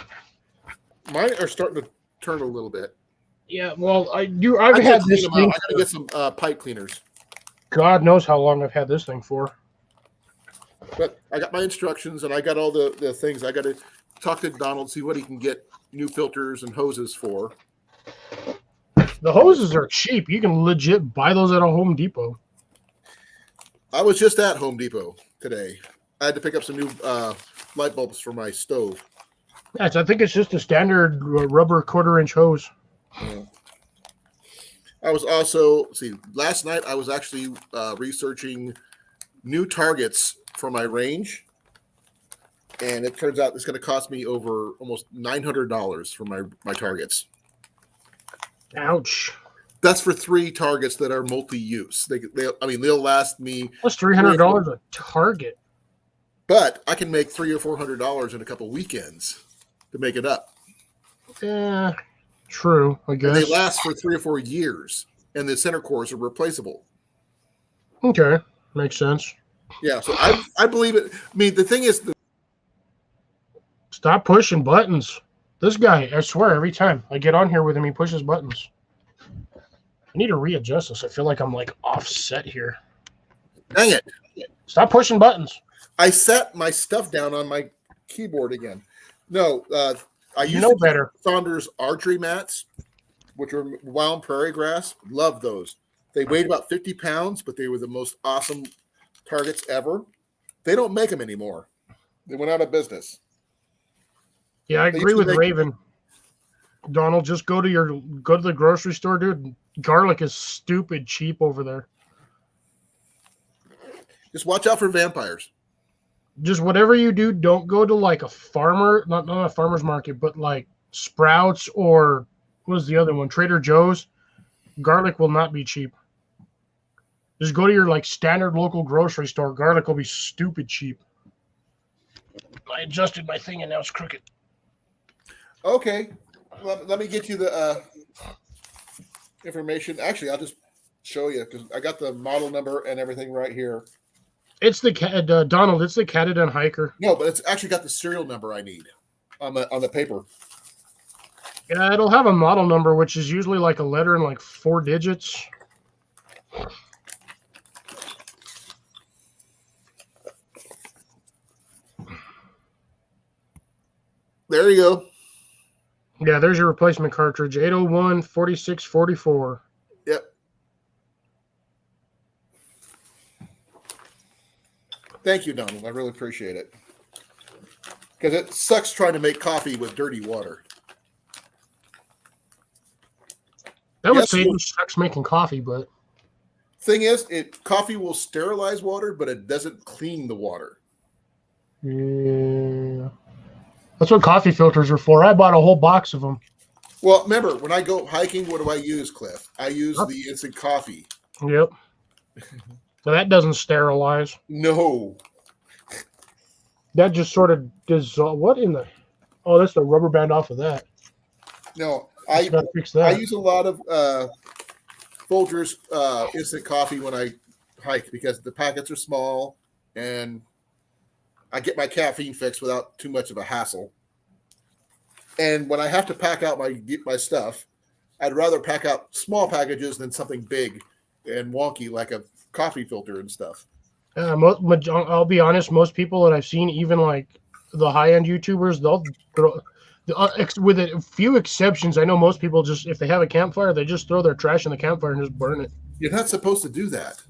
Speaker 1: Mine are starting to turn a little bit.
Speaker 2: Yeah, well, I've had this thing.
Speaker 1: I gotta get some pipe cleaners.
Speaker 2: God knows how long I've had this thing for.
Speaker 1: But I got my instructions and I got all the things. I got to talk to Donald, see what he can get new filters and hoses for.
Speaker 2: The hoses are cheap. You can legit buy those at a Home Depot.
Speaker 1: I was just at Home Depot today. I had to pick up some new light bulbs for my stove.
Speaker 2: Yes, I think it's just a standard rubber 1/4-inch hose.
Speaker 1: Yeah. I was also, last night I was actually researching new targets for my range. And it turns out it's going to cost me over almost $900 for my targets.
Speaker 2: Ouch.
Speaker 1: That's for 3 targets that are multi-use. They'll last me.
Speaker 2: That's $300 a target.
Speaker 1: But I can make $300 or $400 in a couple weekends to make it up.
Speaker 2: Yeah, true. I guess
Speaker 1: And they last for 3 or 4 years, and the center cores are replaceable.
Speaker 2: Okay, makes sense.
Speaker 1: Yeah, so I believe it. I mean, the thing is,
Speaker 2: Stop pushing buttons. This guy, I swear, every time I get on here with him, he pushes buttons. I need to readjust this. I feel like I'm like offset here.
Speaker 1: dang it.
Speaker 2: Stop pushing buttons.
Speaker 1: I set my stuff down on my keyboard again. No, I
Speaker 2: You
Speaker 1: used
Speaker 2: know
Speaker 1: to
Speaker 2: better.
Speaker 1: Saunders archery mats, which were wound prairie grass. Love those. They weighed about 50 pounds, but they were the most awesome targets ever. They don't make them anymore. They went out of business.
Speaker 2: Yeah, I
Speaker 1: They
Speaker 2: agree
Speaker 1: used
Speaker 2: with
Speaker 1: to make-
Speaker 2: Raven. Donald, just go to the grocery store, dude. Garlic is stupid cheap over there.
Speaker 1: Just watch out for vampires.
Speaker 2: Just whatever you do, don't go to like a farmer, not a farmer's market, but like Sprouts or what was the other one? Trader Joe's. Garlic will not be cheap. Just go to your like standard local grocery store. Garlic will be stupid cheap. I adjusted my thing and now it's crooked.
Speaker 1: Okay. Let me get you the information. Actually, I'll just show you because I got the model number and everything right here.
Speaker 2: It's the Donald. It's the Catadon Hiker.
Speaker 1: No, but it's actually got the serial number I need on the paper.
Speaker 2: Yeah, it'll have a model number, which is usually like a letter and like 4 digits.
Speaker 1: There you go.
Speaker 2: Yeah, there's your replacement cartridge, 801 4644.
Speaker 1: Yep. Thank you, Donald. I really appreciate it. Because it sucks trying to make coffee with dirty water.
Speaker 2: That would
Speaker 1: Yes,
Speaker 2: say
Speaker 1: well-
Speaker 2: it sucks making coffee, but
Speaker 1: Thing is, coffee will sterilize water, but it doesn't clean the water.
Speaker 2: yeah. That's what coffee filters are for. I bought a whole box of them.
Speaker 1: Well, remember, when I go hiking, what do I use, Cliff? I use the instant coffee.
Speaker 2: Yep. So that doesn't sterilize.
Speaker 1: No.
Speaker 2: That just sort of dissolve. What in the? Oh, that's the rubber band off of that.
Speaker 1: No,
Speaker 2: I gotta fix
Speaker 1: I
Speaker 2: that.
Speaker 1: use a lot of Folgers instant coffee when I hike because the packets are small and I get my caffeine fix without too much of a hassle. And when I have to pack out my stuff, I'd rather pack out small packages than something big and wonky like a coffee filter and stuff.
Speaker 2: I'll be honest. Most people that I've seen, even like the high-end YouTubers, they'll throw. With a few exceptions, I know most people just, if they have a campfire, they just throw their trash in the campfire and just burn it.
Speaker 1: You're not supposed to do that.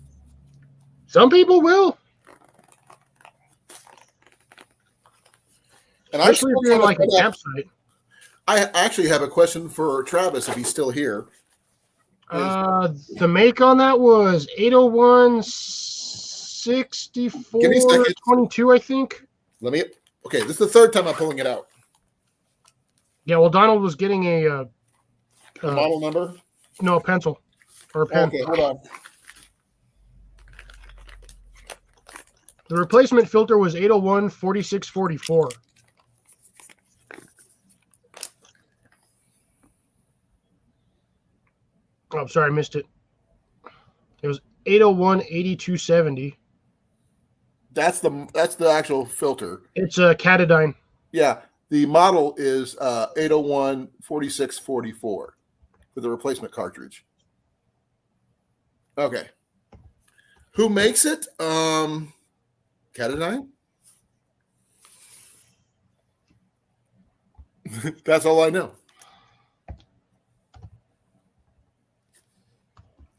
Speaker 2: Some people will.
Speaker 1: And
Speaker 2: Especially if you're in like a campsite.
Speaker 1: I actually have a question for Travis if he's still here.
Speaker 2: The make on that was 801 64
Speaker 1: Give me a second.
Speaker 2: 22, I think.
Speaker 1: Okay, this is the third time I'm pulling it out.
Speaker 2: Yeah, well, Donald was getting a
Speaker 1: Model number?
Speaker 2: no, a pencil or a pen.
Speaker 1: Okay, hold on.
Speaker 2: The replacement filter was 801 4644. Oh, I'm sorry, I missed it. It was 801 8270.
Speaker 1: That's the actual filter.
Speaker 2: It's a Catadine.
Speaker 1: Yeah, the model is 801 4644 for the replacement cartridge. Okay. Who makes it? Catadine? That's all I know.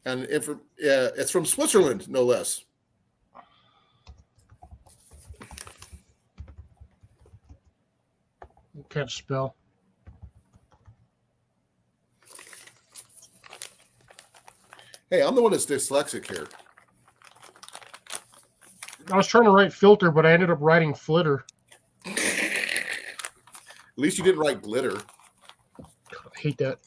Speaker 1: And it's from Switzerland, no less.
Speaker 2: Can't spell.
Speaker 1: Hey, I'm the one that's dyslexic here.
Speaker 2: I was trying to write filter, but I ended up writing flitter.
Speaker 1: At least you didn't write glitter.
Speaker 2: I hate that.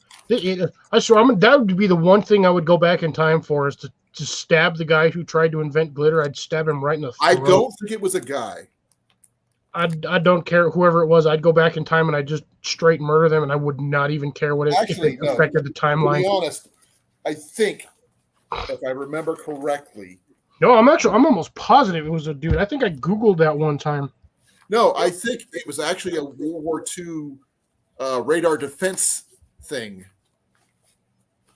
Speaker 2: I swear, that would be the one thing I would go back in time for, is to stab the guy who tried to invent glitter. I'd stab him right in the throat.
Speaker 1: I don't think it was a guy.
Speaker 2: I don't care whoever it was. I'd go back in time and I'd just straight murder them, and I would not even care what it affected the timeline.
Speaker 1: To be honest, I think, if I remember correctly.
Speaker 2: No, I'm almost positive it was a dude. I think I Googled that one time.
Speaker 1: No, I think it was actually a World War II radar defense thing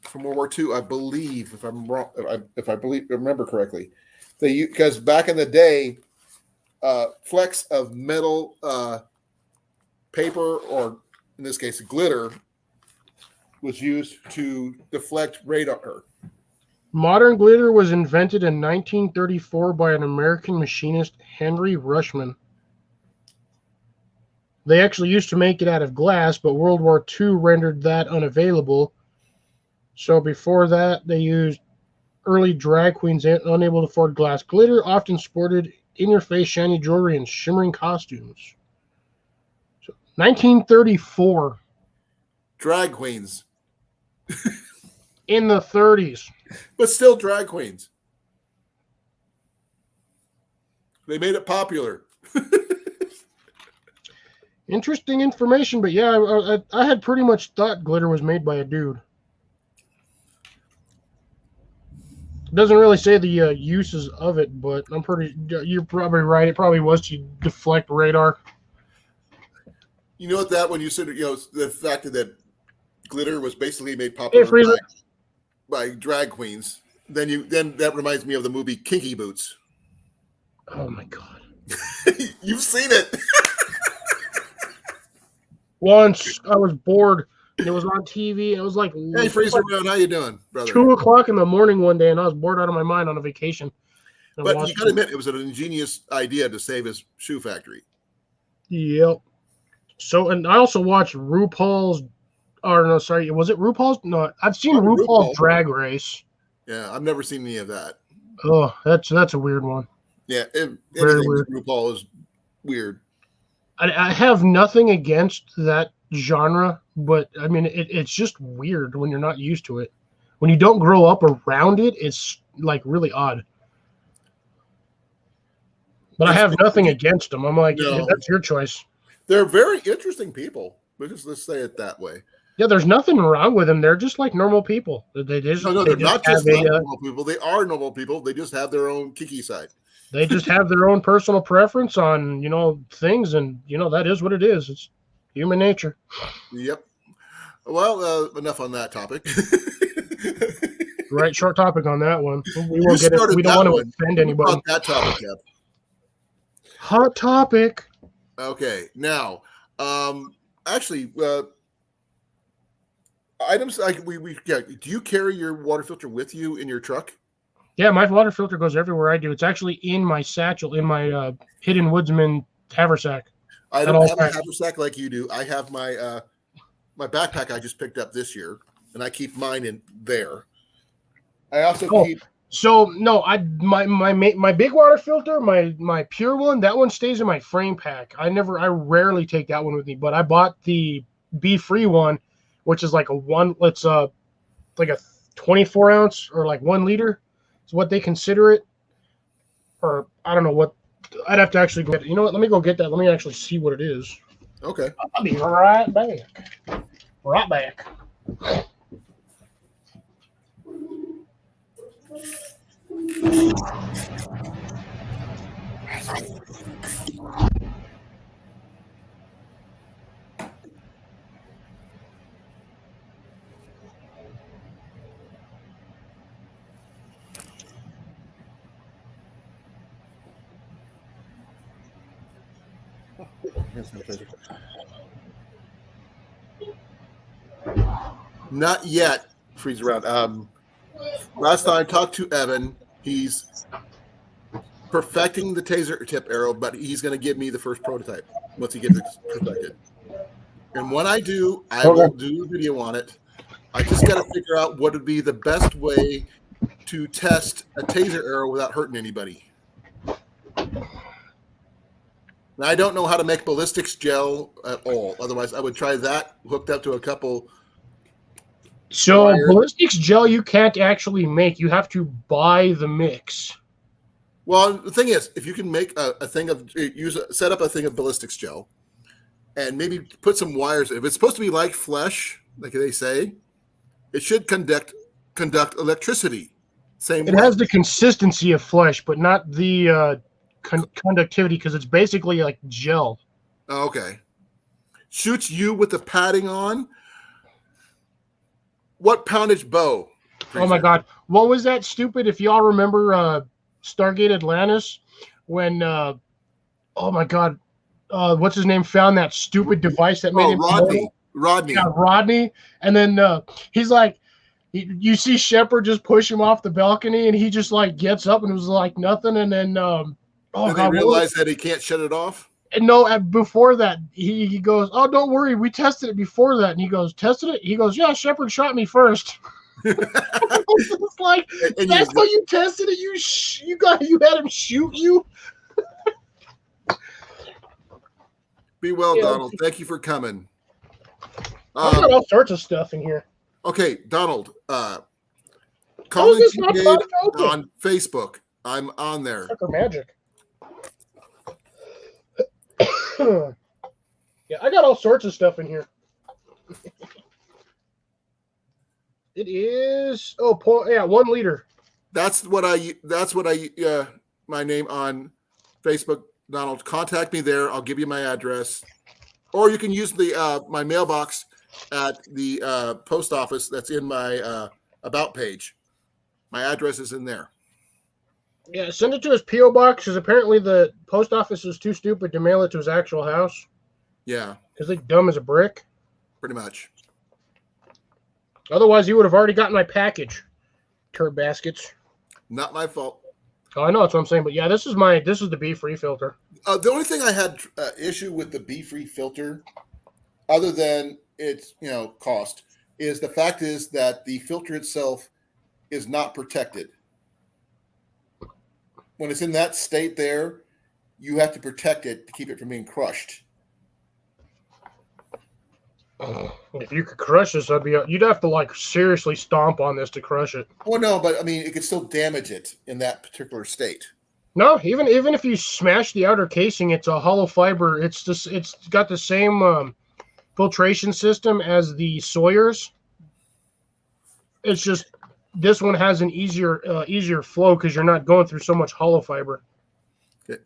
Speaker 1: from World War II, I believe. If I'm wrong, if I remember correctly, because back in the day, flecks of metal, paper, or in this case, glitter, was used to deflect radar.
Speaker 2: Modern glitter was invented in 1934 by an American machinist, Henry Rushman. They actually used to make it out of glass, but World War II rendered that unavailable. So before that, they used early drag queens unable to afford glass. Glitter often sported in-your-face shiny jewelry and shimmering costumes. So 1934.
Speaker 1: Drag queens.
Speaker 2: In the 30s.
Speaker 1: But still drag queens. They made it popular.
Speaker 2: Interesting information, but yeah, I had pretty much thought glitter was made by a dude. It doesn't really say the uses of it, but you're probably right. It probably was to deflect radar.
Speaker 1: You know what? That when you said the fact that glitter was basically made popular by drag queens, then that reminds me of the movie Kinky Boots.
Speaker 2: Oh my god!
Speaker 1: You've seen it.
Speaker 2: Once I was bored and it was on TV. And it was like,
Speaker 1: hey, Freezer Brown, how you doing, brother?
Speaker 2: 2:00 in the morning one day, and I was bored out of my mind on a vacation.
Speaker 1: But you got to admit, it was an ingenious idea to save his shoe factory.
Speaker 2: Yep. So, and I also watched RuPaul's. Or no, sorry, was it RuPaul's? No, I've seen RuPaul's Drag Race.
Speaker 1: Yeah, I've never seen any of that.
Speaker 2: Oh, that's a weird one.
Speaker 1: Yeah,
Speaker 2: very weird.
Speaker 1: RuPaul is weird.
Speaker 2: I have nothing against that genre, but I mean, it's just weird when you're not used to it. When you don't grow up around it, it's like really odd. But I have nothing against them. I'm like, no. That's your choice.
Speaker 1: They're very interesting people. Let's say it that way.
Speaker 2: Yeah, there's nothing wrong with them. They're just like normal people. They're
Speaker 1: not just normal people. They are normal people. They just have their own kinky side.
Speaker 2: They just have their own personal preference on, things, and that is what it is. It's human nature.
Speaker 1: Yep. Well, enough on that topic.
Speaker 2: Right, short topic on that one. We won't get it. We don't want to offend anybody.
Speaker 1: That topic, Kev.
Speaker 2: Hot topic.
Speaker 1: Okay, now, actually, items like do you carry your water filter with you in your truck?
Speaker 2: Yeah, my water filter goes everywhere I do. It's actually in my satchel, in my Hidden Woodsman haversack.
Speaker 1: I don't have a haversack like you do. I have my my backpack I just picked up this year, and I keep mine in there. I also keep.
Speaker 2: So no, my big water filter, my pure one, that one stays in my frame pack. I rarely take that one with me, but I bought the Be Free one, which is like like a 24 ounce or like 1 liter. Is what they consider it, or I don't know what. I'd have to actually go get it. You know what? Let me go get that. Let me actually see what it is.
Speaker 1: Okay.
Speaker 2: I'll be right back. Right back.
Speaker 1: Not yet. Freeze around. Last time I talked to Evan, he's perfecting the taser tip arrow, but he's going to give me the first prototype once he gets it perfected. And when I do, I will do a video on it. I just got to figure out what would be the best way to test a taser arrow without hurting anybody. Now, I don't know how to make ballistics gel at all. Otherwise, I would try that hooked up to a couple.
Speaker 2: So ballistics gel you can't actually make. You have to buy the mix.
Speaker 1: Well, the thing is, if you can make a thing of set up a thing of ballistics gel, and maybe put some wires. If it's supposed to be like flesh, like they say, it should conduct electricity. It
Speaker 2: has the consistency of flesh, but not the conductivity, because it's basically like gel.
Speaker 1: Okay. Shoots you with the padding on. What poundage bow?
Speaker 2: Oh my God. What was that stupid? If y'all remember Stargate Atlantis, when oh my God, what's his name found that stupid device that made him
Speaker 1: Rodney.
Speaker 2: Yeah, Rodney. And then he's like, you see Shepard just push him off the balcony, and he just like gets up and it was like nothing. And then
Speaker 1: they realize that he can't shut it off.
Speaker 2: And no, before that, he goes, "Oh, don't worry, we tested it before that." And he goes, "Tested it?" He goes, "Yeah, Shepard shot me first." It's like, that's how you tested it. You had him shoot you.
Speaker 1: Be well, Donald. Thank you for coming.
Speaker 2: I got all sorts of stuff in here.
Speaker 1: Okay, Donald. Calling on Facebook. I'm on there.
Speaker 2: Sucker magic. Yeah, I got all sorts of stuff in here. It is 1 liter.
Speaker 1: That's what I my name on Facebook, Donald. Contact me there. I'll give you my address. Or you can use the my mailbox at the post office that's in my about page. My address is in there.
Speaker 2: Yeah, send it to his P.O. box because apparently the post office was too stupid to mail it to his actual house.
Speaker 1: Yeah.
Speaker 2: Because they're dumb as a brick.
Speaker 1: Pretty much.
Speaker 2: Otherwise, you would have already gotten my package. Turd baskets.
Speaker 1: Not my fault.
Speaker 2: Oh, I know that's what I'm saying, but yeah, this is the bee-free filter.
Speaker 1: The only thing I had issue with the bee-free filter, other than its cost, is the fact is that the filter itself is not protected. When it's in that state there, you have to protect it to keep it from being crushed.
Speaker 2: If you could crush this, you'd have to seriously stomp on this to crush it.
Speaker 1: Well, no, but I mean, it could still damage it in that particular state.
Speaker 2: No, even if you smash the outer casing, it's a hollow fiber. It's got the same filtration system as the Sawyer's. It's just this one has an easier flow because you're not going through so much hollow fiber.
Speaker 1: Okay.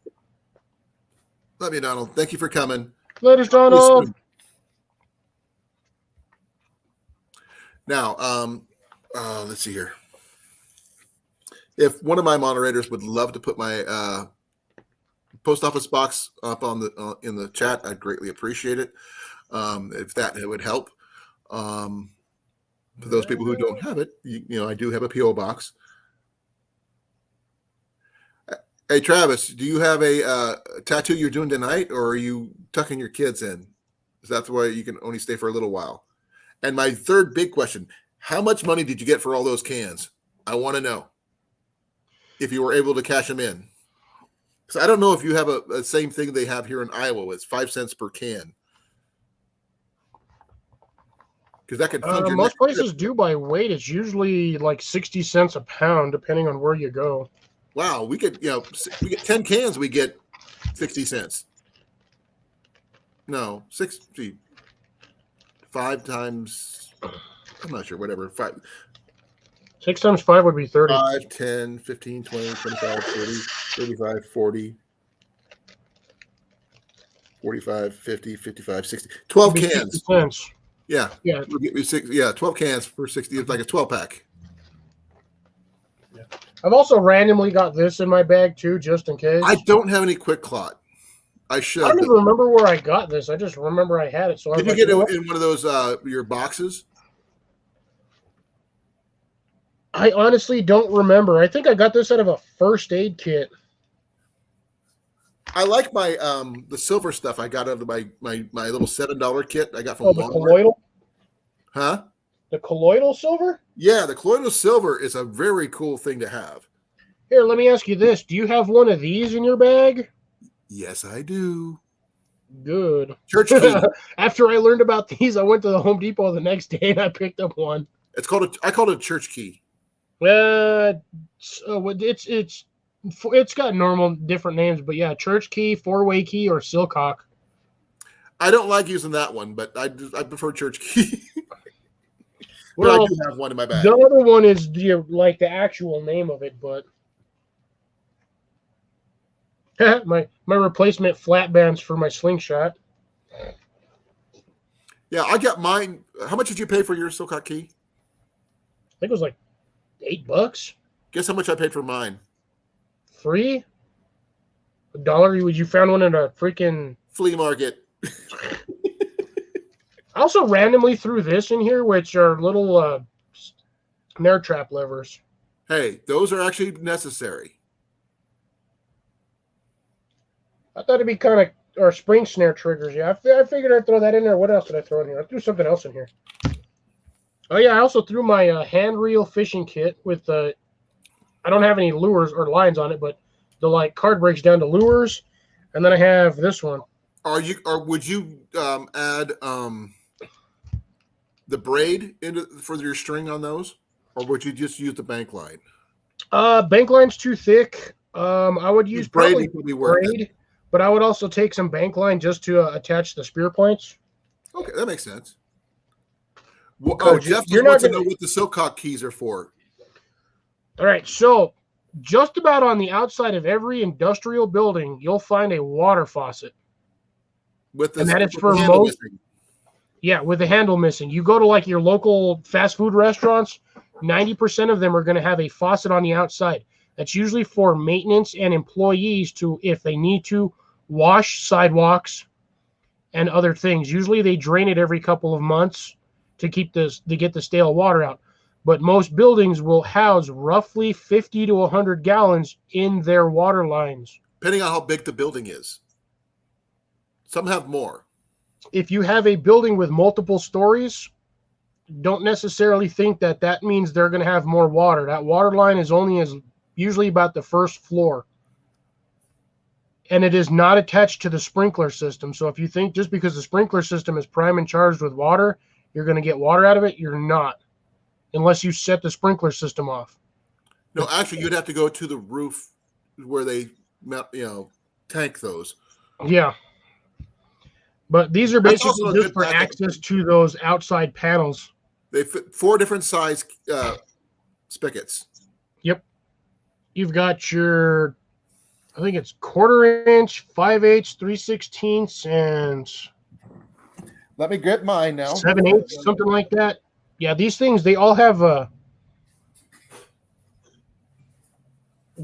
Speaker 1: Love you, Donald. Thank you for coming.
Speaker 2: Later, Donald.
Speaker 1: Now, let's see here. If one of my moderators would love to put my post office box up on the in the chat, I'd greatly appreciate it. If it would help. For those people who don't have it, I do have a PO box. Hey, Travis, do you have a tattoo you're doing tonight, or are you tucking your kids in? Is that the way you can only stay for a little while? And my third big question, how much money did you get for all those cans? I want to know if you were able to cash them in. Because I don't know if you have a same thing they have here in Iowa. It's 5 cents per can. Because that could fund your
Speaker 2: most places do by weight. It's usually 60 cents a pound, depending on where you go.
Speaker 1: Wow, we get 10 cans, we get 60 cents. No, 60. 5 times, I'm not sure, whatever.
Speaker 2: 6 times 5 would be 30.
Speaker 1: 5, 10, 15, 20, 25, 30, 35, 40, 45, 50, 55, 60. 12 cans.
Speaker 2: Cents.
Speaker 1: Yeah.
Speaker 2: Yeah.
Speaker 1: We'll get me 12 cans for 60. It's like a 12 pack.
Speaker 2: Yeah. I've also randomly got this in my bag too, just in case.
Speaker 1: I don't have any Quick Clot. I should.
Speaker 2: I don't even remember where I got this. I just remember I had it. So
Speaker 1: did you get it in one of those your boxes?
Speaker 2: I honestly don't remember. I think I got this out of a first aid kit.
Speaker 1: I like my the silver stuff I got out of my little $7 kit I got from
Speaker 2: Walmart. The colloidal?
Speaker 1: Huh?
Speaker 2: The colloidal silver?
Speaker 1: Yeah, the colloidal silver is a very cool thing to have.
Speaker 2: Here, let me ask you this. Do you have one of these in your bag?
Speaker 1: Yes, I do.
Speaker 2: Good.
Speaker 1: Church key.
Speaker 2: After I learned about these, I went to the Home Depot the next day and I picked up one.
Speaker 1: I called it a church key.
Speaker 2: It's got normal different names, but yeah, church key, 4-way key, or Silcock.
Speaker 1: I don't like using that one, but I prefer church key. But
Speaker 2: Well,
Speaker 1: I do have one in my bag.
Speaker 2: the other one is the actual name of it, but my replacement flat bands for my slingshot.
Speaker 1: Yeah, I got mine. How much did you pay for your Silcock key?
Speaker 2: I think it was like $8.
Speaker 1: Guess how much I paid for mine?
Speaker 2: $3? $1? You found one in a freaking
Speaker 1: Flea market.
Speaker 2: I also randomly threw this in here, which are little snare trap levers.
Speaker 1: Hey, those are actually necessary.
Speaker 2: I thought it'd be kind of, or spring snare triggers. Yeah, I figured I'd throw that in there. What else did I throw in here? I threw something else in here. Oh yeah, I also threw my hand reel fishing kit with the. I don't have any lures or lines on it, but the card breaks down to lures, and then I have this one.
Speaker 1: Would you add the braid for your string on those, or would you just use the bank line?
Speaker 2: Bank line's too thick. I would use
Speaker 1: braid.
Speaker 2: probably braid, But I would also take some bank line just to attach the spear points.
Speaker 1: Okay, that makes sense. Well,
Speaker 2: Because
Speaker 1: Jeff
Speaker 2: you're
Speaker 1: just
Speaker 2: not
Speaker 1: wants to
Speaker 2: gonna-
Speaker 1: know what the Silcock keys are for.
Speaker 2: All right, so just about on the outside of every industrial building, you'll find a water faucet.
Speaker 1: With the,
Speaker 2: And that is
Speaker 1: with
Speaker 2: for
Speaker 1: the handle
Speaker 2: most-
Speaker 1: missing.
Speaker 2: Yeah, with the handle missing. You go to like your local fast food restaurants, 90% of them are going to have a faucet on the outside. That's usually for maintenance and employees to, if they need to, wash sidewalks and other things. Usually they drain it every couple of months to get the stale water out. But most buildings will house roughly 50 to 100 gallons in their water lines.
Speaker 1: Depending on how big the building is. Some have more.
Speaker 2: If you have a building with multiple stories, don't necessarily think that that means they're going to have more water. That water line is usually about the first floor. And it is not attached to the sprinkler system. So if you think just because the sprinkler system is prime and charged with water, you're going to get water out of it, you're not. Unless you set the sprinkler system off.
Speaker 1: No, actually, you'd have to go to the roof where they, tank those.
Speaker 2: Yeah. But these are
Speaker 1: That's also
Speaker 2: basically
Speaker 1: a
Speaker 2: just
Speaker 1: good
Speaker 2: for
Speaker 1: backup.
Speaker 2: access to those outside panels.
Speaker 1: They fit 4 different size spigots.
Speaker 2: Yep. You've got your, I think it's 1/4 inch, 5/8, 3/16, and
Speaker 1: Let me get mine now.
Speaker 2: 7/8, something like that. Yeah, these things, they all have a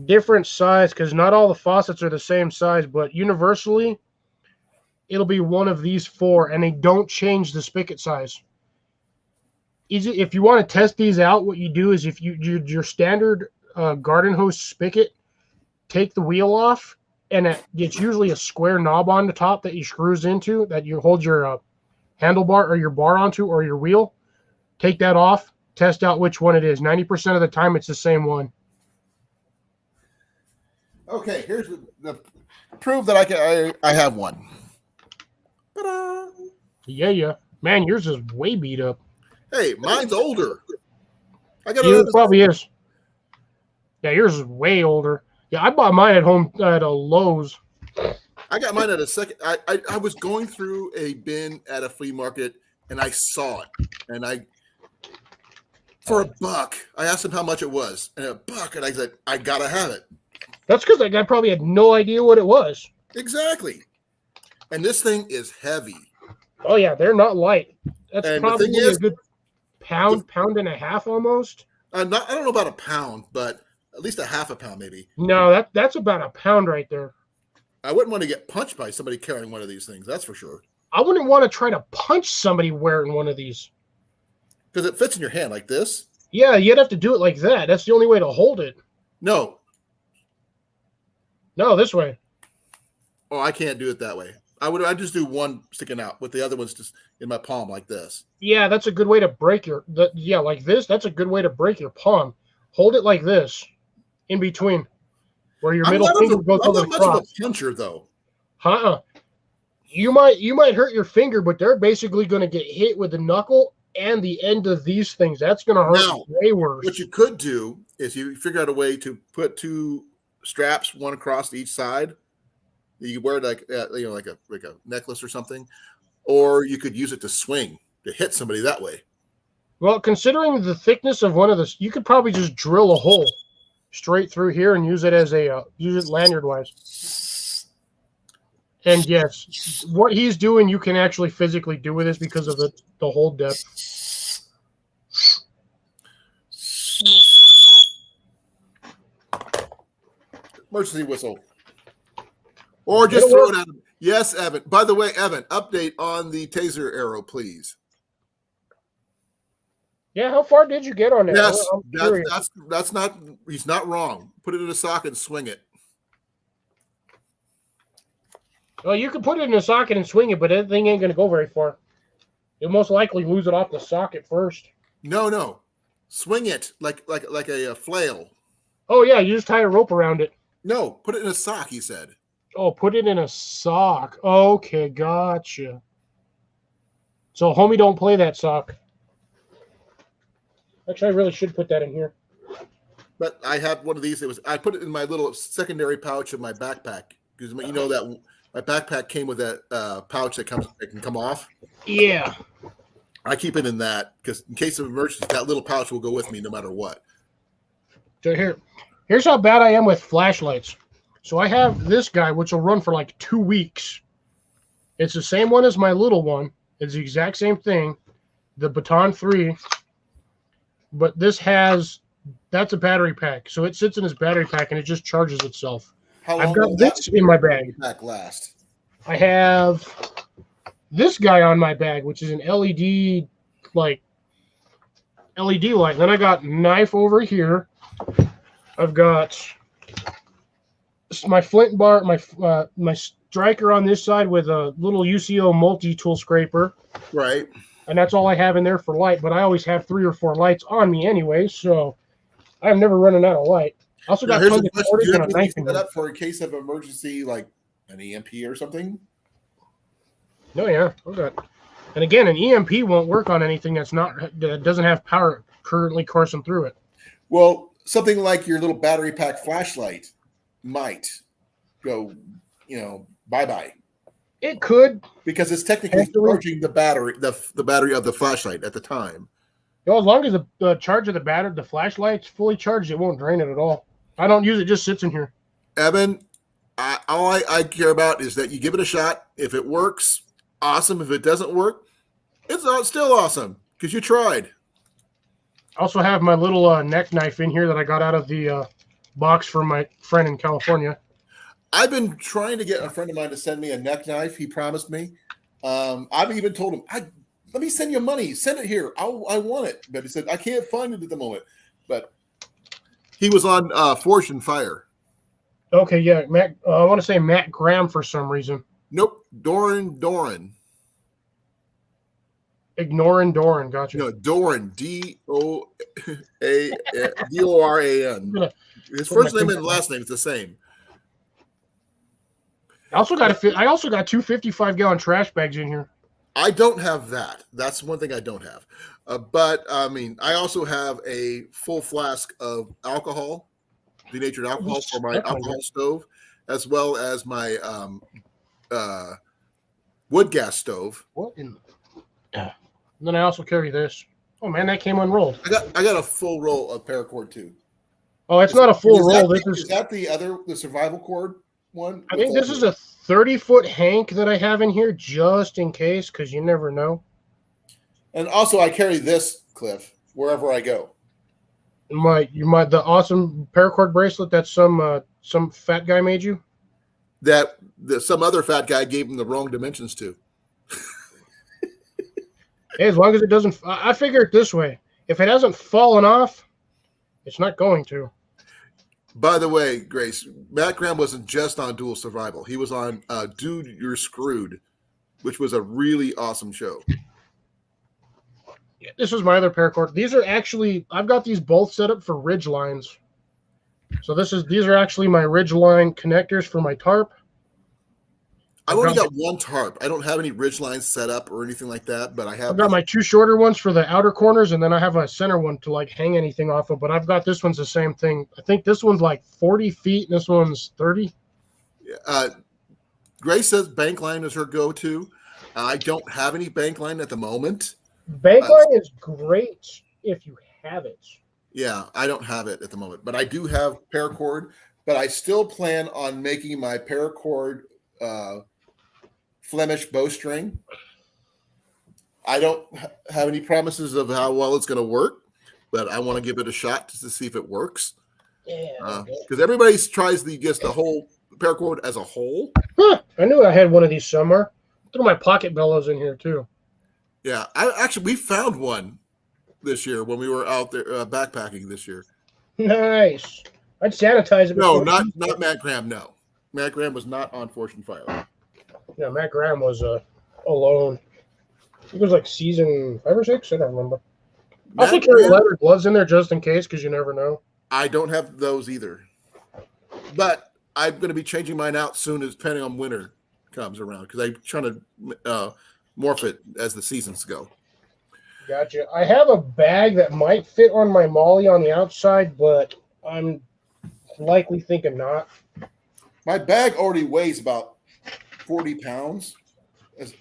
Speaker 2: different size because not all the faucets are the same size, but universally, it'll be one of these 4, and they don't change the spigot size. If you want to test these out, what you do is if your standard garden hose spigot, take the wheel off, and it's usually a square knob on the top that you screws into, that you hold your handlebar or your bar onto or your wheel. Take that off, test out which one it is. 90% of the time, it's the same one.
Speaker 1: Okay, here's the proof that I have one. Ta-da!
Speaker 2: Yeah. Man, yours is way beat up.
Speaker 1: Hey, mine's older. I got
Speaker 2: Yeah,
Speaker 1: another.
Speaker 2: it probably is. Yeah, yours is way older. Yeah, I bought mine at home at a Lowe's.
Speaker 1: I got mine at a second. I was going through a bin at a flea market and I saw it, and for $1, I asked him how much it was, and $1, and I said I gotta have it.
Speaker 2: That's because that guy probably had no idea what it was.
Speaker 1: Exactly. And this thing is heavy.
Speaker 2: Oh yeah, they're not light. That's
Speaker 1: And the
Speaker 2: probably
Speaker 1: thing is,
Speaker 2: a good pound and a half almost.
Speaker 1: I don't know about a pound, but at least a half a pound maybe.
Speaker 2: No, that's about a pound right there.
Speaker 1: I wouldn't want to get punched by somebody carrying one of these things. That's for sure.
Speaker 2: I wouldn't want to try to punch somebody wearing one of these.
Speaker 1: Because it fits in your hand like this.
Speaker 2: Yeah, you'd have to do it like that. That's the only way to hold it.
Speaker 1: No.
Speaker 2: No, this way.
Speaker 1: Oh, I can't do it that way. I'd just do one sticking out with the other ones just in my palm like this.
Speaker 2: Yeah, that's a good way to break like this. That's a good way to break your palm. Hold it like this, in between, where your middle finger goes over the
Speaker 1: I'm not much of
Speaker 2: cross.
Speaker 1: a puncher though.
Speaker 2: You might hurt your finger, but they're basically going to get hit with the knuckle and the end of these things. That's going to hurt
Speaker 1: Now,
Speaker 2: way worse.
Speaker 1: What you could do is you figure out a way to put 2 straps, one across each side. You wear like like a necklace or something, or you could use it to swing to hit somebody that way.
Speaker 2: Well, considering the thickness of one of the, you could probably just drill a hole straight through here and use it as use it lanyard wise. And yes, what he's doing, you can actually physically do with this because of the hole depth.
Speaker 1: Emergency whistle. Or just throw it at him. Yes, Evan. By the way, Evan, update on the taser arrow, please.
Speaker 2: Yeah, how far did you get on that?
Speaker 1: Yes,
Speaker 2: I'm curious.
Speaker 1: that's not. He's not wrong. Put it in a socket and swing it.
Speaker 2: Well, you can put it in a socket and swing it, but that thing ain't going to go very far. You'll most likely lose it off the socket first.
Speaker 1: No, swing it like a flail.
Speaker 2: Oh yeah, you just tie a rope around it.
Speaker 1: No, put it in a sock. He said.
Speaker 2: Oh, put it in a sock. Okay, gotcha. So, homie, don't play that sock. Actually, I really should put that in here.
Speaker 1: But I have one of these. I put it in my little secondary pouch of my backpack because you know that my backpack came with that pouch that can come off.
Speaker 2: Yeah.
Speaker 1: I keep it in that because in case of emergency, that little pouch will go with me no matter what.
Speaker 2: So here's how bad I am with flashlights. So I have this guy, which will run for like 2 weeks. It's the same one as my little one. It's the exact same thing, the Baton 3. But that's a battery pack. So it sits in this battery pack and it just charges itself.
Speaker 1: How
Speaker 2: I've
Speaker 1: long
Speaker 2: got
Speaker 1: will
Speaker 2: this
Speaker 1: that
Speaker 2: in my bag.
Speaker 1: back last?
Speaker 2: I have this guy on my bag, which is an LED light. And then I got knife over here. I've got my flint bar, my striker on this side with a little UCO multi-tool scraper.
Speaker 1: Right.
Speaker 2: And that's all I have in there for light. But I always have 3 or 4 lights on me anyway, so I'm never running out of light. I also got tons of cordage and a knife in
Speaker 1: set
Speaker 2: here.
Speaker 1: up for a case of emergency, like an EMP or something?
Speaker 2: Oh yeah, okay. And again, an EMP won't work on anything that doesn't have power currently coursing through it.
Speaker 1: Well, something like your little battery pack flashlight might go, bye-bye.
Speaker 2: It could.
Speaker 1: Because it's technically charging the battery, the battery of the flashlight at the time.
Speaker 2: As long as the charge of the flashlight's fully charged, it won't drain it at all. I don't use it; just sits in here.
Speaker 1: Evan, all I care about is that you give it a shot. If it works, awesome. If it doesn't work, it's still awesome because you tried.
Speaker 2: I also have my little neck knife in here that I got out of the box from my friend in California.
Speaker 1: I've been trying to get a friend of mine to send me a neck knife. He promised me. I've even told him, let me send you money. Send it here. I want it. But he said, I can't find it at the moment. But he was on Forged in Fire.
Speaker 2: Okay, yeah. Matt, I want to say Matt Graham for some reason.
Speaker 1: Nope. Doran.
Speaker 2: Ignoring Doran. Gotcha.
Speaker 1: No, Doran. Doran. His first name and last name is the same.
Speaker 2: I also got 2 55-gallon trash bags in here.
Speaker 1: I don't have that. That's one thing I don't have. But I mean, I also have a full flask of alcohol, denatured alcohol for my alcohol stove, as well as my wood gas stove.
Speaker 2: What in? And then I also carry this. Oh man, that came unrolled.
Speaker 1: I got a full roll of paracord too.
Speaker 2: Oh, it's not a full roll.
Speaker 1: Is that the survival cord one?
Speaker 2: I think this is a 30-foot hank that I have in here just in case, because you never know.
Speaker 1: And also, I carry this, Cliff, wherever I go.
Speaker 2: The awesome paracord bracelet that some fat guy made you.
Speaker 1: That some other fat guy gave him the wrong dimensions to.
Speaker 2: Hey, as long as it doesn't, I figure it this way: if it hasn't fallen off, it's not going to.
Speaker 1: By the way, Grace, Matt Graham wasn't just on Dual Survival. He was on Dude, You're Screwed, which was a really awesome show.
Speaker 2: Yeah, this was my other paracord. These are actually, I've got these both set up for Ridgelines. So these are actually my Ridgeline connectors for my tarp.
Speaker 1: I've only got one tarp. I don't have any Ridgelines set up or anything like that, but
Speaker 2: I've got my 2 shorter ones for the outer corners, and then I have a center one to like hang anything off of. But I've got this one's the same thing. I think this one's like 40 feet, and this one's 30.
Speaker 1: Grace says Bankline is her go-to. I don't have any Bankline at the moment.
Speaker 2: Bankline is great if you have it.
Speaker 1: Yeah, I don't have it at the moment, but I do have paracord. But I still plan on making my paracord Flemish bowstring. I don't have any promises of how well it's going to work, but I want to give it a shot just to see if it works.
Speaker 2: Yeah,
Speaker 1: because everybody tries the whole paracord as a whole.
Speaker 2: Huh, I knew I had one of these somewhere. Threw my pocket bellows in here too.
Speaker 1: Yeah, we found one this year when we were out there backpacking this year.
Speaker 2: Nice. I'd sanitize it.
Speaker 1: No, not Matt Graham. No, Matt Graham was not on Fortune Fire.
Speaker 2: Yeah, Matt Graham was alone. It was like season 5 or 6. I don't remember. I also carry leather gloves in there just in case, because you never know.
Speaker 1: I don't have those either, but I'm going to be changing mine out soon, as depending on winter comes around, because I'm trying to morph it as the seasons go.
Speaker 2: Gotcha. I have a bag that might fit on my Molly on the outside, but I'm likely thinking not.
Speaker 1: My bag already weighs about 40 pounds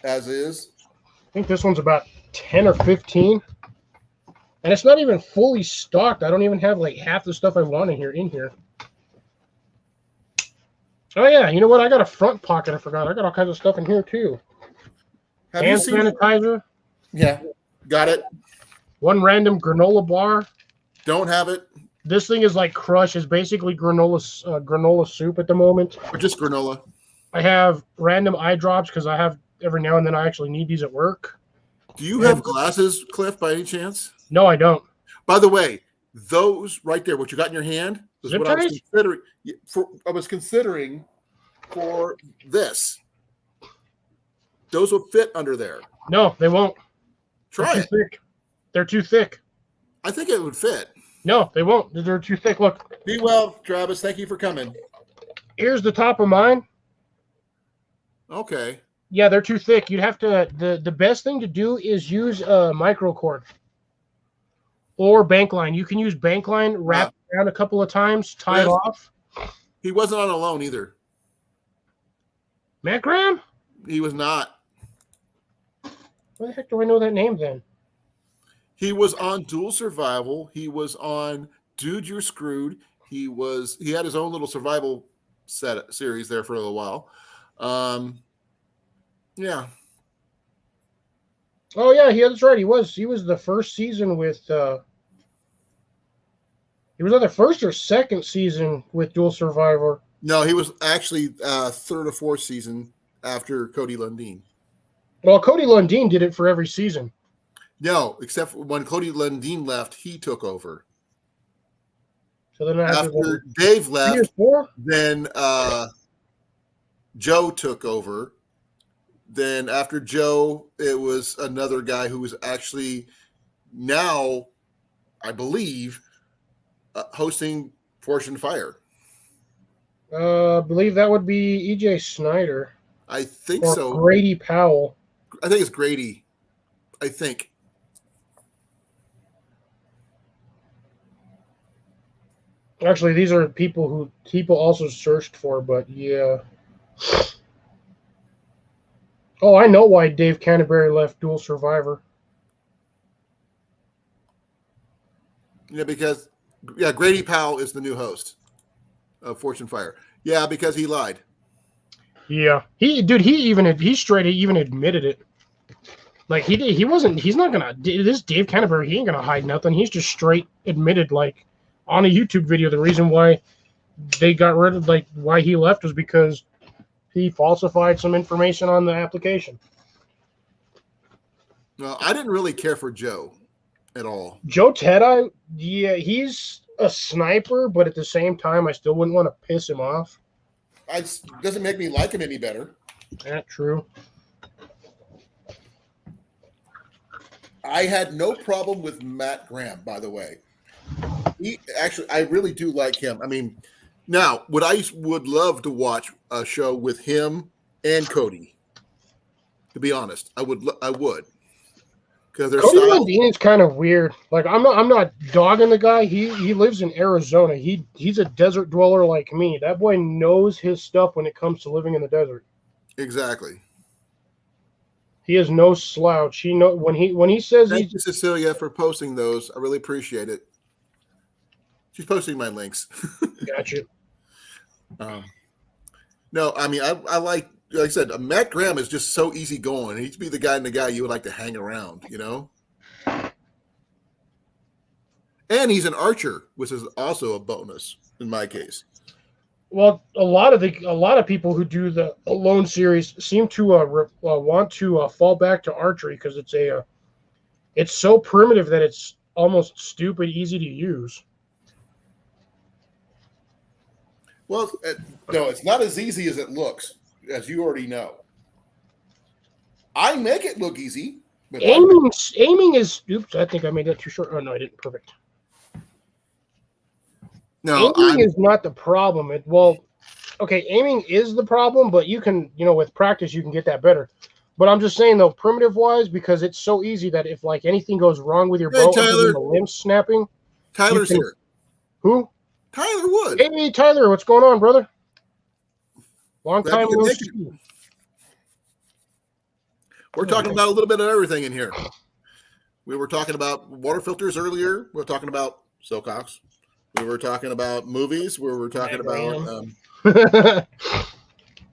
Speaker 1: as is.
Speaker 2: I think this one's about 10 or 15. And it's not even fully stocked. I don't even have like half the stuff I want in here. Oh yeah, you know what? I got a front pocket. I forgot. I got all kinds of stuff in here too.
Speaker 1: Have
Speaker 2: Hand
Speaker 1: you seen
Speaker 2: sanitizer.
Speaker 1: Yeah, got it.
Speaker 2: One random granola bar.
Speaker 1: Don't have it.
Speaker 2: This thing is like Crush. It's basically granola soup at the moment.
Speaker 1: Or just granola.
Speaker 2: I have random eye drops because I have every now and then I actually need these at work.
Speaker 1: Do you have glasses, Cliff, by any chance?
Speaker 2: No, I don't.
Speaker 1: By the way, those right there, what you got in your hand, is
Speaker 2: Zip
Speaker 1: what I was
Speaker 2: ties?
Speaker 1: considering. I was considering for this. Those would fit under there.
Speaker 2: No, they won't.
Speaker 1: Try
Speaker 2: They're
Speaker 1: it.
Speaker 2: too thick. They're too thick.
Speaker 1: I think it would fit.
Speaker 2: No, they won't. They're too thick. Look,
Speaker 1: Be well, Travis. Thank you for coming.
Speaker 2: here's the top of mine.
Speaker 1: Okay.
Speaker 2: Yeah, they're too thick. You'd have to. The best thing to do is use a micro cord or bank line. You can use bank line, wrap it around a couple of times, tie it off.
Speaker 1: He wasn't on alone either.
Speaker 2: Matt Graham?
Speaker 1: He was not.
Speaker 2: Where the heck do I know that name then?
Speaker 1: He was on Dual Survival. He was on Dude, You're Screwed. He had his own little survival series there for a little while. Yeah.
Speaker 2: Oh yeah, that's right. He was the first season with he was either first or second season with Dual Survivor.
Speaker 1: No, he was actually third or fourth season after Cody Lundin.
Speaker 2: Well, Cody Lundin did it for every season.
Speaker 1: No, except for when Cody Lundin left, he took over.
Speaker 2: So then
Speaker 1: After Dave left, then Joe took over. Then after Joe, it was another guy who was actually now, I believe, hosting Fortune Fire.
Speaker 2: I believe that would be EJ Snyder.
Speaker 1: I think
Speaker 2: or
Speaker 1: so.
Speaker 2: Grady Powell.
Speaker 1: I think it's Grady. I think.
Speaker 2: Actually, these are people who people also searched for, but yeah. Oh, I know why Dave Canterbury left Dual Survivor.
Speaker 1: Yeah, because Grady Powell is the new host of Fortune Fire. Yeah, because he lied.
Speaker 2: Yeah, he straight even admitted it. Like he's not gonna, this Dave Canterbury, he ain't gonna hide nothing. He's just straight admitted, like on a YouTube video, the reason why they got rid of, like why he left was because he falsified some information on the application.
Speaker 1: No, I didn't really care for Joe at all.
Speaker 2: Joe Tedai, yeah, he's a sniper, but at the same time, I still wouldn't want to piss him off.
Speaker 1: It doesn't make me like him any better.
Speaker 2: That's true.
Speaker 1: I had no problem with Matt Graham, by the way. I really do like him. I mean, now, would love to watch a show with him and Cody. To be honest, I would. Because
Speaker 2: Cody Lundin is kind of weird. Like I'm not dogging the guy. He lives in Arizona. He's a desert dweller like me. That boy knows his stuff when it comes to living in the desert.
Speaker 1: Exactly.
Speaker 2: He is no slouch. He know when he says.
Speaker 1: Thank you, Cecilia, for posting those. I really appreciate it. She's posting my links.
Speaker 2: Gotcha.
Speaker 1: No, I mean I like I said, Matt Graham is just so easygoing. He'd be the guy you would like to hang around, you know. And he's an archer, which is also a bonus in my case.
Speaker 2: Well, a lot of people who do the Alone series seem to want to fall back to archery because it's so primitive that it's almost stupid easy to use.
Speaker 1: Well, no, it's not as easy as it looks, as you already know. I make it look easy. But
Speaker 2: Aiming is. Oops, I think I made that too short. Oh no, I didn't. Perfect.
Speaker 1: No,
Speaker 2: aiming is not the problem. Aiming is the problem, but you can, with practice, you can get that better. But I'm just saying, though, primitive-wise, because it's so easy that if, like, anything goes wrong with your bow, the limbs snapping.
Speaker 1: Tyler's here.
Speaker 2: Who?
Speaker 1: Tyler Wood.
Speaker 2: Hey, Tyler, what's going on, brother? Long
Speaker 1: Glad
Speaker 2: time
Speaker 1: we could
Speaker 2: no
Speaker 1: make
Speaker 2: see.
Speaker 1: it. We're talking about a little bit of everything in here. We were talking about water filters earlier. We were talking about Silcox. We were talking about movies. We were talking about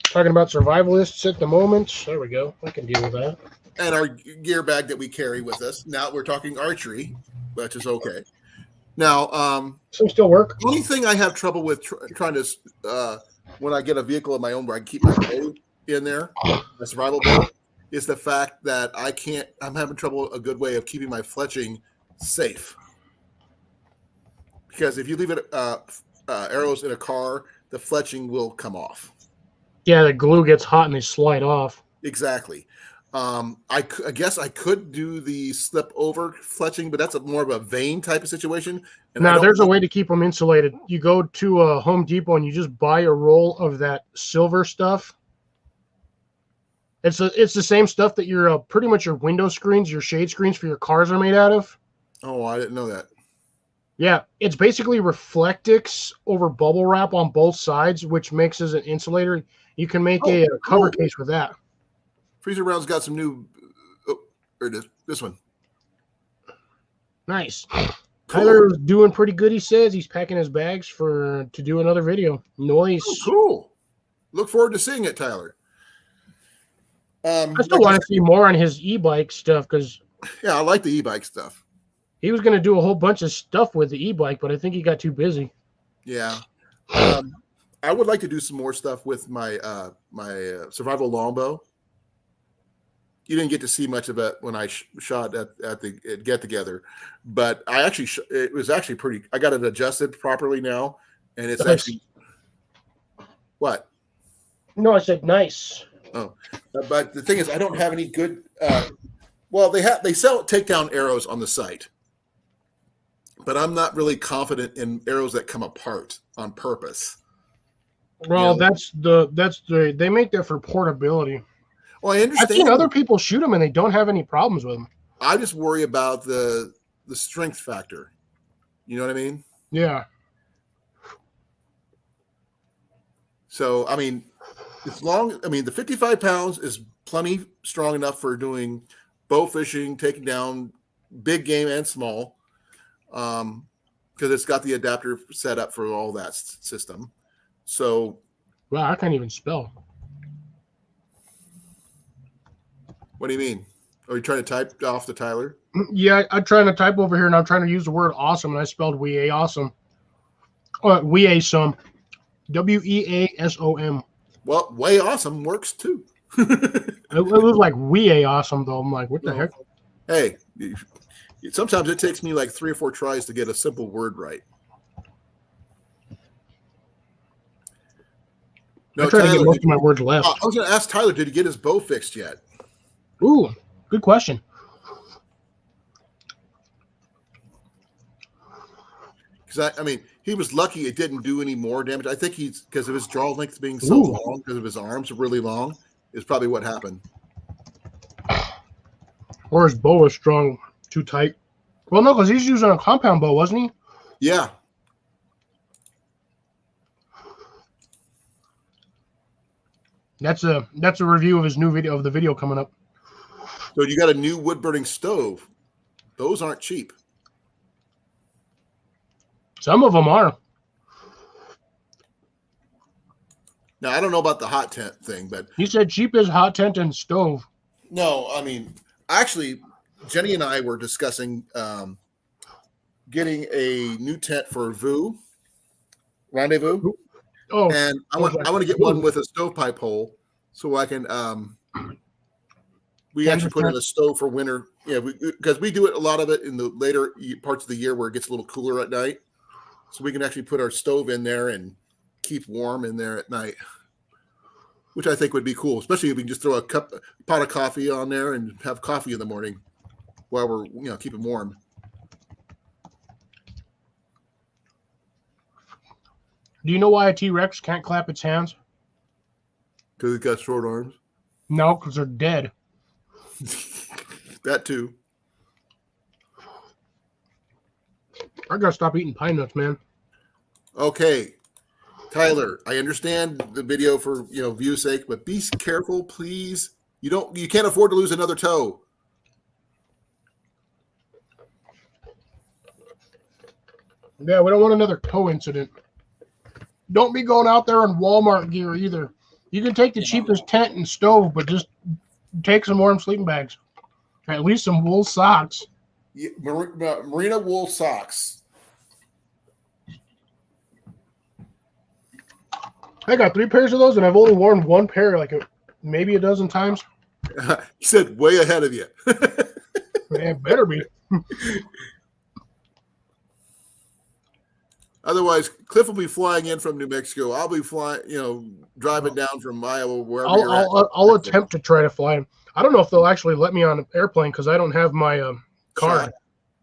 Speaker 2: Talking about survivalists at the moment. There we go. I can deal with that.
Speaker 1: and our gear bag that we carry with us. Now we're talking archery, which is okay. Now,
Speaker 2: Some still work.
Speaker 1: the only thing I have trouble with trying to when I get a vehicle of my own where I can keep my bow in there, my survival bow, is the fact that I'm having trouble a good way of keeping my fletching safe. Because if you leave it arrows in a car, the fletching will come off.
Speaker 2: Yeah, the glue gets hot and they slide off.
Speaker 1: Exactly. I guess I could do the slip over fletching, but that's more of a vein type of situation. And
Speaker 2: Now, there's a way to keep them insulated. You go to a Home Depot and you just buy a roll of that silver stuff. It's the same stuff that your pretty much your window screens, your shade screens for your cars are made out of.
Speaker 1: Oh, I didn't know that.
Speaker 2: Yeah, it's basically Reflectix over bubble wrap on both sides, which makes as an insulator. You can make a cover case with that.
Speaker 1: Freezer Round's got some new. Or this one.
Speaker 2: Nice.
Speaker 1: Cool.
Speaker 2: Tyler's doing pretty good. He says he's packing his bags to do another video. Nice.
Speaker 1: Oh, cool. Look forward to seeing it, Tyler.
Speaker 2: I still want to see more on his e-bike stuff because
Speaker 1: yeah, I like the e-bike stuff.
Speaker 2: he was going to do a whole bunch of stuff with the e-bike, but I think he got too busy.
Speaker 1: Yeah. I would like to do some more stuff with my my survival longbow. You didn't get to see much of it when I shot at the get together, but I actually it was actually pretty. I got it adjusted properly now, and it's
Speaker 2: Nice.
Speaker 1: actually what?
Speaker 2: No, I said nice.
Speaker 1: Oh, but the thing is, I don't have any good. Well, they sell takedown arrows on the site, but I'm not really confident in arrows that come apart on purpose.
Speaker 2: Well, that's the they make that for portability.
Speaker 1: Well, I understand.
Speaker 2: I've seen other people shoot them and they don't have any problems with them.
Speaker 1: I just worry about the strength factor. You know what I mean?
Speaker 2: Yeah.
Speaker 1: So, I mean, the 55 pounds is plenty strong enough for doing bow fishing, taking down big game and small, because it's got the adapter set up for all that system. So,
Speaker 2: Wow, I can't even spell.
Speaker 1: what do you mean? Are you trying to type off to Tyler?
Speaker 2: Yeah, I'm trying to type over here and I'm trying to use the word awesome and I spelled we awesome. Weasome. Weasom.
Speaker 1: Well, way awesome works too.
Speaker 2: It was like we awesome though. I'm like, what the heck?
Speaker 1: Hey, sometimes it takes me like 3 or 4 tries to get a simple word right.
Speaker 2: I try to get most of my words left.
Speaker 1: I was going to ask Tyler, did he get his bow fixed yet?
Speaker 2: Ooh, good question.
Speaker 1: Because I mean, he was lucky it didn't do any more damage. I think he's because of his draw length being so long, because of his arms are really long, is probably what happened.
Speaker 2: Or his bow was strung too tight. Well, no, because he's using a compound bow, wasn't he?
Speaker 1: Yeah.
Speaker 2: That's a review of his new video of the video coming up.
Speaker 1: So you got a new wood burning stove. Those aren't cheap.
Speaker 2: Some of them are.
Speaker 1: Now I don't know about the hot tent thing, but
Speaker 2: He said cheap as hot tent and stove.
Speaker 1: no, I mean, actually, Jenny and I were discussing getting a new tent for Rendezvous.
Speaker 2: Oh,
Speaker 1: And I want to get one with a stovepipe hole so I can we actually put in a stove for winter. Yeah, because we do it a lot of it in the later parts of the year where it gets a little cooler at night. So we can actually put our stove in there and keep warm in there at night, which I think would be cool, especially if we can just throw a pot of coffee on there and have coffee in the morning while we're keeping warm.
Speaker 2: do you know why a T-Rex can't clap its hands?
Speaker 1: Because it's got short arms.
Speaker 2: No, because they're dead.
Speaker 1: That too.
Speaker 2: I gotta stop eating pine nuts, man.
Speaker 1: Okay. Tyler, I understand the video for view's sake, but be careful, please. You can't afford to lose another toe.
Speaker 2: Yeah, we don't want another toe incident. Don't be going out there in Walmart gear either. You can take the cheapest tent and stove, but just take some warm sleeping bags. At least some wool socks.
Speaker 1: Yeah, merino wool socks.
Speaker 2: I got 3 pairs of those, and I've only worn 1 pair maybe a dozen times.
Speaker 1: He said way ahead of you.
Speaker 2: Man, better be.
Speaker 1: Otherwise, Cliff will be flying in from New Mexico. I'll be flying, driving down from Iowa, wherever you're at.
Speaker 2: I'll attempt to try to fly in. I don't know if they'll actually let me on an airplane because I don't have my card.
Speaker 1: Shot.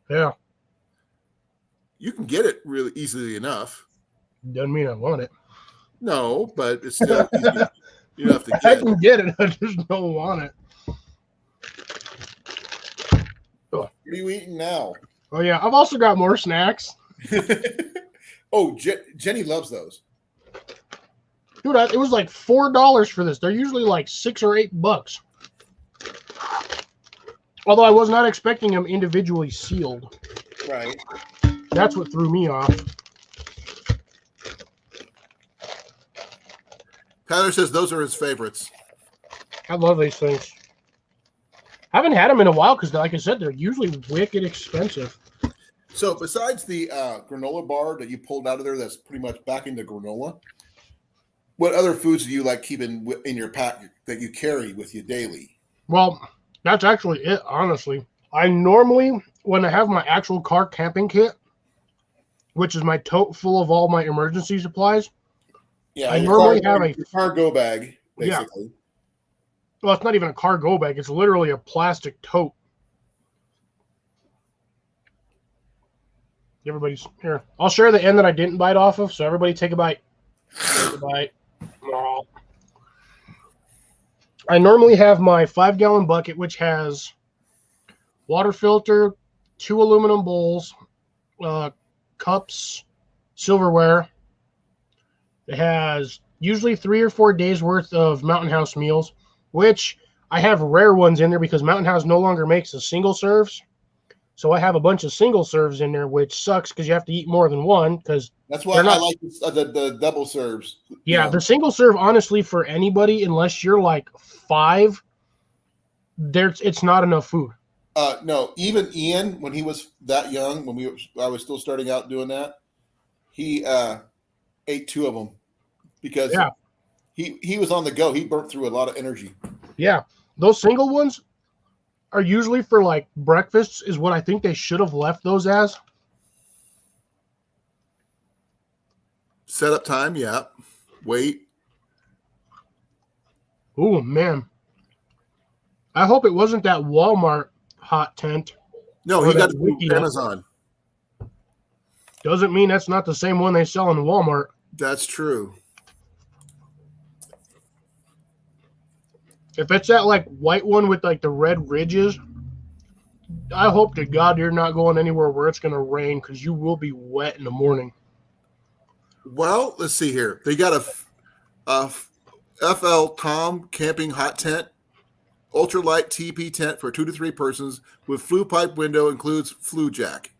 Speaker 2: Yeah.
Speaker 1: You can get it really easily enough.
Speaker 2: Doesn't mean I want it.
Speaker 1: No, but it's still easy. You don't have to get
Speaker 2: I can get it. I just don't want it.
Speaker 1: What are you eating now?
Speaker 2: Oh, yeah. I've also got more snacks.
Speaker 1: Oh, Jenny loves those.
Speaker 2: Dude, it was like $4 for this. They're usually like $6 or $8. Although I was not expecting them individually sealed.
Speaker 1: Right.
Speaker 2: That's what threw me off.
Speaker 1: Tyler says those are his favorites.
Speaker 2: I love these things. I haven't had them in a while because, like I said, they're usually wicked expensive.
Speaker 1: So besides the granola bar that you pulled out of there that's pretty much back into granola, what other foods do you like keeping in your pack that you carry with you daily?
Speaker 2: Well, that's actually it, honestly. I normally, when I have my actual car camping kit, which is my tote full of all my emergency supplies,
Speaker 1: Yeah,
Speaker 2: I normally have
Speaker 1: your cargo bag, basically.
Speaker 2: Yeah. Well, it's not even a cargo bag. It's literally a plastic tote. Everybody's here. I'll share the end that I didn't bite off of, so everybody take a bite. Take a bite. Oh. I normally have my 5-gallon bucket, which has water filter, 2 aluminum bowls, cups, silverware. It has usually 3 or 4 days worth of Mountain House meals, which I have rare ones in there because Mountain House no longer makes the single serves. So I have a bunch of single serves in there, which sucks because you have to eat more than one. Because
Speaker 1: that's why I like the double serves.
Speaker 2: Yeah, the single serve, honestly, for anybody, unless you're like 5, it's not enough food.
Speaker 1: No, even Ian, when he was that young, I was still starting out doing that, he ate 2 of them because he was on the go. He burnt through a lot of energy.
Speaker 2: Yeah, those single ones are usually for like breakfasts is what I think they should have left those as.
Speaker 1: Setup time, yeah. Wait.
Speaker 2: Oh, man. I hope it wasn't that Walmart hot tent.
Speaker 1: No, he got it from Amazon.
Speaker 2: Doesn't mean that's not the same one they sell in Walmart.
Speaker 1: That's true.
Speaker 2: If it's that like white one with like the red ridges, I hope to God you're not going anywhere where it's going to rain because you will be wet in the morning.
Speaker 1: Well, let's see here. They got a FL Tom camping hot tent, ultralight TP tent for 2 to 3 persons with flue pipe window, includes stove jack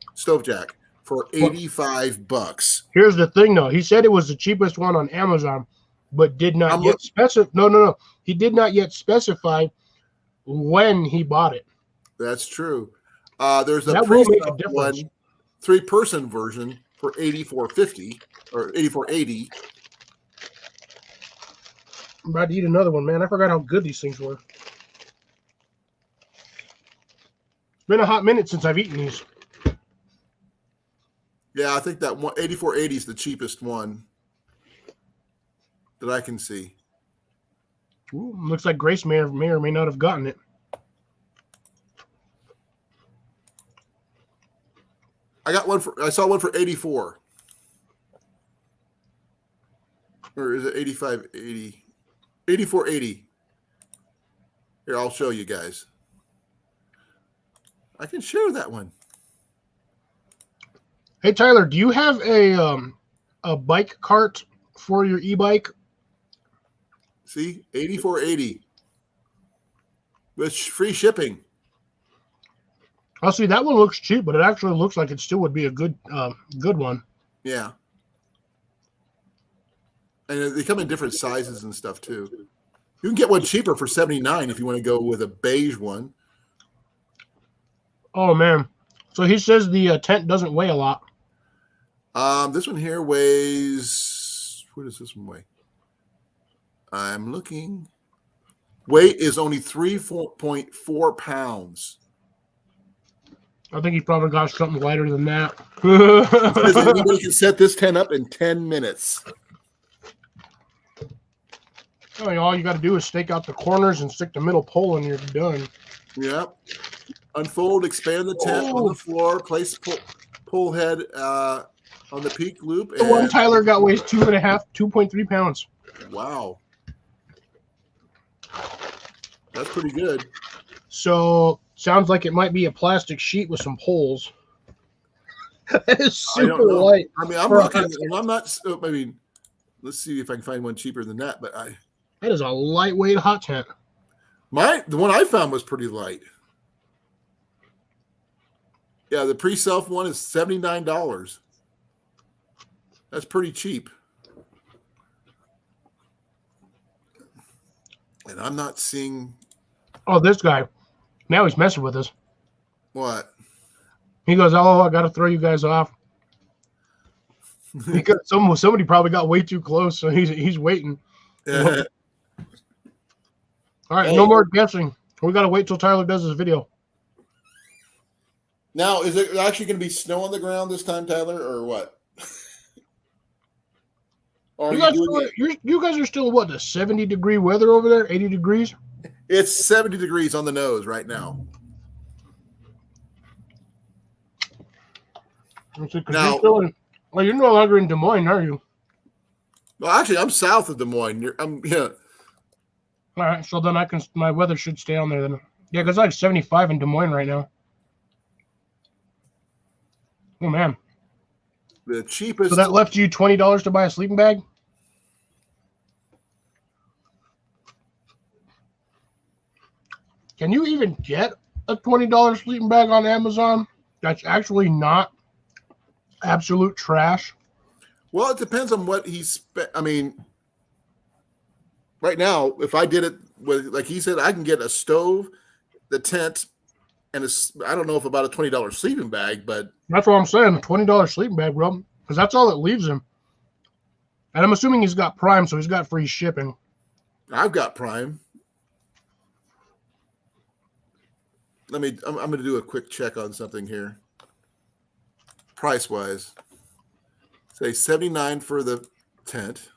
Speaker 1: for $85.
Speaker 2: Here's the thing, though. He said it was the cheapest one on Amazon, but did not yet specify. No. He did not yet specify when he bought it.
Speaker 1: That's true. There's a 3-person version for $84.50 or $84.80.
Speaker 2: I'm about to eat another one, man. I forgot how good these things were. It's been a hot minute since I've eaten these.
Speaker 1: Yeah, I think that one $84.80 is the cheapest one that I can see.
Speaker 2: Ooh, looks like Grace may or may not have gotten it.
Speaker 1: I saw one for 84. Or is it 85.80? 84.80. Here, I'll show you guys. I can share that one.
Speaker 2: Hey Tyler, do you have a bike cart for your e-bike.
Speaker 1: See, $84.80 with free shipping.
Speaker 2: I'll see that one looks cheap, but it actually looks like it still would be a good one.
Speaker 1: Yeah. And they come in different sizes and stuff too. You can get one cheaper for $79 if you want to go with a beige one.
Speaker 2: Oh man! So he says the tent doesn't weigh a lot.
Speaker 1: This one here weighs. What does this one weigh? I'm looking. Weight is only 3.4 pounds.
Speaker 2: I think he probably got something lighter than that.
Speaker 1: Anybody can set this tent up in 10 minutes.
Speaker 2: I mean, all you got to do is stake out the corners and stick the middle pole and you're done.
Speaker 1: Yep. Unfold, expand the tent on the floor, place pole head on the peak loop.
Speaker 2: The one Tyler got weighs 2.3 pounds.
Speaker 1: Wow. That's pretty good.
Speaker 2: So, sounds like it might be a plastic sheet with some poles. That is super light.
Speaker 1: I mean, I'm looking, and I'm not, I mean, let's see if I can find one cheaper than that, but
Speaker 2: that is a lightweight hot tent.
Speaker 1: The one I found was pretty light. Yeah, the pre-self one is $79. That's pretty cheap. And I'm not seeing.
Speaker 2: Oh, this guy. Now he's messing with us.
Speaker 1: What?
Speaker 2: He goes, "Oh, I got to throw you guys off." Because somebody probably got way too close, so he's waiting. All right, no more guessing. We got to wait till Tyler does his video.
Speaker 1: Now, is it actually going to be snow on the ground this time, Tyler, or what? Or
Speaker 2: you guys are still what, the 70-degree weather over there? 80 degrees?
Speaker 1: It's 70 degrees on the nose right now.
Speaker 2: Now, you're no longer in Des Moines, are you?
Speaker 1: Well, actually, I'm south of Des Moines. Yeah.
Speaker 2: All right, so then my weather should stay on there then. Yeah, because it's like 75 in Des Moines right now. Oh man.
Speaker 1: The cheapest.
Speaker 2: So that left you $20 to buy a sleeping bag? Can you even get a $20 sleeping bag on Amazon that's actually not absolute trash?
Speaker 1: Well, it depends on what he spent. I mean, right now, if I did it with, like he said, I can get a stove, the tent, and I don't know if about a $20 sleeping bag, but
Speaker 2: that's what I'm saying. A $20 sleeping bag, bro, because that's all that leaves him. And I'm assuming he's got Prime, so he's got free shipping.
Speaker 1: I've got Prime. I'm going to do a quick check on something here. Price wise, say $79 for the tent,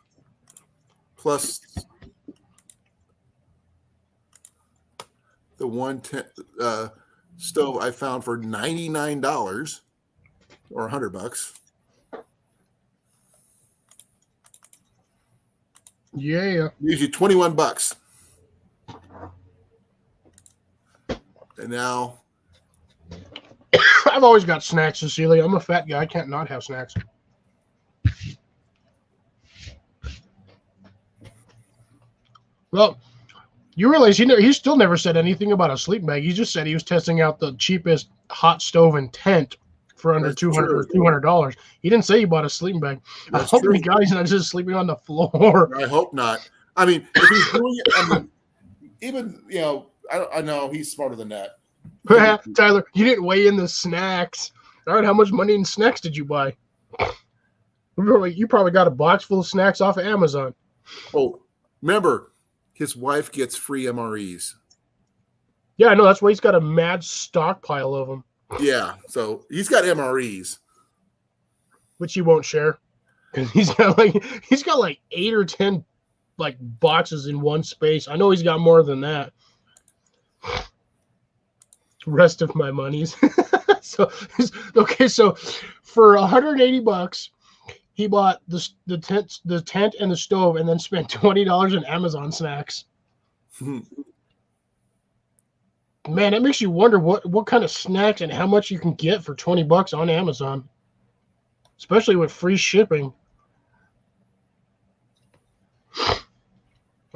Speaker 1: plus the one tent stove I found for $99 or $100.
Speaker 2: Yeah,
Speaker 1: usually $21. And now
Speaker 2: I've always got snacks, Cecilia. I'm a fat guy. I can't not have snacks. Well, you realize he still never said anything about a sleeping bag. He just said he was testing out the cheapest hot stove and tent for under $200. He didn't say he bought a sleeping bag. I hope the guy's not just sleeping on the floor.
Speaker 1: I hope not. I mean, if he's doing it, I mean, even, I know he's smarter than that.
Speaker 2: Tyler, you didn't weigh in the snacks. All right, how much money in snacks did you buy? You probably got a box full of snacks off of Amazon.
Speaker 1: Oh, remember, his wife gets free MREs.
Speaker 2: Yeah, I know. That's why he's got a mad stockpile of them.
Speaker 1: Yeah, so he's got MREs,
Speaker 2: which he won't share. He's got like 8 or 10 like boxes in one space. I know he's got more than that. Rest of my monies. So for $180, he bought the tent and the stove, and then spent $20 on Amazon snacks. Man, it makes you wonder what kind of snacks and how much you can get for $20 on Amazon, especially with free shipping.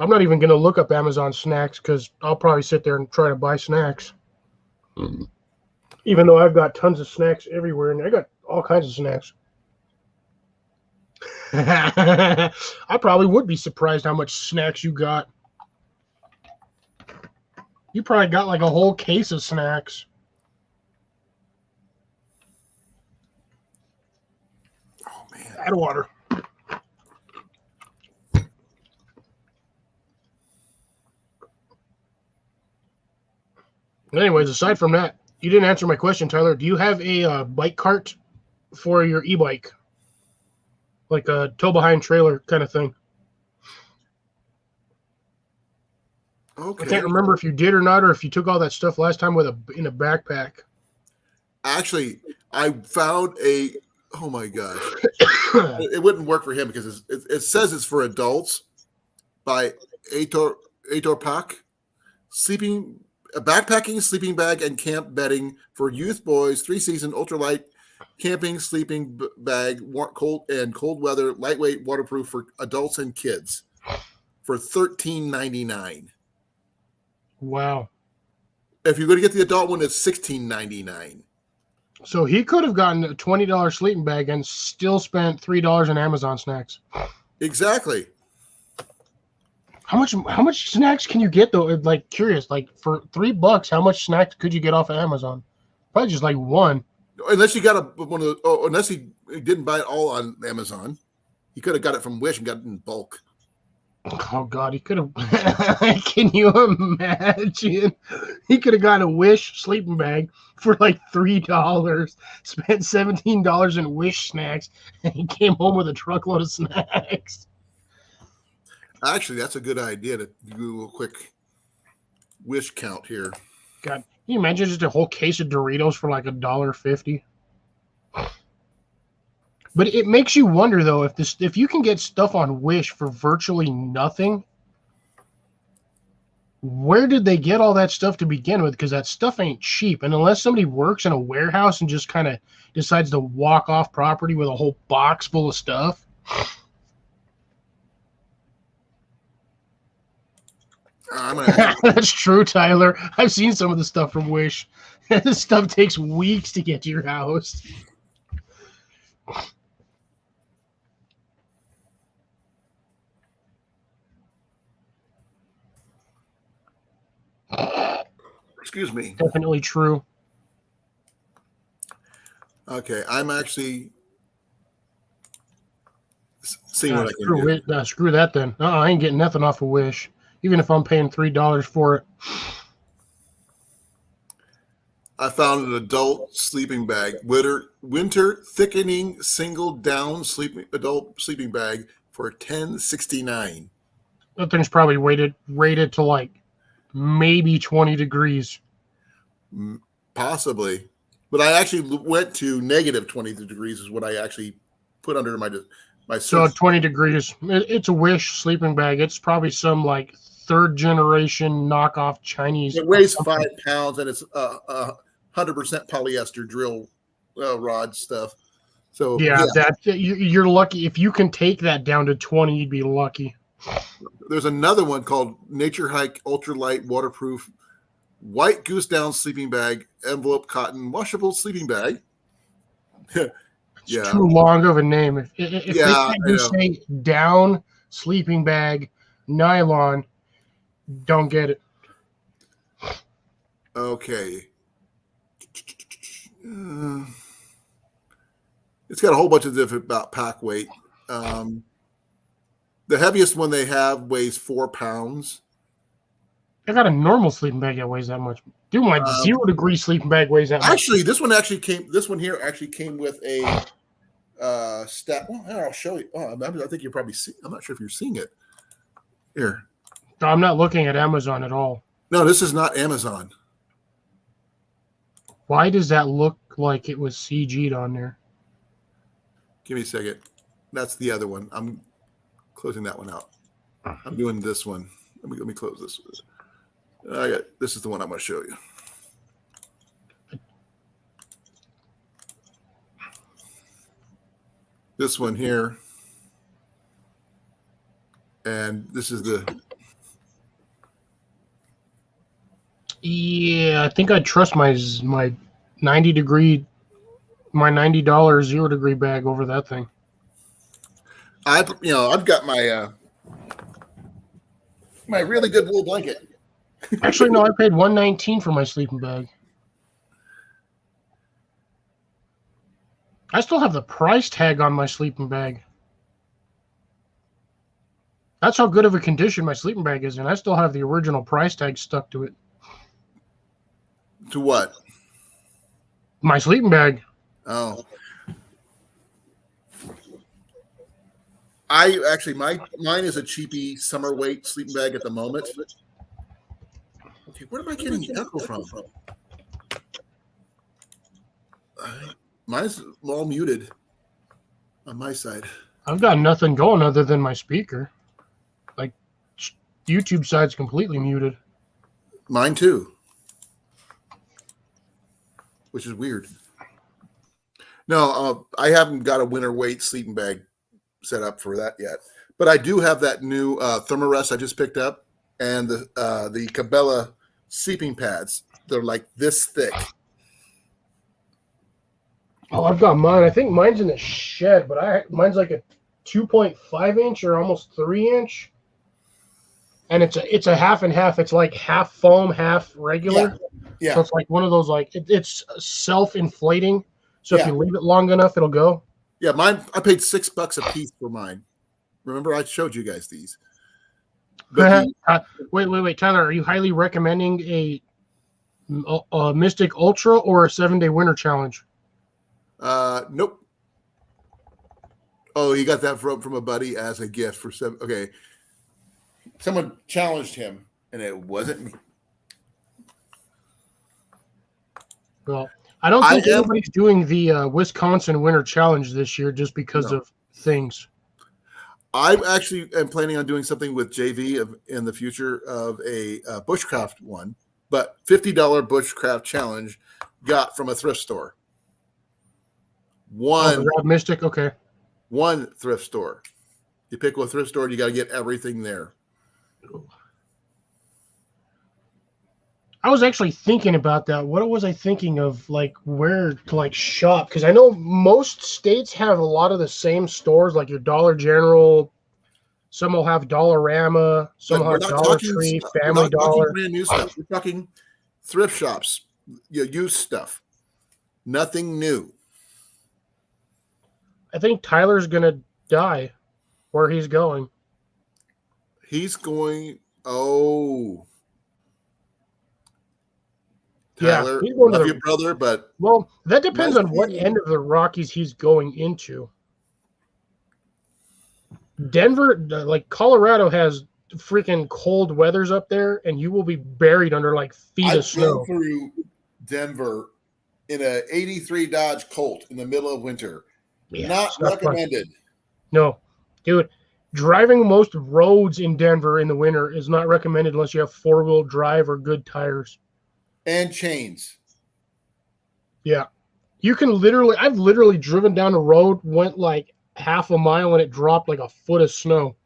Speaker 2: I'm not even going to look up Amazon snacks because I'll probably sit there and try to buy snacks. Even though I've got tons of snacks everywhere, and I got all kinds of snacks. I probably would be surprised how much snacks you got. You probably got like a whole case of snacks.
Speaker 1: Oh man.
Speaker 2: Add water. Anyways, aside from that, you didn't answer my question, Tyler. Do you have a bike cart for your e-bike? Like a tow-behind trailer kind of thing?
Speaker 1: Okay.
Speaker 2: I can't remember if you did or not, or if you took all that stuff last time in a backpack.
Speaker 1: Actually, I found a. Oh my gosh, it wouldn't work for him because it says it's for adults by Aitor Pak. A backpacking, sleeping bag, and camp bedding for youth boys, 3-season ultralight camping sleeping bag, cold weather, lightweight, waterproof for adults and kids for $13.99.
Speaker 2: Wow.
Speaker 1: If you're going to get the adult one, it's $16.99.
Speaker 2: So he could have gotten a $20 sleeping bag and still spent $3 on Amazon snacks.
Speaker 1: Exactly.
Speaker 2: How much snacks can you get though? Like curious, like for $3, how much snacks could you get off of Amazon? Probably just like one.
Speaker 1: Unless you got unless he didn't buy it all on Amazon, he could have got it from Wish and got it in bulk.
Speaker 2: Oh God, he could have. Can you imagine? He could have got a Wish sleeping bag for like $3, spent $17 in Wish snacks, and he came home with a truckload of snacks.
Speaker 1: Actually, that's a good idea to do a quick Wish count here.
Speaker 2: God, can you imagine just a whole case of Doritos for like $1.50? But it makes you wonder though if you can get stuff on Wish for virtually nothing, where did they get all that stuff to begin with? Because that stuff ain't cheap, and unless somebody works in a warehouse and just kind of decides to walk off property with a whole box full of stuff. That's true, Tyler. I've seen some of the stuff from Wish. This stuff takes weeks to get to your house.
Speaker 1: Excuse me.
Speaker 2: Definitely true.
Speaker 1: Okay, I'm actually seeing what I can do.
Speaker 2: Screw that then. I ain't getting nothing off of Wish, even if I'm paying $3 for it.
Speaker 1: I found an adult sleeping bag, winter thickening single down adult sleeping bag for $10.69.
Speaker 2: That thing's probably rated to like maybe 20 degrees.
Speaker 1: Possibly. But I actually went to negative 20 degrees is what I actually put under my
Speaker 2: So
Speaker 1: search.
Speaker 2: 20 degrees. It's a Wish sleeping bag. It's probably some like third generation knockoff Chinese.
Speaker 1: It weighs 5 pounds and it's 100% polyester drill rod stuff. So
Speaker 2: yeah, you're lucky if you can take that down to 20. You'd be lucky.
Speaker 1: There's another one called Nature Hike Ultralight Waterproof White Goose Down Sleeping Bag, Envelope Cotton Washable Sleeping Bag.
Speaker 2: It's too long of a name. If they can't just say down sleeping bag nylon, don't get it.
Speaker 1: Okay. It's got a whole bunch of different about pack weight. The heaviest one they have weighs 4 pounds.
Speaker 2: I got a normal sleeping bag that weighs that much. Dude, my 0 degree sleeping bag weighs that much.
Speaker 1: Actually, this one here actually came with a stat. Well, I'll show you. Oh, I think you're probably I'm not sure if you're seeing it. Here.
Speaker 2: No, I'm not looking at Amazon at all.
Speaker 1: No, this is not Amazon.
Speaker 2: Why does that look like it was CG'd on there?
Speaker 1: Give me a second. That's the other one. I'm closing that one out. I'm doing this one. Let me close this. This is the one I'm going to show you. This one here. And this is the.
Speaker 2: Yeah, I think I'd trust my $90 0 degree bag over that thing.
Speaker 1: I've got my my really good wool blanket.
Speaker 2: Actually, no, I paid $119 for my sleeping bag. I still have the price tag on my sleeping bag. That's how good of a condition my sleeping bag is, and I still have the original price tag stuck to it.
Speaker 1: To what?
Speaker 2: My sleeping bag.
Speaker 1: Oh. I actually mine is a cheapy summer weight sleeping bag at the moment. Okay, where am I getting echo from? Mine's all muted on my side.
Speaker 2: I've got nothing going other than my speaker. Like, YouTube side's completely muted.
Speaker 1: Mine too. Which is weird. No, I haven't got a winter weight sleeping bag set up for that yet. But I do have that new Thermarest I just picked up, and the Cabela sleeping pads. They're like this thick.
Speaker 2: Oh, I've got mine. I think mine's in the shed, but mine's like a 2.5 inch or almost 3 inch. And it's a half and half. It's like half foam, half regular.
Speaker 1: Yeah.
Speaker 2: So it's like one of those, like, it's self-inflating. So if you leave it long enough, it'll go.
Speaker 1: Yeah, mine, I paid $6 a piece for mine. Remember, I showed you guys these. But
Speaker 2: wait, Tyler, are you highly recommending a Mystic Ultra or a 7-day winter challenge?
Speaker 1: Nope. Oh, he got that from a buddy as a gift for seven. Okay. Someone challenged him, and it wasn't me.
Speaker 2: Well, I don't think anybody's doing the Wisconsin Winter Challenge this year just because of things.
Speaker 1: I actually am planning on doing something with JV in the future of a bushcraft one, but $50 bushcraft challenge got from a thrift store.
Speaker 2: Mystic, okay.
Speaker 1: One thrift store. You pick a thrift store, and you got to get everything there.
Speaker 2: I was actually thinking about that. What was I thinking of, like, where to, like, shop? Because I know most states have a lot of the same stores, like your Dollar General. Some will have Dollarama. Some will have Dollar Tree, Family Dollar.
Speaker 1: Brand new stuff. We're talking thrift shops, used stuff. Nothing new.
Speaker 2: I think Tyler's gonna die where he's going.
Speaker 1: He's going. Oh.
Speaker 2: Yeah,
Speaker 1: Tyler,
Speaker 2: he's going
Speaker 1: love
Speaker 2: to
Speaker 1: your brother, but
Speaker 2: that depends on what end of the Rockies he's going into. Denver, like Colorado, has freaking cold weathers up there, and you will be buried under like feet of snow.
Speaker 1: I've been through Denver in a '83 Dodge Colt in the middle of winter.
Speaker 2: Yeah,
Speaker 1: not recommended.
Speaker 2: Fun. No, dude. Driving most roads in Denver in the winter is not recommended unless you have 4-wheel drive or good tires.
Speaker 1: And chains.
Speaker 2: Yeah. You can I've literally driven down a road, went like half a mile, and it dropped like a foot of snow.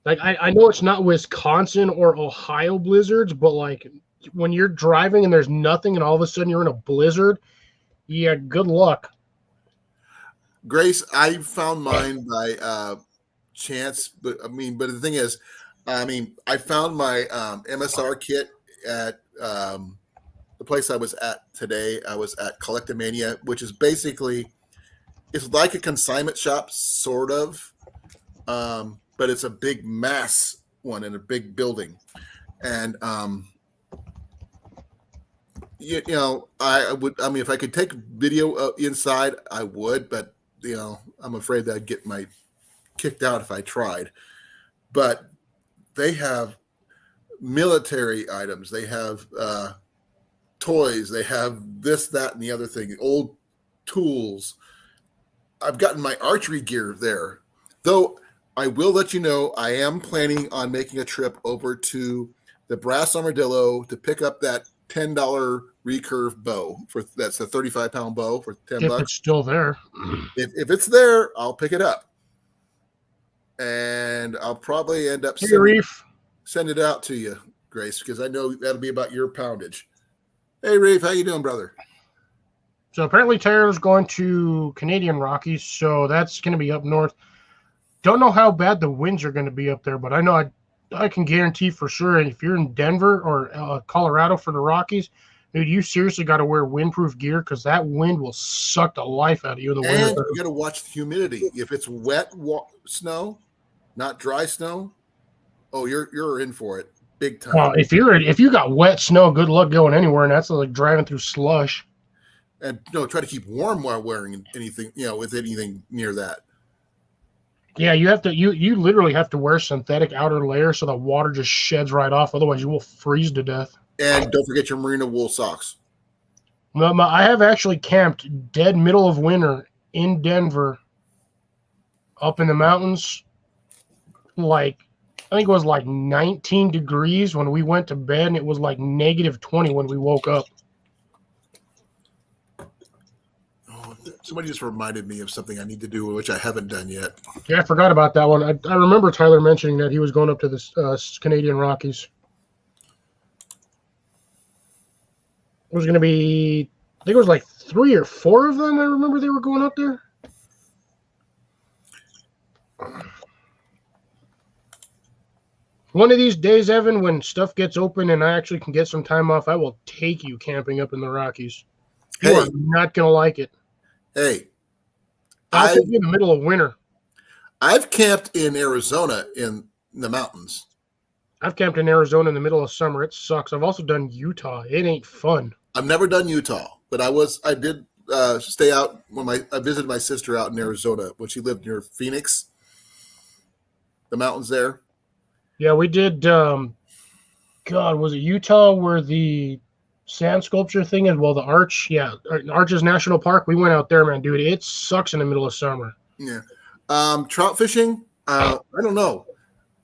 Speaker 2: Like, I know it's not Wisconsin or Ohio blizzards, but like when you're driving and there's nothing and all of a sudden you're in a blizzard, yeah, good luck.
Speaker 1: Grace, I found mine by chance, but the thing is, I found my MSR kit at the place I was at today. I was at Collectomania, which is basically, it's like a consignment shop, sort of, but it's a big mass one in a big building. And I would, if I could take video inside, I would, but I'm afraid that I'd get kicked out if I tried. But they have military items, they have toys, they have this, that, and the other thing, old tools. I've gotten my archery gear there, though. I will let you know I am planning on making a trip over to the Brass Armadillo to pick up that $10 recurve bow that's a 35-pound bow for $10.
Speaker 2: If it's still there.
Speaker 1: If it's there, I'll pick it up. and I'll probably end up
Speaker 2: Hey, Reef.
Speaker 1: send it out to you, Grace, because I know that'll be about your poundage. Hey, Reef, how you doing, brother?
Speaker 2: So apparently Tyler's going to Canadian Rockies, so that's going to be up north. Don't know how bad the winds are going to be up there, but I know I can guarantee for sure if you're in Denver or Colorado for the Rockies, dude, you seriously got to wear windproof gear because that wind will suck the life out of you in the winter.
Speaker 1: And you got to watch the humidity. If it's wet snow, not dry snow, oh, you're in for it big time.
Speaker 2: If you got wet snow, good luck going anywhere, and that's like driving through slush.
Speaker 1: And try to keep warm while wearing anything, with anything near that.
Speaker 2: Yeah, you have to. You literally have to wear synthetic outer layer so the water just sheds right off. Otherwise, you will freeze to death.
Speaker 1: And don't forget your merino wool socks.
Speaker 2: I have actually camped dead middle of winter in Denver, up in the mountains. I think it was like 19 degrees when we went to bed, and it was like negative 20 when we woke up.
Speaker 1: Somebody just reminded me of something I need to do, which I haven't done yet.
Speaker 2: Yeah, I forgot about that one. I remember Tyler mentioning that he was going up to the Canadian Rockies. It was going to be, I think it was like 3 or 4 of them. I remember they were going up there. One of these days, Evan, when stuff gets open and I actually can get some time off, I will take you camping up in the Rockies. You are not going to like it.
Speaker 1: Hey,
Speaker 2: I'll take you in the middle of winter.
Speaker 1: I've camped in Arizona in the mountains.
Speaker 2: I've camped in Arizona in the middle of summer. It sucks. I've also done Utah. It ain't fun.
Speaker 1: I've never done Utah, but I did stay out when I visited my sister out in Arizona when she lived near Phoenix, the mountains there.
Speaker 2: Yeah, we did. God, was it Utah where the sand sculpture thing is? Well, the Arch, yeah, Arches National Park. We went out there, man, dude. It sucks in the middle of summer.
Speaker 1: Yeah. Trout fishing. I don't know.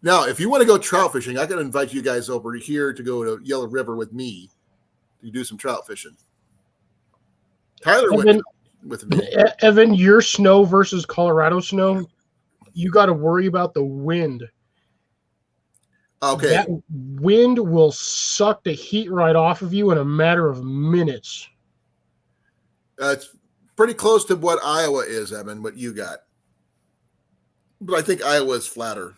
Speaker 1: Now, if you want to go trout fishing, I can invite you guys over here to go to Yellow River with me to do some trout fishing. Tyler went with me.
Speaker 2: Evan, your snow versus Colorado snow, you got to worry about the wind.
Speaker 1: Okay.
Speaker 2: That wind will suck the heat right off of you in a matter of minutes.
Speaker 1: It's pretty close to what Iowa is, Evan, what you got. But I think Iowa is flatter.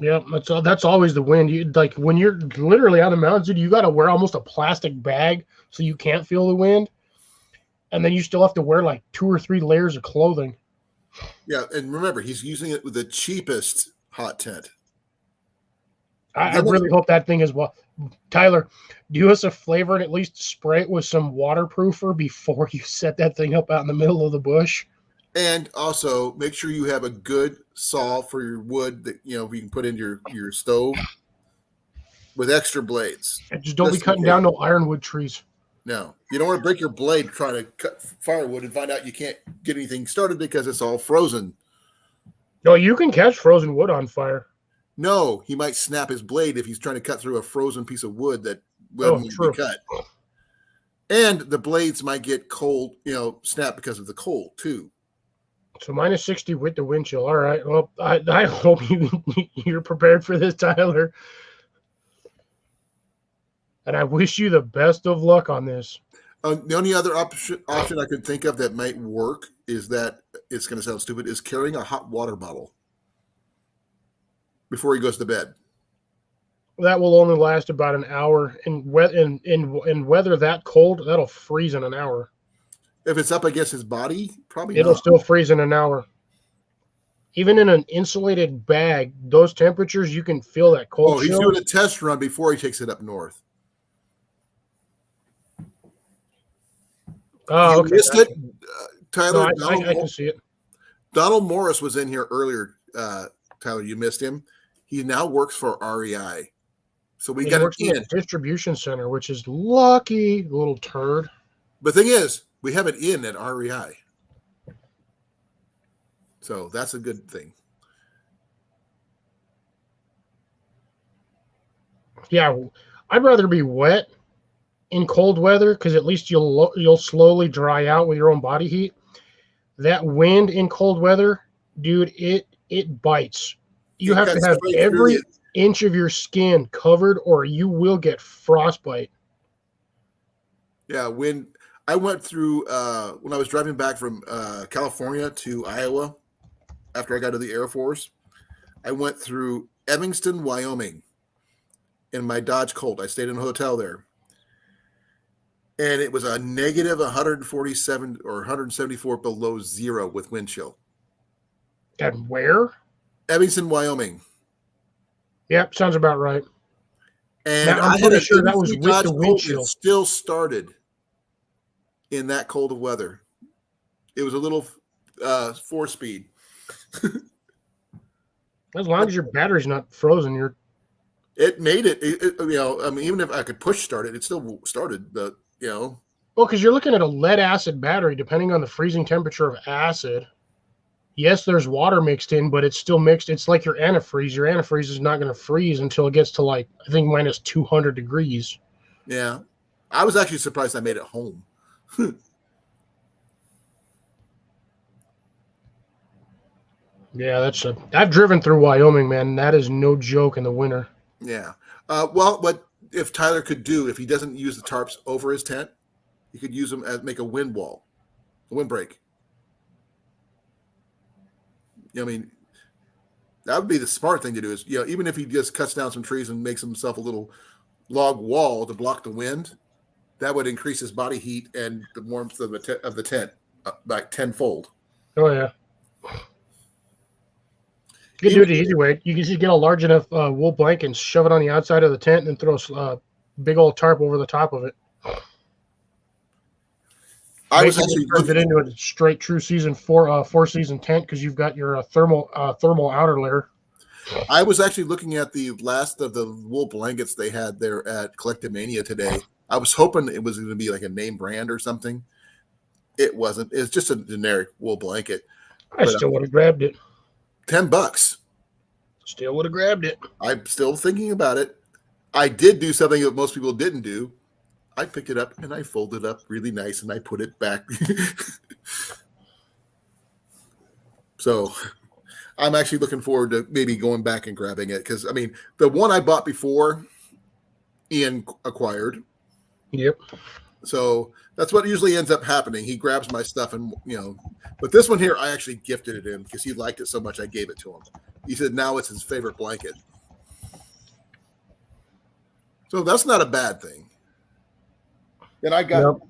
Speaker 2: Yeah, that's always the wind. You like when you're literally on the mountains, dude, you got to wear almost a plastic bag so you can't feel the wind, and then you still have to wear like 2 or 3 layers of clothing. Yeah,
Speaker 1: and remember, he's using it with the cheapest hot tent.
Speaker 2: I really hope that thing is well. Tyler, do us a favor and at least spray it with some waterproofer before you set that thing up out in the middle of the bush.
Speaker 1: And also make sure you have a good saw for your wood that you can put in your stove with extra blades.
Speaker 2: And just don't be cutting down no ironwood trees.
Speaker 1: No, you don't want to break your blade trying to cut firewood and find out you can't get anything started because it's all frozen.
Speaker 2: No, you can catch frozen wood on fire.
Speaker 1: No, he might snap his blade if he's trying to cut through a frozen piece of wood that wouldn't be cut. And the blades might get cold, snap because of the cold too.
Speaker 2: So minus 60 with the wind chill. All right. Well, I hope you're prepared for this, Tyler. And I wish you the best of luck on this.
Speaker 1: The only other option I could think of that might work is that it's going to sound stupid is carrying a hot water bottle before he goes to bed.
Speaker 2: That will only last about an hour. In weather that cold, that'll freeze in an hour.
Speaker 1: If it's up against his body, probably
Speaker 2: it'll
Speaker 1: not.
Speaker 2: Still freeze in an hour. Even in an insulated bag, those temperatures, you can feel that cold.
Speaker 1: Oh, he's doing a test run before he takes it up north.
Speaker 2: Oh, okay.
Speaker 1: You missed it, Tyler.
Speaker 2: No, I can see it.
Speaker 1: Donald Morris was in here earlier. Tyler, you missed him. He now works for REI. So we got
Speaker 2: in a distribution center, which is lucky, little turd.
Speaker 1: The thing is, we have an in at REI. So that's a good thing.
Speaker 2: Yeah, I'd rather be wet in cold weather, because at least you'll slowly dry out with your own body heat. That wind in cold weather, dude, it bites. You
Speaker 1: It
Speaker 2: have to
Speaker 1: cuts
Speaker 2: have
Speaker 1: straight through
Speaker 2: every
Speaker 1: you.
Speaker 2: inch of your skin covered, or you will get frostbite.
Speaker 1: Yeah, when I went through when I was driving back from California to Iowa after I got to the Air Force, I went through Evanston, Wyoming in my Dodge Colt. I stayed in a hotel there. And it was a negative 147 or 174 below zero with wind chill.
Speaker 2: And where?
Speaker 1: Evanston, Wyoming.
Speaker 2: Yep, sounds about right.
Speaker 1: And
Speaker 2: Now, I'm
Speaker 1: I had
Speaker 2: pretty
Speaker 1: a
Speaker 2: sure that was
Speaker 1: Dodge
Speaker 2: with the wind
Speaker 1: Colt
Speaker 2: chill.
Speaker 1: that still started in that cold of weather. It was a little 4-speed.
Speaker 2: As long as your battery's not frozen,
Speaker 1: It made it, I mean, even if I could push start it, it still started.
Speaker 2: well, because you're looking at a lead acid battery, depending on the freezing temperature of acid. Yes, there's water mixed in, but it's still mixed. It's like your antifreeze. Your antifreeze is not going to freeze until it gets to, like, I think minus 200 degrees.
Speaker 1: Yeah. I was actually surprised I made it home.
Speaker 2: Yeah, I've driven through Wyoming, man. That is no joke in the winter.
Speaker 1: Yeah. Well, what if Tyler could do, if he doesn't use the tarps over his tent, he could use them as make a wind wall, a windbreak. I mean, that would be the smart thing to do is, even if he just cuts down some trees and makes himself a little log wall to block the wind, that would increase his body heat and the warmth of the tent like tenfold.
Speaker 2: Oh, yeah. You can do it the easy way. You can just get a large enough wool blanket and shove it on the outside of the tent and throw a big old tarp over the top of it.
Speaker 1: I was actually
Speaker 2: turns it into a straight true season four season tent because you've got your thermal outer layer.
Speaker 1: I was actually looking at the last of the wool blankets they had there at Collectomania today. I was hoping it was going to be like a name brand or something. It wasn't. It's just a generic wool blanket.
Speaker 2: I still would have grabbed it.
Speaker 1: $10.
Speaker 2: Still would have grabbed it.
Speaker 1: I'm still thinking about it. I did do something that most people didn't do. I picked it up and I folded it up really nice and I put it back. So I'm actually looking forward to maybe going back and grabbing it because, I mean, the one I bought before Ian acquired.
Speaker 2: Yep.
Speaker 1: So that's what usually ends up happening. He grabs my stuff and, but this one here, I actually gifted it in because he liked it so much I gave it to him. He said now it's his favorite blanket. So that's not a bad thing. Then I got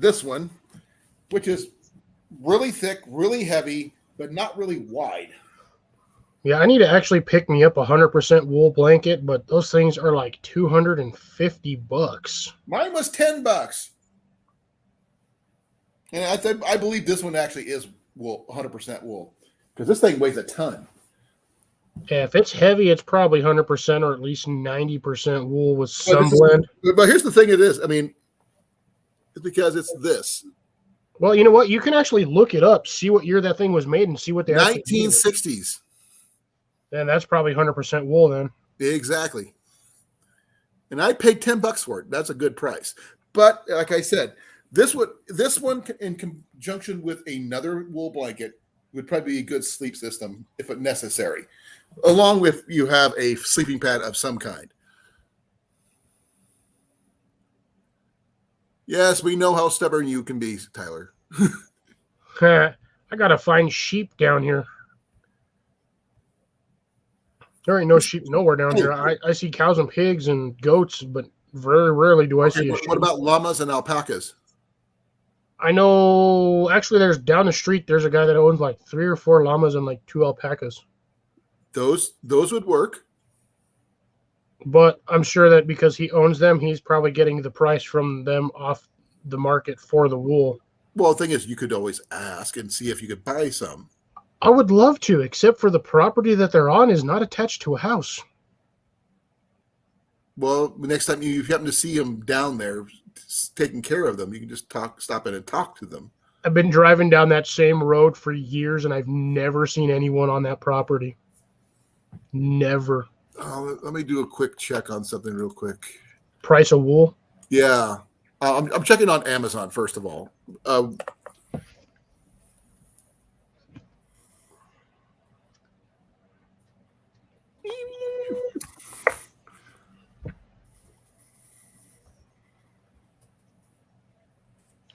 Speaker 1: this one, which is really thick, really heavy, but not really wide.
Speaker 2: Yeah, I need to actually pick me up a 100% wool blanket, but those things are like $250.
Speaker 1: Mine was $10. And I believe this one actually is wool, 100% wool, because this thing weighs a ton.
Speaker 2: Yeah, if it's heavy, it's probably 100% or at least 90% wool with some blend.
Speaker 1: But here's the thing: it is. I mean, it's because it's this.
Speaker 2: Well, you know what? You can actually look it up, see what year that thing was made, and see what they
Speaker 1: 1960s.
Speaker 2: And that's probably 100% wool then.
Speaker 1: Exactly. And I paid $10 for it. That's a good price. But like I said, this one in conjunction with another wool blanket would probably be a good sleep system if necessary. Along with you have a sleeping pad of some kind. Yes, we know how stubborn you can be, Tyler.
Speaker 2: I gotta find sheep down here. There ain't no sheep nowhere down here. I see cows and pigs and goats, but very rarely do I see a sheep.
Speaker 1: What about llamas and alpacas?
Speaker 2: I know, actually, there's down the street, there's a guy that owns like 3 or 4 llamas and like 2 alpacas.
Speaker 1: Those would work.
Speaker 2: But I'm sure that because he owns them, he's probably getting the price from them off the market for the wool.
Speaker 1: Well, the thing is, you could always ask and see if you could buy some.
Speaker 2: I would love to, except for the property that they're on is not attached to a house.
Speaker 1: Well, next time you happen to see them down there taking care of them, you can just stop in and talk to them.
Speaker 2: I've been driving down that same road for years, and I've never seen anyone on that property. Never.
Speaker 1: Let me do a quick check on something real quick.
Speaker 2: Price of wool?
Speaker 1: Yeah. I'm checking on Amazon first of all.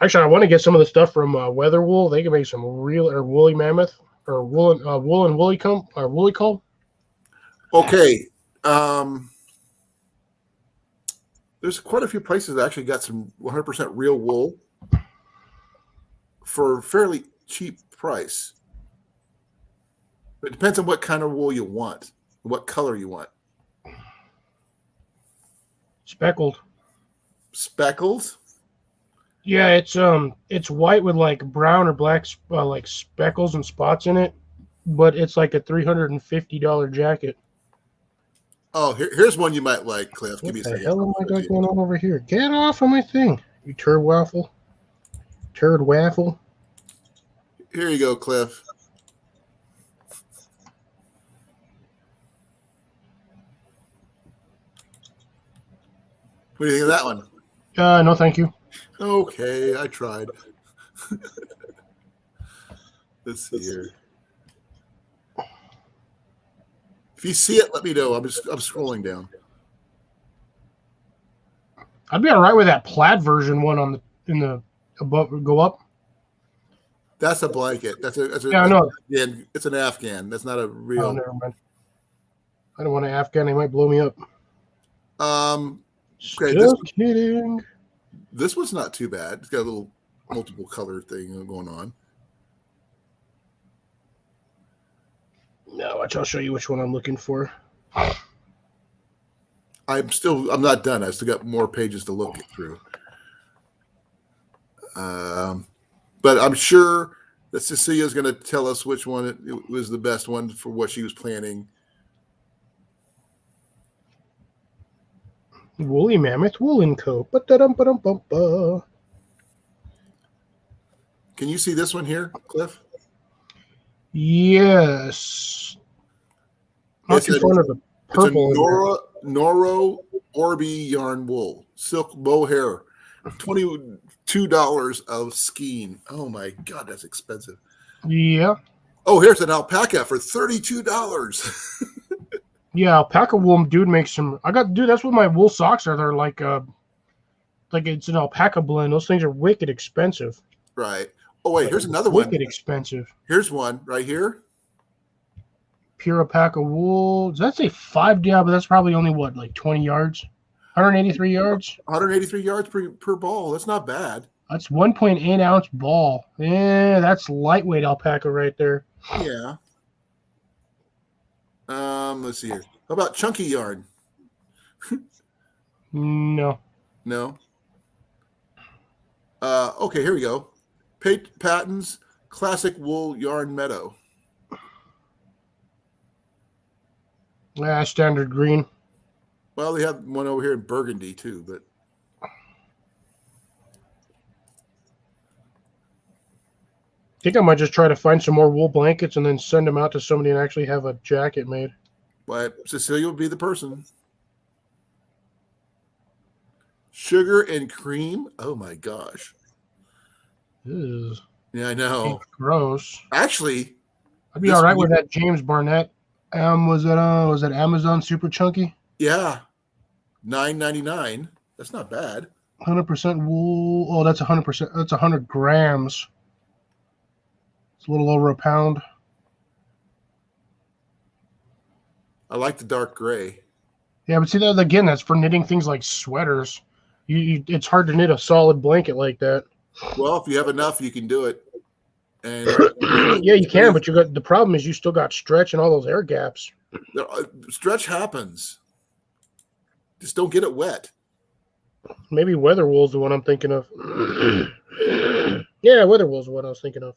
Speaker 2: Actually, I want to get some of the stuff from Weather Wool. They can make some real or woolly mammoth or wool and woolly comb or woolly comb.
Speaker 1: Okay. There's quite a few places that actually got some 100% real wool for a fairly cheap price. It depends on what kind of wool you want, what color you want.
Speaker 2: Speckled.
Speaker 1: Speckles?
Speaker 2: Yeah, it's white with like brown or black like speckles and spots in it, but it's like a $350 jacket.
Speaker 1: Oh, here's one you might like, Cliff. Give
Speaker 2: What
Speaker 1: me a
Speaker 2: the
Speaker 1: second.
Speaker 2: hell am I got going on over here? Get off of my thing, you turd waffle. Turd waffle.
Speaker 1: Here you go, Cliff. What do you think of that one?
Speaker 2: No, thank you.
Speaker 1: Okay, I tried. Let's see here. If you see it, let me know. I'm scrolling down.
Speaker 2: I'd be all right with that plaid version one on the above. Go up.
Speaker 1: That's a blanket.
Speaker 2: Yeah, I know.
Speaker 1: Yeah, it's an Afghan. That's not a real.
Speaker 2: Oh, never mind. I don't want an Afghan. They might blow me up.
Speaker 1: Okay,
Speaker 2: Just kidding.
Speaker 1: This one's not too bad. It's got a little multiple color thing going on.
Speaker 2: No, watch. I'll show you which one I'm looking for.
Speaker 1: I'm not done. I still got more pages to look through. But I'm sure that Cecilia's going to tell us which one it was the best one for what she was planning.
Speaker 2: Woolly Mammoth Woolen Coat. Ba-da-dum-ba-dum-bum-ba.
Speaker 1: Can you see this one here, Cliff?
Speaker 2: Yes. Not too fond of the purple.
Speaker 1: It's a Noro Orbi yarn wool, silk mohair, $22 of skein. Oh my God, that's expensive.
Speaker 2: Yeah.
Speaker 1: Oh, here's an alpaca for $32.
Speaker 2: Yeah, alpaca wool, dude, makes some. That's what my wool socks are. They're like it's an alpaca blend. Those things are wicked expensive.
Speaker 1: Right. Oh wait, here's another one.
Speaker 2: Wicked expensive.
Speaker 1: Here's one right here.
Speaker 2: Pure alpaca wool. Does that say 5? Yeah, but that's probably only what, like 20 yards? 183 yards?
Speaker 1: 183 yards per ball. That's not bad.
Speaker 2: That's 1.8 ounce ball. Yeah, that's lightweight alpaca right there.
Speaker 1: Yeah. Let's see here. How about chunky yarn?
Speaker 2: No.
Speaker 1: No. Okay, here we go. Patton's classic wool yarn meadow.
Speaker 2: Standard green.
Speaker 1: Well, they have one over here in burgundy too, but
Speaker 2: I think I might just try to find some more wool blankets and then send them out to somebody and actually have a jacket made.
Speaker 1: but Cecilia will be the person. Sugar and cream. Oh my gosh.
Speaker 2: Ew.
Speaker 1: Yeah, I know.
Speaker 2: Gross.
Speaker 1: Actually,
Speaker 2: I'd be all right with that James Barnett. Was that Amazon Super Chunky?
Speaker 1: Yeah. $9.99. That's not bad.
Speaker 2: 100% wool. Oh, that's 100%. That's 100 grams. It's a little over a pound.
Speaker 1: I like the dark gray.
Speaker 2: Yeah, but see that again. That's for knitting things like sweaters. It's hard to knit a solid blanket like that.
Speaker 1: Well, if you have enough, you can do it. And
Speaker 2: yeah, you can, but the problem is you still got stretch and all those air gaps.
Speaker 1: Stretch happens. Just don't get it wet.
Speaker 2: Maybe weather wool's the one I'm thinking of. Yeah, weather wool's the one I was thinking of.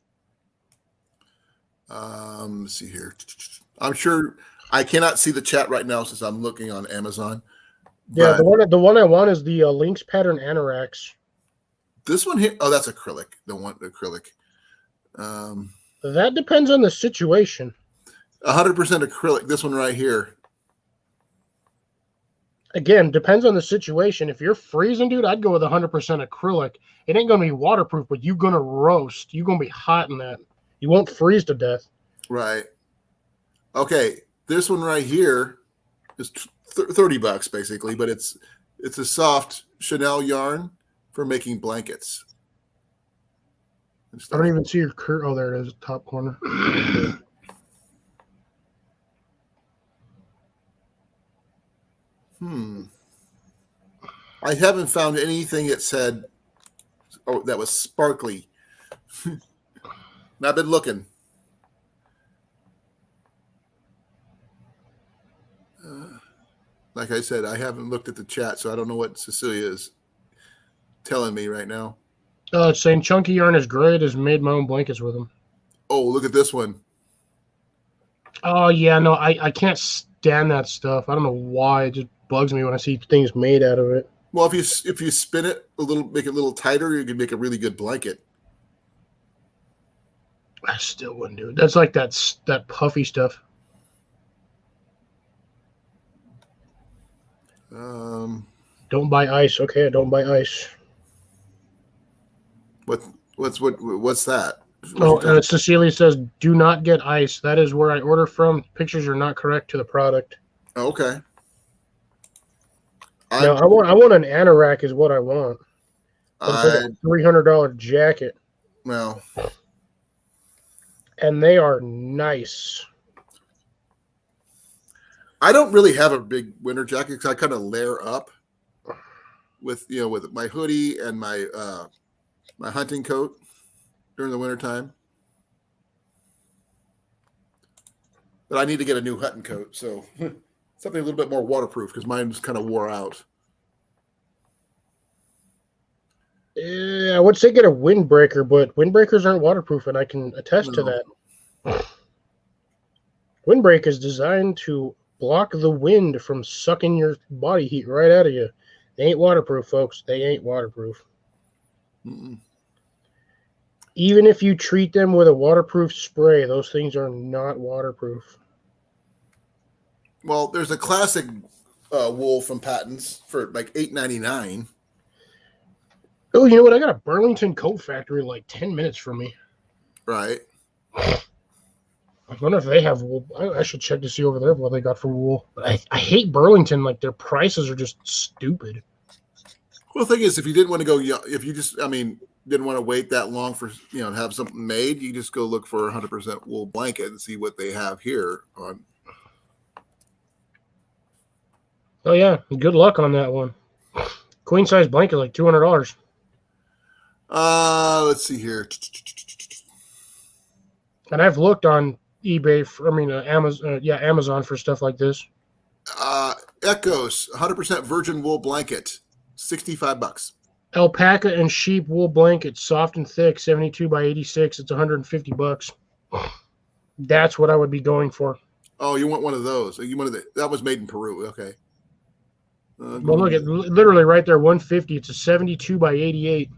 Speaker 1: Let's see here. I'm sure I cannot see the chat right now since I'm looking on Amazon.
Speaker 2: Yeah, the one I want is the Lynx pattern Anorax.
Speaker 1: This one here. Oh, that's acrylic. The acrylic.
Speaker 2: That depends on the situation.
Speaker 1: 100% acrylic. This one right here.
Speaker 2: Again, depends on the situation. If you're freezing, dude, I'd go with 100% acrylic. It ain't going to be waterproof, but you're going to roast. You're going to be hot in that. You won't freeze to death.
Speaker 1: Right. Okay. This one right here is $30 basically, but it's a soft Chanel yarn for making blankets.
Speaker 2: I don't even see your curtain. Oh, there it is, top corner.
Speaker 1: I haven't found anything that said, oh, that was sparkly. And I've been looking. Like I said, I haven't looked at the chat, so I don't know what Cecilia is telling me right now.
Speaker 2: It's saying chunky yarn is great. Has made my own blankets with them.
Speaker 1: Oh, look at this one.
Speaker 2: Oh yeah, no, I can't stand that stuff. I don't know why. It just bugs me when I see things made out of it.
Speaker 1: Well, if you spin it a little, make it a little tighter, you can make a really good blanket.
Speaker 2: I still wouldn't do it. That's like that puffy stuff. Don't buy ice. Okay, don't buy ice.
Speaker 1: What's that?
Speaker 2: Oh, Cecilia says, do not get ice. That is where I order from. Pictures are not correct to the product.
Speaker 1: Okay.
Speaker 2: No, I want an anorak is what I want. A $300 jacket.
Speaker 1: Well.
Speaker 2: And they are nice.
Speaker 1: I don't really have a big winter jacket because I kind of layer up with my hoodie and my my hunting coat during the wintertime. But I need to get a new hunting coat, so something a little bit more waterproof because mine's kind of wore out.
Speaker 2: Yeah, I would say get a windbreaker, but windbreakers aren't waterproof, and I can attest to that. Windbreaker is designed to block the wind from sucking your body heat right out of you. They ain't waterproof, folks. They ain't waterproof.
Speaker 1: Mm-mm.
Speaker 2: Even if you treat them with a waterproof spray, those things are not waterproof.
Speaker 1: Well, there's a classic wool from Patton's for like $8.99.
Speaker 2: Oh, you know what? I got a Burlington coat factory like 10 minutes from me.
Speaker 1: Right.
Speaker 2: I wonder if they have wool. I should check to see over there what they got for wool. But I hate Burlington. Like, their prices are just stupid.
Speaker 1: Well, the thing is, if you didn't want to go, if you just, didn't want to wait that long for, to have something made, you just go look for a 100% wool blanket and see what they have here on.
Speaker 2: Oh, yeah. Good luck on that one. Queen size blanket, like $200.
Speaker 1: Let's see here.
Speaker 2: And I've looked on eBay, Amazon for stuff like this.
Speaker 1: Echoes, 100% virgin wool blanket, $65.
Speaker 2: Alpaca and sheep wool blanket, soft and thick, 72 by 86. It's $150. That's what I would be going for.
Speaker 1: Oh, you want one of those? You wanted that was made in Peru. Okay.
Speaker 2: Well, look at literally right there, 150. It's a 72 by 88.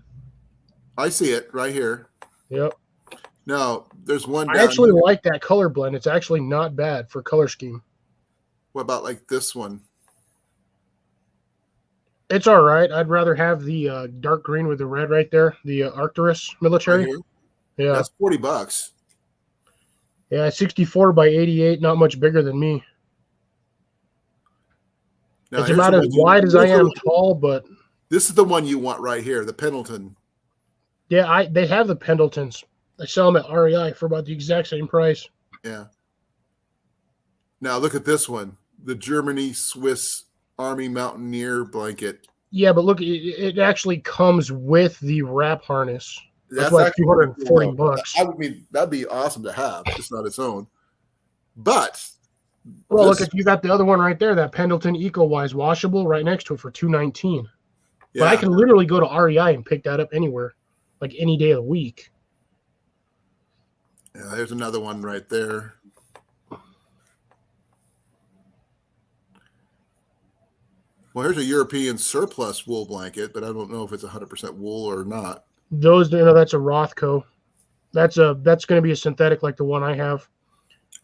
Speaker 1: I see it right here.
Speaker 2: Yep.
Speaker 1: No, there's one.
Speaker 2: I actually like that color blend. It's actually not bad for color scheme.
Speaker 1: What about like this one?
Speaker 2: It's all right. I'd rather have the dark green with the red right there, the Arcturus military.
Speaker 1: Right,
Speaker 2: yeah,
Speaker 1: that's $40.
Speaker 2: Yeah, 64 by 88, not much bigger than me. Now, it's about as wide as I am tall, but
Speaker 1: this is the one you want right here, the Pendleton.
Speaker 2: Yeah, they have the Pendletons. I sell them at REI for about the exact same price.
Speaker 1: Yeah. Now look at this one, the Germany Swiss Army Mountaineer blanket.
Speaker 2: Yeah, but look, it actually comes with the wrap harness.
Speaker 1: That's
Speaker 2: like $240.
Speaker 1: That'd be awesome to have, just on its own. But
Speaker 2: look, if you got the other one right there, that Pendleton EcoWise washable right next to it for $219. Yeah. But I can literally go to REI and pick that up anywhere, like any day of the week.
Speaker 1: Yeah, there's another one right there. Well, here's a European surplus wool blanket, but I don't know if it's 100% wool or not.
Speaker 2: Those, that's a Rothco. That's going to be a synthetic like the one I have.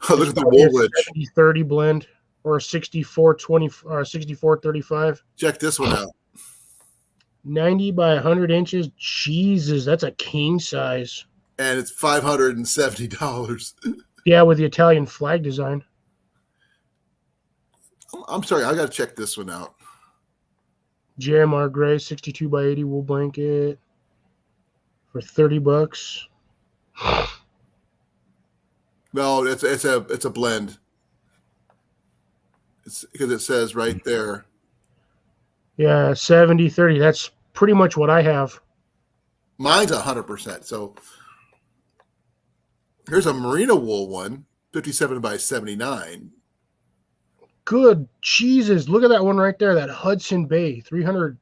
Speaker 1: Oh, look at the wool ridge.
Speaker 2: 30 blend. or a 64-20 or 64-35.
Speaker 1: Check this one out.
Speaker 2: 90 by 100 inches. Jesus, that's a king size.
Speaker 1: And it's $570.
Speaker 2: Yeah, with the Italian flag design.
Speaker 1: I'm sorry, I got to check this one out.
Speaker 2: JMR Gray 62 by 80 wool blanket for $30.
Speaker 1: No, it's a blend. It's because it says right there.
Speaker 2: Yeah, 70-30. That's pretty much what I have.
Speaker 1: Mine's 100%. So here's a merino wool one, 57 by 79.
Speaker 2: Good Jesus. Look at that one right there. That Hudson Bay 350th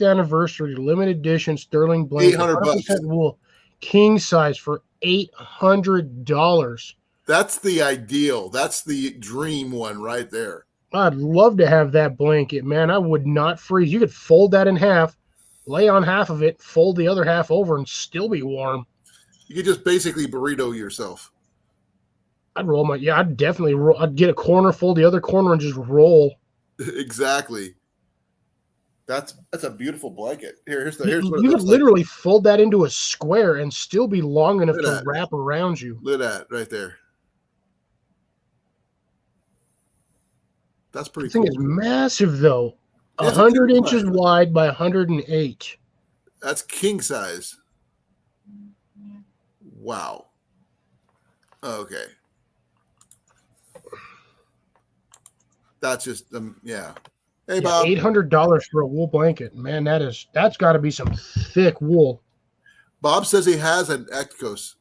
Speaker 2: anniversary limited edition sterling blanket.
Speaker 1: $800
Speaker 2: wool. King size for $800.
Speaker 1: That's the ideal. That's the dream one right there.
Speaker 2: I'd love to have that blanket, man. I would not freeze. You could fold that in half, lay on half of it, fold the other half over, and still be warm.
Speaker 1: You could just basically burrito yourself.
Speaker 2: I'd definitely roll. I'd get a corner, fold the other corner, and just roll.
Speaker 1: Exactly. That's a beautiful blanket. Here's what
Speaker 2: You
Speaker 1: it
Speaker 2: could
Speaker 1: looks
Speaker 2: literally fold that into a square and still be long enough
Speaker 1: Look
Speaker 2: to
Speaker 1: at that.
Speaker 2: wrap around you.
Speaker 1: Look at that right there. That's pretty
Speaker 2: This thing
Speaker 1: cool.
Speaker 2: is massive, though.
Speaker 1: Yeah, it's a
Speaker 2: 100
Speaker 1: king
Speaker 2: inches
Speaker 1: size.
Speaker 2: wide by 108.
Speaker 1: That's king size. Wow. Okay. That's just yeah. Hey
Speaker 2: Yeah,
Speaker 1: Bob.
Speaker 2: $800 for a wool blanket, man. That's got to be some thick wool.
Speaker 1: Bob says he has an Ectos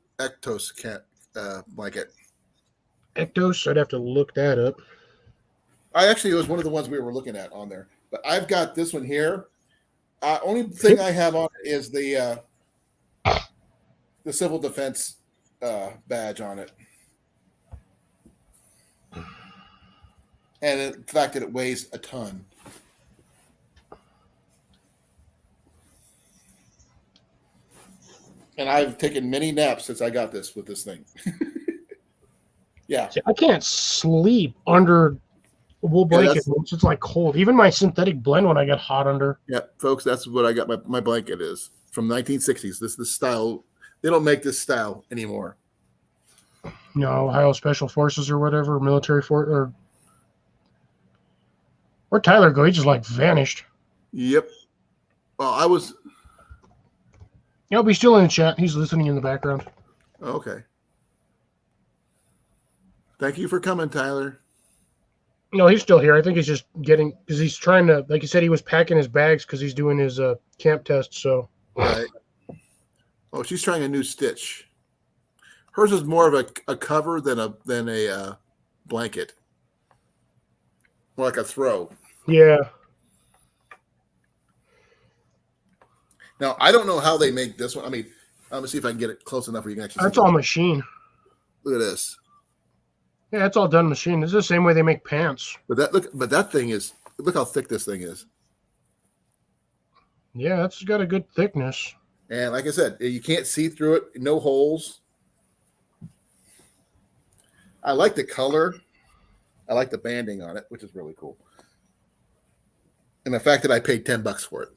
Speaker 1: blanket.
Speaker 2: Ectos, I'd have to look that up.
Speaker 1: It was one of the ones we were looking at on there. But I've got this one here. Only thing I have on it is the civil defense badge on it, and the fact that it weighs a ton. And I've taken many naps since I got this with this thing. Yeah.
Speaker 2: See, I can't sleep under a wool blanket once it's like cold. Even my synthetic blend when I get hot under.
Speaker 1: Yeah, folks, that's what I got. My blanket is from 1960s. This style. They don't make this style anymore.
Speaker 2: Ohio Special Forces or whatever, military force, where'd Tyler go? He just like vanished.
Speaker 1: Yep. Well, I was.
Speaker 2: Nope, he's still in the chat. He's listening in the background.
Speaker 1: Okay. Thank you for coming, Tyler.
Speaker 2: No, he's still here. I think he's just getting, because he's trying to, like you said, he was packing his bags because he's doing his camp test. So.
Speaker 1: Right. Oh, she's trying a new stitch. Hers is more of a cover than a blanket. More like a throw.
Speaker 2: Yeah.
Speaker 1: Now, I don't know how they make this one. I mean, I'm going to see if I can get it close enough where you can actually
Speaker 2: That's
Speaker 1: see
Speaker 2: all
Speaker 1: it.
Speaker 2: machine.
Speaker 1: Look at this.
Speaker 2: Yeah, it's all done machine. This is the same way they make pants.
Speaker 1: But that thing is, look how thick this thing is.
Speaker 2: Yeah, it's got a good thickness.
Speaker 1: And like I said, you can't see through it. No holes. I like the color. I like the banding on it, which is really cool. And the fact that I paid $10 for it.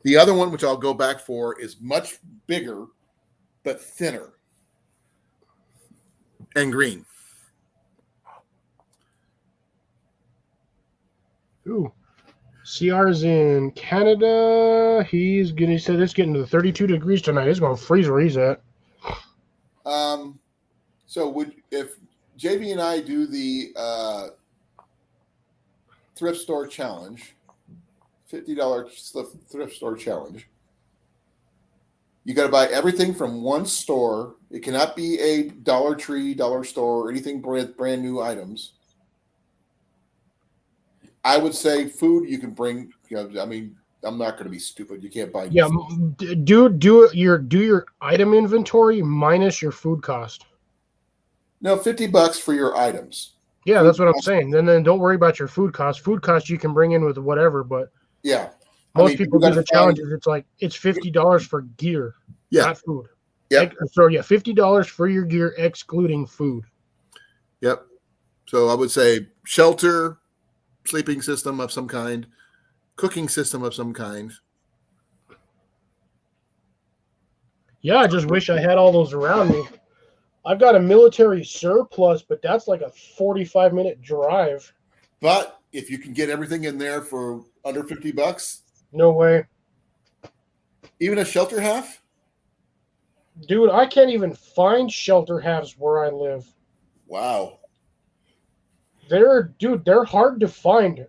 Speaker 1: The other one, which I'll go back for, is much bigger, but thinner. And green.
Speaker 2: Ooh. CR's in Canada. He said it's getting to the 32 degrees tonight. It's going to freeze where he's at.
Speaker 1: So if JV and I do the thrift store challenge, $50 thrift store challenge, you got to buy everything from one store. It cannot be a Dollar Tree, dollar store, or anything brand new items. I would say food you can bring. I mean, I'm not going to be stupid. You can't buy.
Speaker 2: Yeah, do your item inventory minus your food cost.
Speaker 1: No, $50 for your items.
Speaker 2: Yeah, that's what I'm saying. And then don't worry about your food cost. Food cost you can bring in with whatever, but
Speaker 1: Yeah.
Speaker 2: most people do the challenges. It's like it's $50 for gear, not food.
Speaker 1: Yeah.
Speaker 2: So yeah, $50 for your gear excluding food.
Speaker 1: Yep. So I would say shelter, sleeping system of some kind, cooking system of some kind.
Speaker 2: Yeah, I just wish I had all those around me. I've got a military surplus, but that's like a 45-minute drive.
Speaker 1: But if you can get everything in there for under $50,
Speaker 2: No way.
Speaker 1: even a shelter half.
Speaker 2: Dude, I can't even find shelter halves where I live.
Speaker 1: Wow.
Speaker 2: They're hard to find.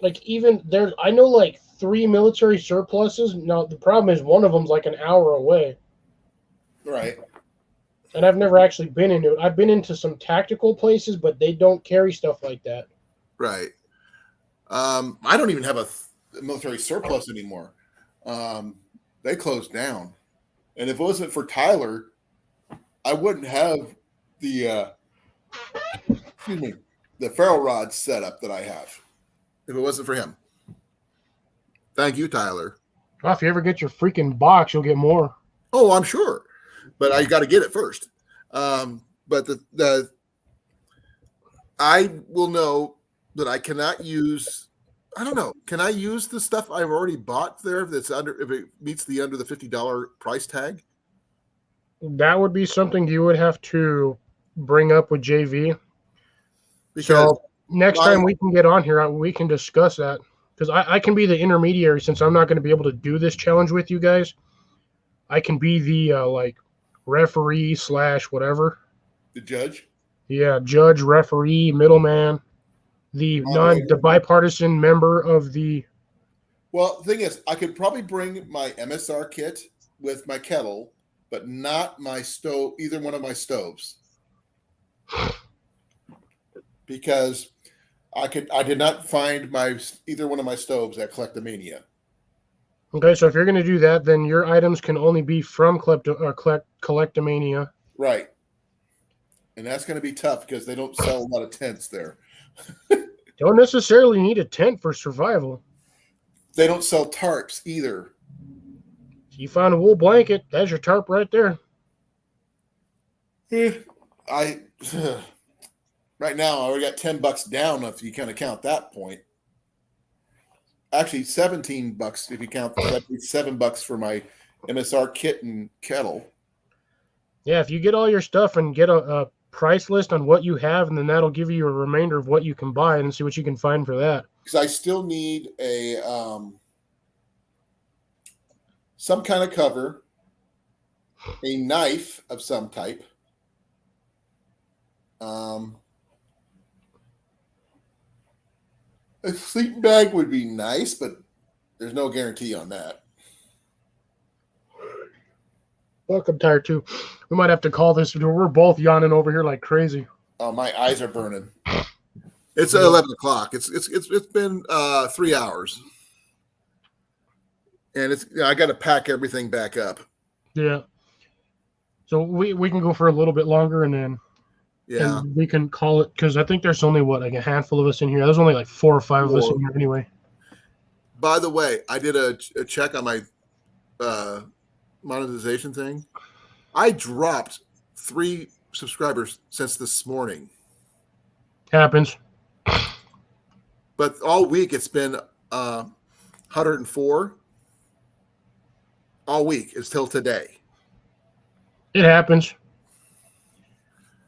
Speaker 2: Like even there, I know like 3 military surpluses. Now the problem is one of them's like an hour away.
Speaker 1: Right.
Speaker 2: And I've never actually been into it. I've been into some tactical places, but they don't carry stuff like that.
Speaker 1: Right. I don't even have a military surplus anymore. They closed down. And if it wasn't for Tyler, I wouldn't have the ferro rod setup that I have. If it wasn't for him. Thank you, Tyler.
Speaker 2: Well, if you ever get your freaking box, you'll get more.
Speaker 1: Oh, I'm sure. But I got to get it first. But the I will know that I cannot use. I don't know. Can I use the stuff I've already bought there that's under if it meets the under the $50 price tag?
Speaker 2: That would be something you would have to bring up with JV.
Speaker 1: Because
Speaker 2: So next time we can get on here, we can discuss that. Because I can be the intermediary since I'm not going to be able to do this challenge with you guys. I can be the referee / whatever.
Speaker 1: the judge.
Speaker 2: Yeah, judge, referee, middleman, the bipartisan member of the.
Speaker 1: Well, the thing is, I could probably bring my MSR kit with my kettle, but not my stove, either one of my stoves. Because I did not find either one of my stoves at Collectomania.
Speaker 2: Okay, so if you're going to do that, then your items can only be from Collectomania.
Speaker 1: Right. And that's going to be tough because they don't sell a lot of tents there.
Speaker 2: Don't necessarily need a tent for survival.
Speaker 1: They don't sell tarps either.
Speaker 2: You found a wool blanket, that's your tarp right there.
Speaker 1: Right now, I already got $10 down if you kind of count that point. Actually, $17 if you count $7 for my MSR kit and kettle.
Speaker 2: Yeah, if you get all your stuff and get a price list on what you have, and then that'll give you a remainder of what you can buy and see what you can find for that.
Speaker 1: Because I still need a some kind of cover, a knife of some type. A sleeping bag would be nice, but there's no guarantee on that.
Speaker 2: Fuck, I'm tired too. We might have to call this. We're both yawning over here like crazy.
Speaker 1: Oh, my eyes are burning. It's 11 o'clock. It's been 3 hours, and I got to pack everything back up.
Speaker 2: Yeah. So we can go for a little bit longer, and then and we can call it because I think there's only like a handful of us in here. There's only like 4 or 5 of us in here anyway.
Speaker 1: By the way, I did a check on my monetization thing. I dropped 3 subscribers since this morning.
Speaker 2: Happens.
Speaker 1: But all week it's been 104. All week until today.
Speaker 2: It happens.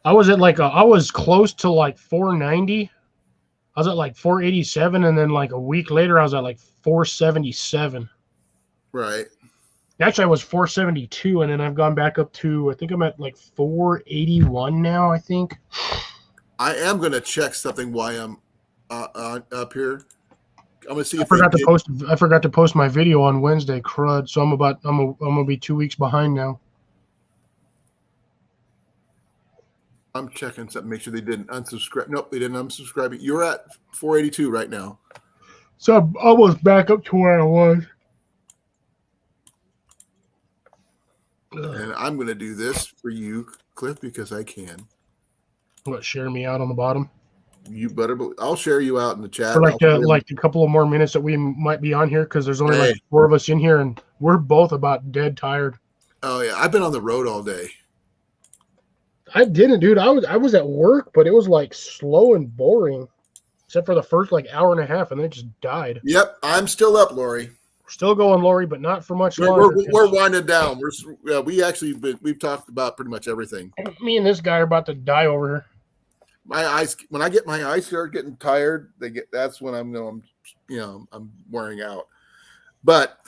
Speaker 2: I was close to like 490. I was at like 487, and then like a week later I was at like 477.
Speaker 1: Right.
Speaker 2: Actually, I was 472, and then I've gone back up to, I think I'm at like 481 now, I think.
Speaker 1: I am going to check something while I'm up here. I'm going to see
Speaker 2: I forgot to post my video on Wednesday, crud. So I'm going to be 2 weeks behind now.
Speaker 1: I'm checking something, make sure they didn't unsubscribe. Nope, they didn't unsubscribe. You're at 482 right now.
Speaker 2: So I'm almost back up to where I was.
Speaker 1: And I'm going to do this for you, Cliff, because I can.
Speaker 2: What, share me out on the bottom?
Speaker 1: You better. I'll share you out in the chat.
Speaker 2: For like a couple of more minutes that we might be on here because there's only like 4 of us in here, and we're both about dead tired.
Speaker 1: Oh, yeah. I've been on the road all day.
Speaker 2: I didn't, dude. I was at work, but it was like slow and boring, except for the first like hour and a half, and then it just died.
Speaker 1: Yep, I'm still up, Lori.
Speaker 2: We're still going, Lori, but not for much
Speaker 1: We're,
Speaker 2: longer.
Speaker 1: we're, we're winding down. We've talked about pretty much everything.
Speaker 2: Me and this guy are about to die over here.
Speaker 1: My eyes, when I get my eyes start getting tired, that's when I'm wearing out. But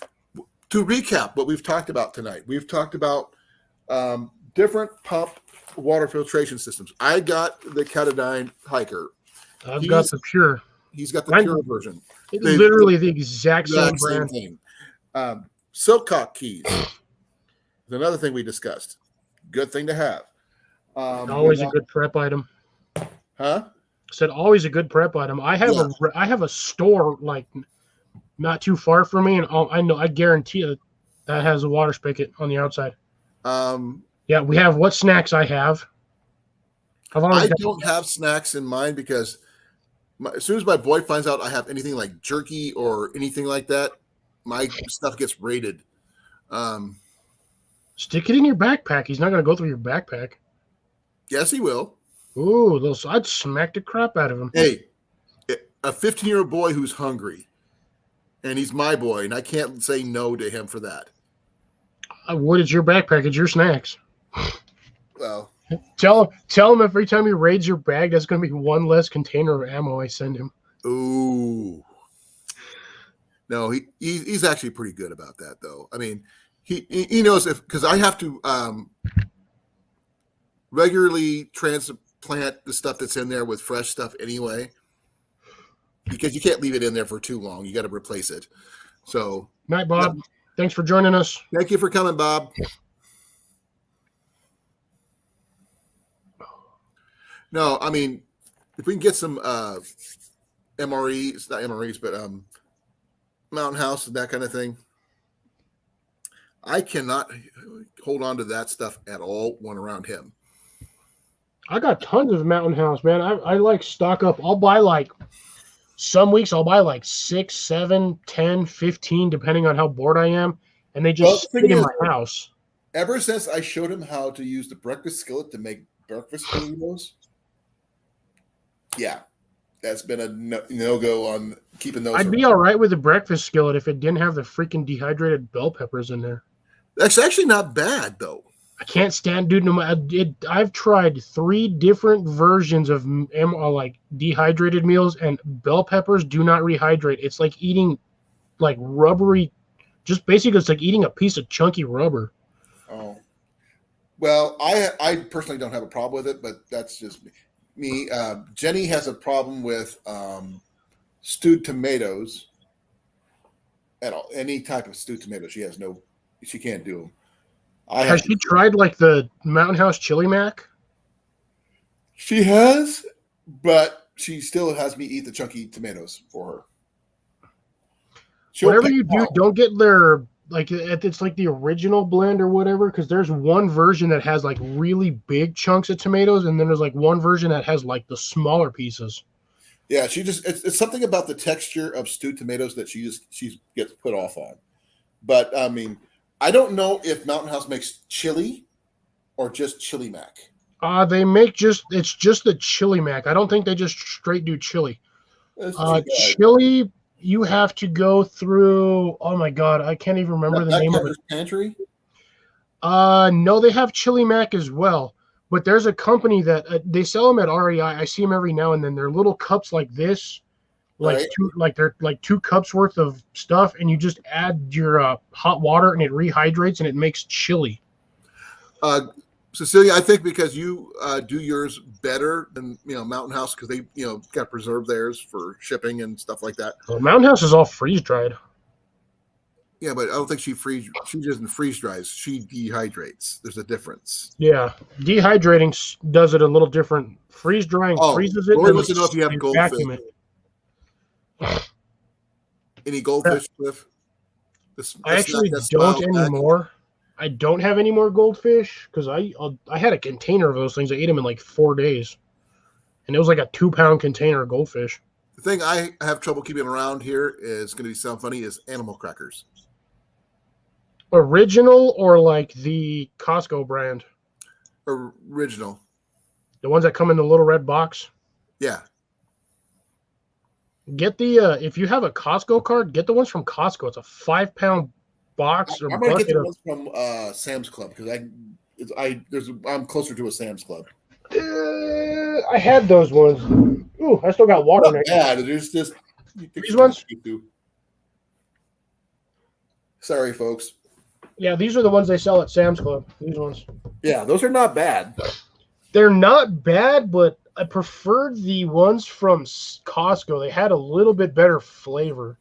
Speaker 1: to recap what we've talked about tonight, we've talked about different pump water filtration systems. I got the Catadine Hiker.
Speaker 2: I've got the Pure.
Speaker 1: He's got the Pure version.
Speaker 2: Literally the exact same brand.
Speaker 1: Thing. Silcock keys is another thing we discussed. Good thing to have.
Speaker 2: Always a good prep item.
Speaker 1: Huh?
Speaker 2: Said always a good prep item. I have a store like not too far from me, and I guarantee that has a water spigot on the outside. Yeah, we have what snacks I have.
Speaker 1: I don't have snacks in mind because as soon as my boy finds out I have anything like jerky or anything like that, my stuff gets raided.
Speaker 2: Stick it in your backpack. He's not going to go through your backpack.
Speaker 1: Yes, he will.
Speaker 2: Ooh, I'd smack the crap out of him.
Speaker 1: Hey, a 15-year-old boy who's hungry, and he's my boy, and I can't say no to him for that.
Speaker 2: What is your backpack? It's your snacks.
Speaker 1: Well,
Speaker 2: tell him every time he raids your bag, that's going to be one less container of ammo I send him.
Speaker 1: Ooh. No, he's actually pretty good about that, though. I mean, he knows because I have to regularly transplant the stuff that's in there with fresh stuff anyway, because you can't leave it in there for too long. You got to replace it. So,
Speaker 2: night, Bob. Yeah. Thanks for joining us.
Speaker 1: Thank you for coming, Bob. No, I mean, if we can get some MREs, not MREs, but Mountain House and that kind of thing, I cannot hold on to that stuff at all when around him.
Speaker 2: I got tons of Mountain House, man. I like stock up. I'll buy like some weeks I'll buy like 6, 7, 10, 15, depending on how bored I am. And they just sit in my house.
Speaker 1: Ever since I showed him how to use the breakfast skillet to make breakfast burritos, yeah, that's been a no-go on keeping those.
Speaker 2: I'd be all right with the breakfast skillet if it didn't have the freaking dehydrated bell peppers in there.
Speaker 1: That's actually not bad, though.
Speaker 2: I can't stand, dude. I've tried 3 different versions of like dehydrated meals, and bell peppers do not rehydrate. It's like eating like rubbery, just basically it's like eating a piece of chunky rubber.
Speaker 1: Oh, well, I personally don't have a problem with it, but that's just me. Jenny has a problem with stewed tomatoes. At all, any type of stewed tomato, she can't do them.
Speaker 2: Has she tried like the Mountain House chili mac?
Speaker 1: She has, but she still has me eat the chunky tomatoes for her.
Speaker 2: Whatever you do, don't get their like it's like the original blend or whatever, because there's one version that has like really big chunks of tomatoes, and then there's like one version that has like the smaller pieces.
Speaker 1: Yeah, it's something about the texture of stewed tomatoes that she gets put off on. But I mean, I don't know if Mountain House makes chili or just chili mac.
Speaker 2: They make it's just the chili mac. I don't think they just straight do chili. Chili, you have to go through. Oh my god, I can't even remember the name of it.
Speaker 1: Pantry?
Speaker 2: No, they have chili mac as well. But there's a company that they sell them at REI. I see them every now and then. They're little cups like this. They're like 2 cups worth of stuff, and you just add your hot water and it rehydrates and it makes chili.
Speaker 1: Cecilia, I think because you do yours better than Mountain House, because they got to preserve theirs for shipping and stuff like that.
Speaker 2: Well, Mountain House is all freeze dried.
Speaker 1: Yeah, but I don't think she doesn't freeze dries. She dehydrates. There's a difference.
Speaker 2: Yeah, dehydrating does it a little different. Freeze drying freezes it.
Speaker 1: Lord wants to know if you have goldfish. Any goldfish, Cliff?
Speaker 2: I actually don't anymore. I don't have any more goldfish because I had a container of those things. I ate them in like 4 days, and it was like a 2-pound container of goldfish.
Speaker 1: The thing I have trouble keeping around here is going to sound funny is animal crackers.
Speaker 2: Original or like the Costco brand?
Speaker 1: Original.
Speaker 2: The ones that come in the little red box.
Speaker 1: Yeah.
Speaker 2: Get the if you have a Costco card, get the ones from Costco. It's a 5-pound box or
Speaker 1: I'm gonna get
Speaker 2: bucket
Speaker 1: the
Speaker 2: of.
Speaker 1: ones from Sam's Club because I'm closer to a Sam's Club.
Speaker 2: I had those ones. Ooh, I still got water
Speaker 1: Not
Speaker 2: next.
Speaker 1: bad. There's just
Speaker 2: These ones?
Speaker 1: Sorry, folks.
Speaker 2: Yeah, these are the ones they sell at Sam's Club. These ones.
Speaker 1: Yeah, those are not bad.
Speaker 2: They're not bad, but I preferred the ones from Costco. They had a little bit better flavor.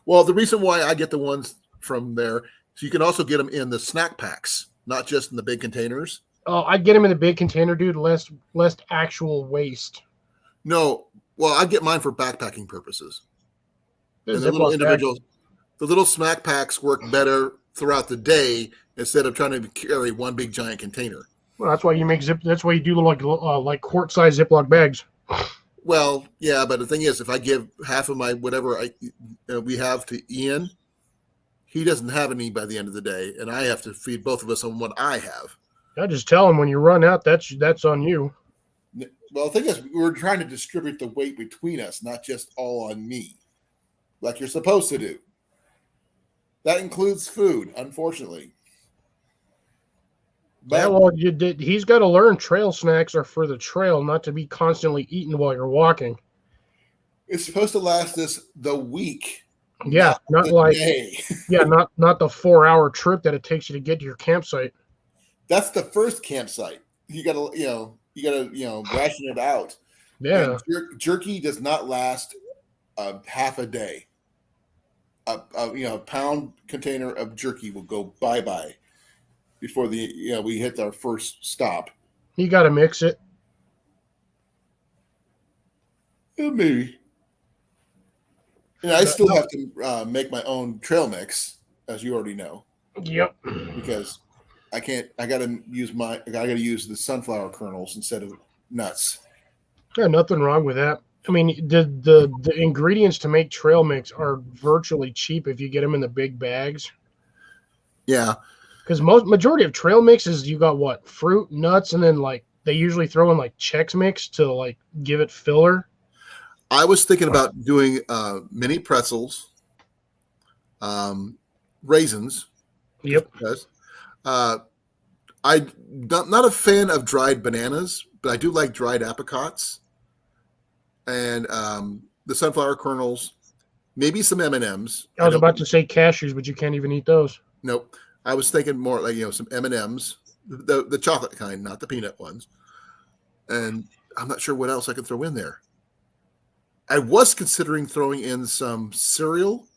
Speaker 1: Well, the reason why I get the ones from there, so you can also get them in the snack packs, not just in the big containers.
Speaker 2: Oh, I get them in the big container, dude. Less actual waste.
Speaker 1: No, well, I get mine for backpacking purposes.
Speaker 2: There's
Speaker 1: And the little
Speaker 2: Ziploc
Speaker 1: individual, the little snack packs work better throughout the day instead of trying to carry one big giant container.
Speaker 2: Well, that's why you make That's why you do like quart-size Ziploc bags.
Speaker 1: Well, yeah, but the thing is, if I give half of my whatever we have to Ian, he doesn't have any by the end of the day, and I have to feed both of us on what I have.
Speaker 2: I just tell him when you run out, that's on you.
Speaker 1: Well, the thing is, we're trying to distribute the weight between us, not just all on me, like you're supposed to do. That includes food, unfortunately. But,
Speaker 2: yeah, well, he's got to learn trail snacks are for the trail, not to be constantly eating while you're walking.
Speaker 1: It's supposed to last us the week.
Speaker 2: Yeah, not
Speaker 1: the
Speaker 2: like
Speaker 1: day.
Speaker 2: yeah, not the 4-hour trip that it takes you to get to your campsite.
Speaker 1: That's the first campsite. You gotta ration it out.
Speaker 2: Yeah,
Speaker 1: And jerky does not last half a day. A pound container of jerky will go bye before we hit our first stop.
Speaker 2: you got to mix it.
Speaker 1: Maybe. And I still have to make my own trail mix, as you already know.
Speaker 2: Yep.
Speaker 1: Because I can't. I gotta use the sunflower kernels instead of nuts.
Speaker 2: Yeah, nothing wrong with that. I mean, the ingredients to make trail mix are virtually cheap if you get them in the big bags.
Speaker 1: Yeah.
Speaker 2: Because majority of trail mixes, you got what? Fruit, nuts, and then like they usually throw in like Chex Mix to like give it filler.
Speaker 1: I was thinking about doing mini pretzels, raisins.
Speaker 2: Yep.
Speaker 1: Because, I'm not a fan of dried bananas, but I do like dried apricots and the sunflower kernels, maybe some M&Ms.
Speaker 2: I was about to say cashews, but you can't even eat those.
Speaker 1: Nope. I was thinking more like some M&Ms, the chocolate kind, not the peanut ones. And I'm not sure what else I could throw in there. I was considering throwing in some cereal,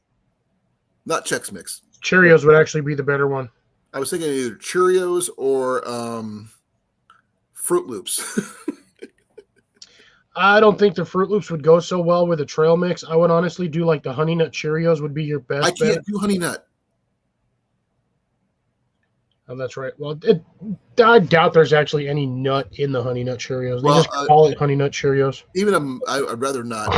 Speaker 1: not Chex Mix.
Speaker 2: Cheerios would actually be the better one.
Speaker 1: I was thinking either Cheerios or Fruit Loops.
Speaker 2: I don't think the Fruit Loops would go so well with a trail mix. I would honestly do like the Honey Nut Cheerios would be your best.
Speaker 1: I can't do Honey Nut.
Speaker 2: Oh, that's right. Well, I doubt there's actually any nut in the Honey Nut Cheerios. They just call it Honey Nut Cheerios.
Speaker 1: Even I'd rather not,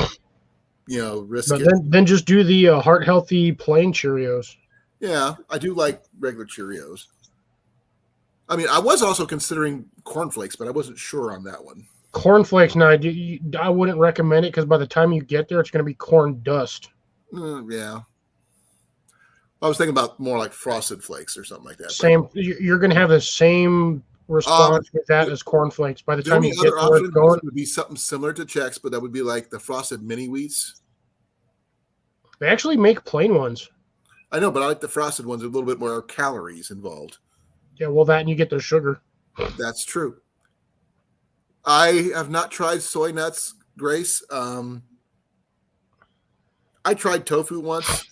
Speaker 1: risk
Speaker 2: but
Speaker 1: it.
Speaker 2: Then just do the heart healthy plain Cheerios.
Speaker 1: Yeah, I do like regular Cheerios. I mean, I was also considering cornflakes, but I wasn't sure on that one.
Speaker 2: Cornflakes, no, I wouldn't recommend it because by the time you get there, it's going to be corn dust.
Speaker 1: Yeah. I was thinking about more like Frosted Flakes or something like that.
Speaker 2: Same, you're going to have the same response with that as cornflakes. By the time you get to where it's going,
Speaker 1: would be something similar to Chex, but that would be like the Frosted Mini Wheats.
Speaker 2: they actually make plain ones.
Speaker 1: I know, but I like the frosted ones with a little bit more calories involved.
Speaker 2: Yeah, well, that and you get the sugar.
Speaker 1: That's true. I have not tried soy nuts, Grace. I tried tofu once,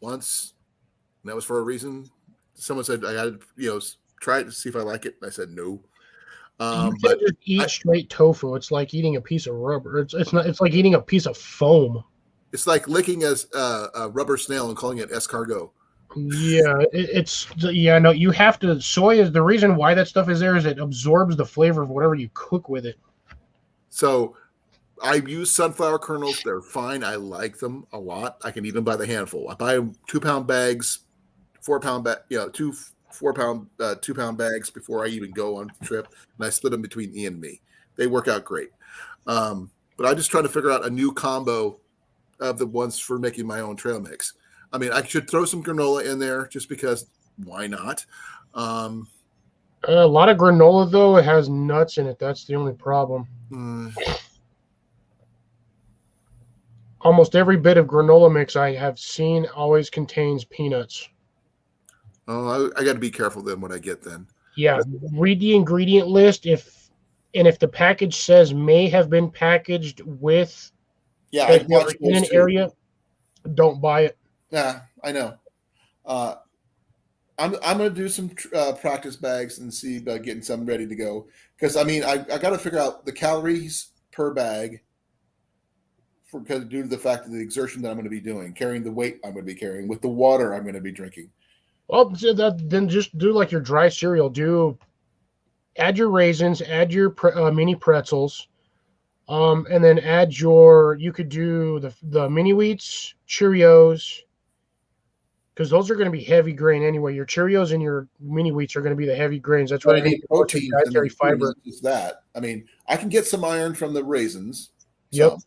Speaker 1: and that was for a reason. Someone said I got to, try it to see if I like it. And I said no.
Speaker 2: You can't just eat straight tofu. It's like eating a piece of rubber. It's not. It's like eating a piece of foam.
Speaker 1: It's like licking a rubber snail and calling it escargot.
Speaker 2: Yeah, no, you have to. Soy is the reason why that stuff is there is it absorbs the flavor of whatever you cook with it.
Speaker 1: So I use sunflower kernels. They're fine. I like them a lot. I can eat them by the handful. I buy 2-pound bags, 4-pound bag, 2 4-pound 2-pound bags before I even go on the trip, and I split them between Ian and me. They work out great. But I'm just trying to figure out a new combo of the ones for making my own trail mix. I mean, I should throw some granola in there just because why not?
Speaker 2: A lot of granola, though, it has nuts in it. That's the only problem. Almost every bit of granola mix I have seen always contains peanuts.
Speaker 1: Oh, I got to be careful then what I get then.
Speaker 2: Yeah, read the ingredient list. If the package says may have been packaged with
Speaker 1: I watch
Speaker 2: in an area, don't buy it.
Speaker 1: Yeah, I know. I'm going to do some practice bags and see about getting some ready to go. Because, I mean, I got to figure out the calories per bag because due to the fact of the exertion that I'm going to be doing, carrying the weight I'm going to be carrying, with the water I'm going to be drinking.
Speaker 2: Well, then just do like your dry cereal. Add your raisins, add your mini pretzels, and then add you could do the mini wheats, Cheerios, because those are going to be heavy grain anyway. Your Cheerios and your mini wheats are going to be the heavy grains. That's where I need
Speaker 1: protein,
Speaker 2: dietary fiber.
Speaker 1: Is that? I mean, I can get some iron from the raisins.
Speaker 2: Yep.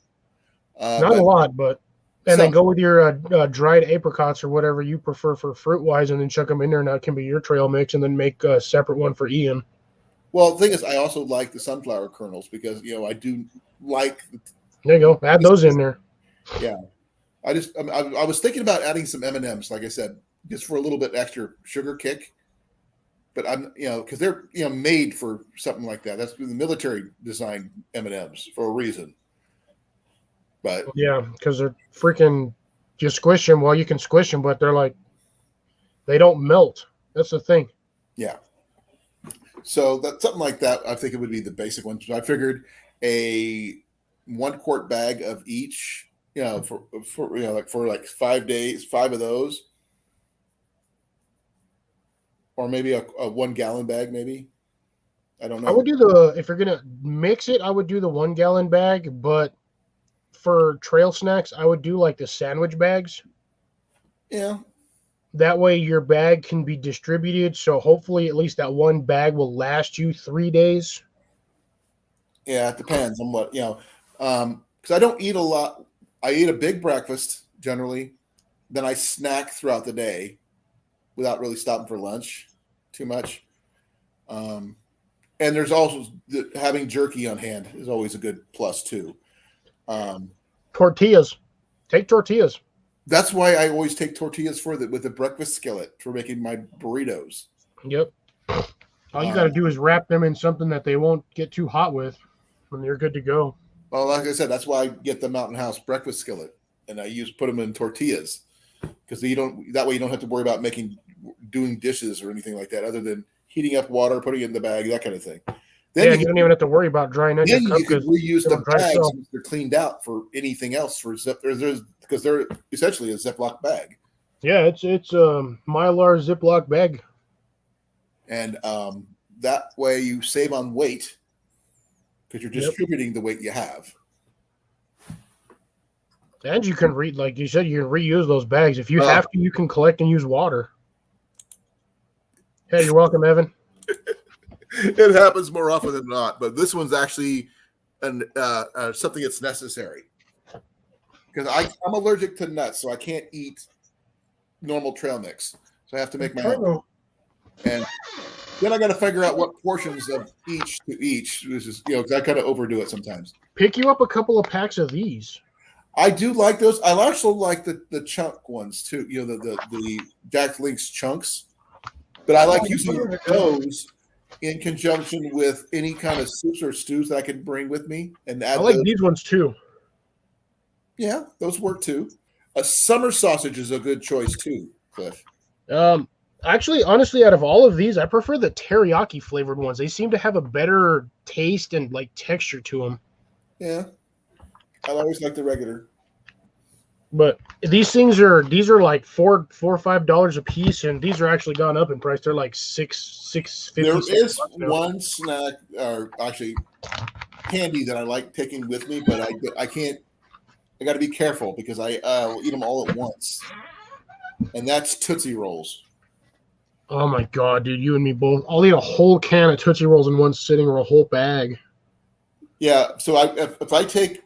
Speaker 2: Not a lot, but then go with your dried apricots or whatever you prefer for fruit wise, and then chuck them in there, and that can be your trail mix, and then make a separate one for Ian.
Speaker 1: Well, the thing is, I also like the sunflower kernels because I do like.
Speaker 2: There you go. Add those in there.
Speaker 1: Yeah, I was thinking about adding some M&Ms, like I said, just for a little bit extra sugar kick. But I'm because they're made for something like that. That's the military designed M&Ms for a reason. But
Speaker 2: yeah, because they're freaking. You squish them. Well, you can squish them, but they're like they don't melt. That's the thing.
Speaker 1: Yeah. So that's something like that. I think it would be the basic one. So I figured a 1 quart bag of each, for like 5 days, 5 of those, or maybe a 1 gallon bag, maybe. I don't know.
Speaker 2: I would do if you're gonna mix it, I would do the 1 gallon bag, but for trail snacks, I would do like the sandwich bags.
Speaker 1: Yeah. That
Speaker 2: way your bag can be distributed. So hopefully at least that 1 bag will last you 3 days.
Speaker 1: Yeah, it depends on what, because I don't eat a lot. I eat a big breakfast generally. Then I snack throughout the day without really stopping for lunch too much. And there's also having jerky on hand is always a good plus too.
Speaker 2: Tortillas. Take tortillas.
Speaker 1: That's why I always take tortillas with the breakfast skillet for making my burritos.
Speaker 2: Yep. All you got to do is wrap them in something that they won't get too hot with, and you're good to go.
Speaker 1: Well, like I said, that's why I get the Mountain House breakfast skillet, and I put them in tortillas because that way you don't have to worry about doing dishes or anything like that, other than heating up water, putting it in the bag, that kind of thing. Then
Speaker 2: you don't even have to worry about drying out your cup.
Speaker 1: You can reuse the bags once they're cleaned out for anything else because they're essentially a Ziploc bag.
Speaker 2: Yeah, it's Mylar Ziploc bag.
Speaker 1: And that way you save on weight because you're distributing the weight you have.
Speaker 2: And you can like you said, you can reuse those bags. If you have to, you can collect and use water. Hey, you're welcome, Evan.
Speaker 1: It happens more often than not, but this one's actually something that's necessary because I'm allergic to nuts, so I can't eat normal trail mix. So I have to make my own. And then I got to figure out what portions of each to each. This is because I kind of overdo it sometimes.
Speaker 2: Pick you up a couple of packs of these.
Speaker 1: I do like those. I also like the chunk ones too. The Jack Link's chunks, but I like using those in conjunction with any kind of soups or stews that I can bring with me. And add
Speaker 2: I like these ones too.
Speaker 1: Yeah, those work too. A summer sausage is a good choice too, Cliff.
Speaker 2: Actually, honestly, out of all of these, I prefer the teriyaki flavored ones. They seem to have a better taste and like texture to them.
Speaker 1: Yeah, I always like the regular.
Speaker 2: But these are like $4 or $5 a piece, and these are actually gone up in price. They're like $6.50.
Speaker 1: There is one snack, or actually candy, that I like taking with me, but I can't. I got to be careful because I will eat them all at once, and that's Tootsie Rolls.
Speaker 2: Oh my god, dude! You and me both. I'll eat a whole can of Tootsie Rolls in one sitting, or a whole bag.
Speaker 1: Yeah. So if I take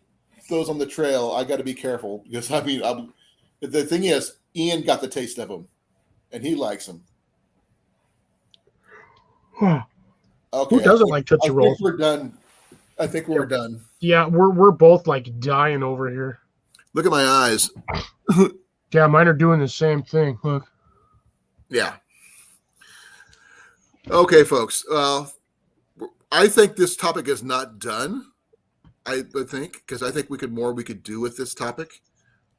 Speaker 1: those on the trail, I got to be careful because the thing is, Ian got the taste of them, and he likes them. Okay.
Speaker 2: Who doesn't like
Speaker 1: I
Speaker 2: Tootsie
Speaker 1: think
Speaker 2: Rolls?
Speaker 1: we're done. I think we're done.
Speaker 2: Yeah, we're both like dying over here.
Speaker 1: Look at my eyes.
Speaker 2: Yeah, mine are doing the same thing. Look.
Speaker 1: Yeah. Okay, folks. I think this topic is not done. I think because I think we could do with this topic.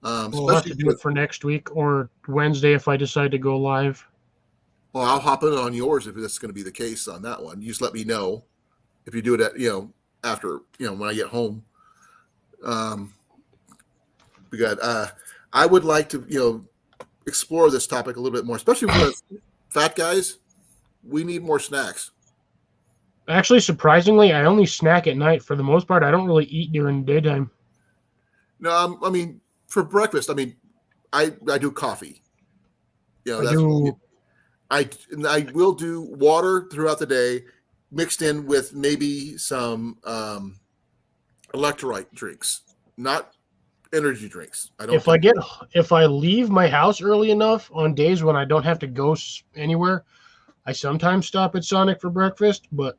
Speaker 2: We'll have to do it for next week or Wednesday if I decide to go live.
Speaker 1: Well, I'll hop in on yours if that's going to be the case on that one. You just let me know if you do it at after when I get home. Because I would like to explore this topic a little bit more, especially for fat guys. We need more snacks.
Speaker 2: Actually, surprisingly, I only snack at night. For the most part, I don't really eat during the daytime.
Speaker 1: No, I mean for breakfast. I mean, I do coffee. I will do water throughout the day, mixed in with maybe some electrolyte drinks, not energy drinks.
Speaker 2: If I leave my house early enough on days when I don't have to go anywhere, I sometimes stop at Sonic for breakfast, but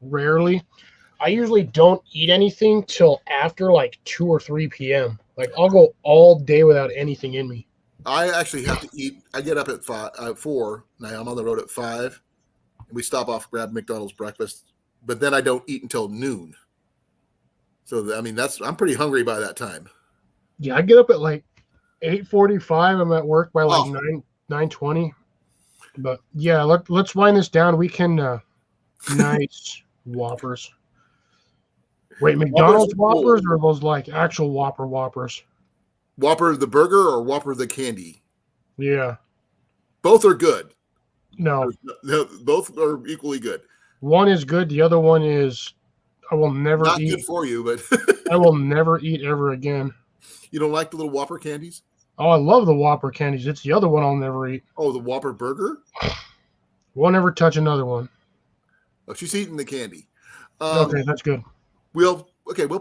Speaker 2: rarely. I usually don't eat anything till after like 2 or 3 p.m. Like I'll go all day without anything in me.
Speaker 1: I actually have to eat. I get up at 4. Now I'm on the road at 5. And we stop off, grab McDonald's breakfast, but then I don't eat until noon. So I mean, I'm pretty hungry by that time.
Speaker 2: Yeah, I get up at like 8:45. I'm at work by like 9:20. But yeah, let's wind this down. We can nice Whoppers. Wait, McDonald's Whoppers or those like actual Whoppers?
Speaker 1: Whopper the burger or Whopper the candy?
Speaker 2: Yeah.
Speaker 1: Both are good.
Speaker 2: No.
Speaker 1: Both are equally good.
Speaker 2: One is good. The other one is I will never
Speaker 1: not
Speaker 2: eat.
Speaker 1: Good for you, but
Speaker 2: I will never eat ever again.
Speaker 1: You don't like the little Whopper candies?
Speaker 2: Oh, I love the Whopper candies. It's the other one I'll never eat.
Speaker 1: Oh, the Whopper burger?
Speaker 2: Won't ever touch another one.
Speaker 1: Oh, she's eating the candy.
Speaker 2: Okay, that's good.
Speaker 1: We'll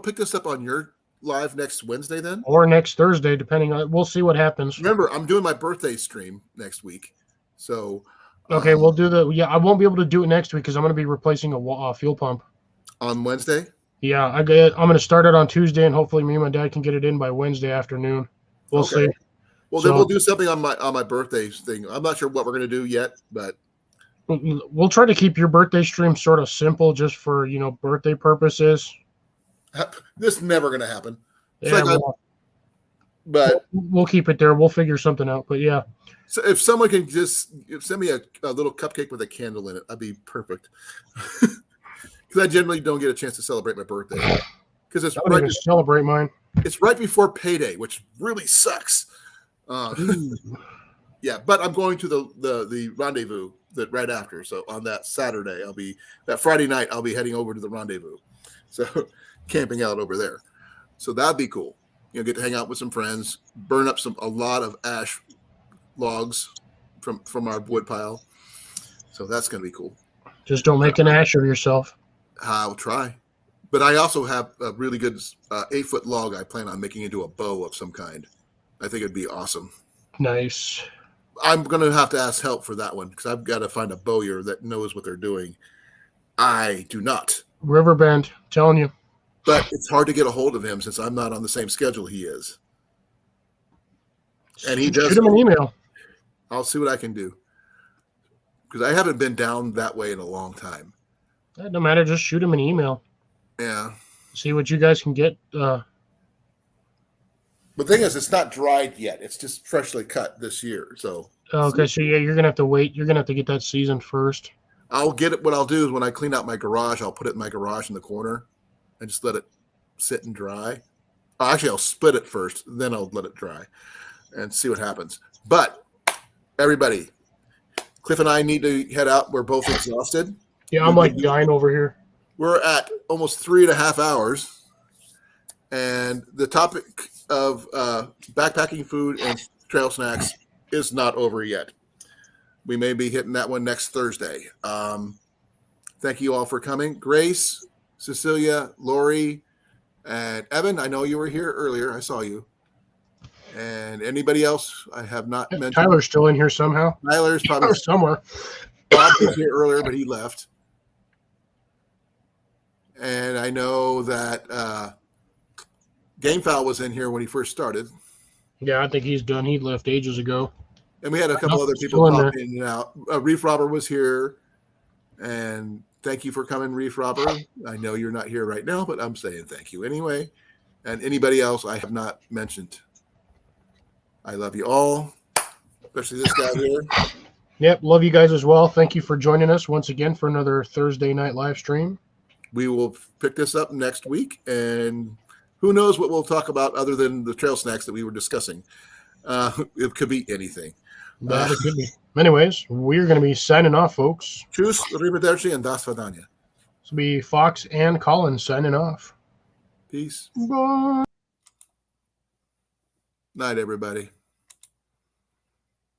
Speaker 1: pick this up on your live next Wednesday then?
Speaker 2: Or next Thursday, depending on we'll see what happens.
Speaker 1: Remember, I'm doing my birthday stream next week. So
Speaker 2: okay, we'll do I won't be able to do it next week because I'm going to be replacing a fuel pump.
Speaker 1: On Wednesday?
Speaker 2: Yeah, I'm going to start it on Tuesday, and hopefully me and my dad can get it in by Wednesday afternoon. We'll see.
Speaker 1: Well, then we'll do something on my birthday thing. I'm not sure what we're going to do yet, but
Speaker 2: we'll try to keep your birthday stream sort of simple, just for birthday purposes.
Speaker 1: This is never going to happen.
Speaker 2: Yeah,
Speaker 1: but
Speaker 2: we'll keep it there. We'll figure something out. But yeah.
Speaker 1: So if someone can just send me a little cupcake with a candle in it, that'd be perfect. Because I generally don't get a chance to celebrate my birthday. Because it's
Speaker 2: right to celebrate mine.
Speaker 1: It's right before payday, which really sucks. Yeah, but I'm going to the rendezvous right after. So on that Saturday, that Friday night, I'll be heading over to the rendezvous. So camping out over there. So that'd be cool. Get to hang out with some friends, burn up a lot of ash logs from our wood pile. So that's going to be cool.
Speaker 2: Just don't make an ash of yourself.
Speaker 1: I'll try. But I also have a really good 8-foot log I plan on making into a bow of some kind. I think it'd be awesome.
Speaker 2: Nice.
Speaker 1: I'm going to have to ask help for that one because I've got to find a bowyer that knows what they're doing. I do not.
Speaker 2: Riverbend, telling you.
Speaker 1: But it's hard to get a hold of him since I'm not on the same schedule he is. And he does.
Speaker 2: Shoot him an email.
Speaker 1: I'll see what I can do. Because I haven't been down that way in a long time.
Speaker 2: No matter, just shoot him an email.
Speaker 1: Yeah.
Speaker 2: See what you guys can get.
Speaker 1: The thing is, it's not dried yet. It's just freshly cut this year. So.
Speaker 2: Okay, so yeah, you're gonna have to wait. You're gonna have to get that seasoned first.
Speaker 1: I'll get it. What I'll do is when I clean out my garage, I'll put it in my garage in the corner and just let it sit and dry. Actually, I'll split it first, then I'll let it dry and see what happens. But everybody, Cliff and I need to head out. We're both exhausted.
Speaker 2: Yeah, I'm like dying over here.
Speaker 1: We're at almost 3.5 hours. And the topic of backpacking food and trail snacks is not over yet. We may be hitting that one next Thursday. Thank you all for coming. Grace, Cecilia, Lori, and Evan. I know you were here earlier. I saw you. And anybody else I have not mentioned.
Speaker 2: Tyler's still in here somehow.
Speaker 1: Tyler's probably
Speaker 2: Or somewhere.
Speaker 1: Bob was here earlier, but he left. And I know that Gamefowl was in here when he first started.
Speaker 2: Yeah, I think he's done. He left ages ago.
Speaker 1: And we had a couple other
Speaker 2: Still
Speaker 1: people
Speaker 2: in
Speaker 1: pop
Speaker 2: there.
Speaker 1: in and out. Reef Robber was here. And thank you for coming, Reef Robber. I know you're not here right now, but I'm saying thank you anyway. And anybody else I have not mentioned. I love you all, especially this guy here.
Speaker 2: Yep, love you guys as well. Thank you for joining us once again for another Thursday night live stream.
Speaker 1: We will pick this up next week, and who knows what we'll talk about other than the trail snacks that we were discussing. It could be anything.
Speaker 2: That it could be. Anyways, we're going to be signing off, folks.
Speaker 1: Tschüss, Arrivederci, and Das Vidania.
Speaker 2: This will be Fox and Colin signing off.
Speaker 1: Peace.
Speaker 2: Bye.
Speaker 1: Night, everybody.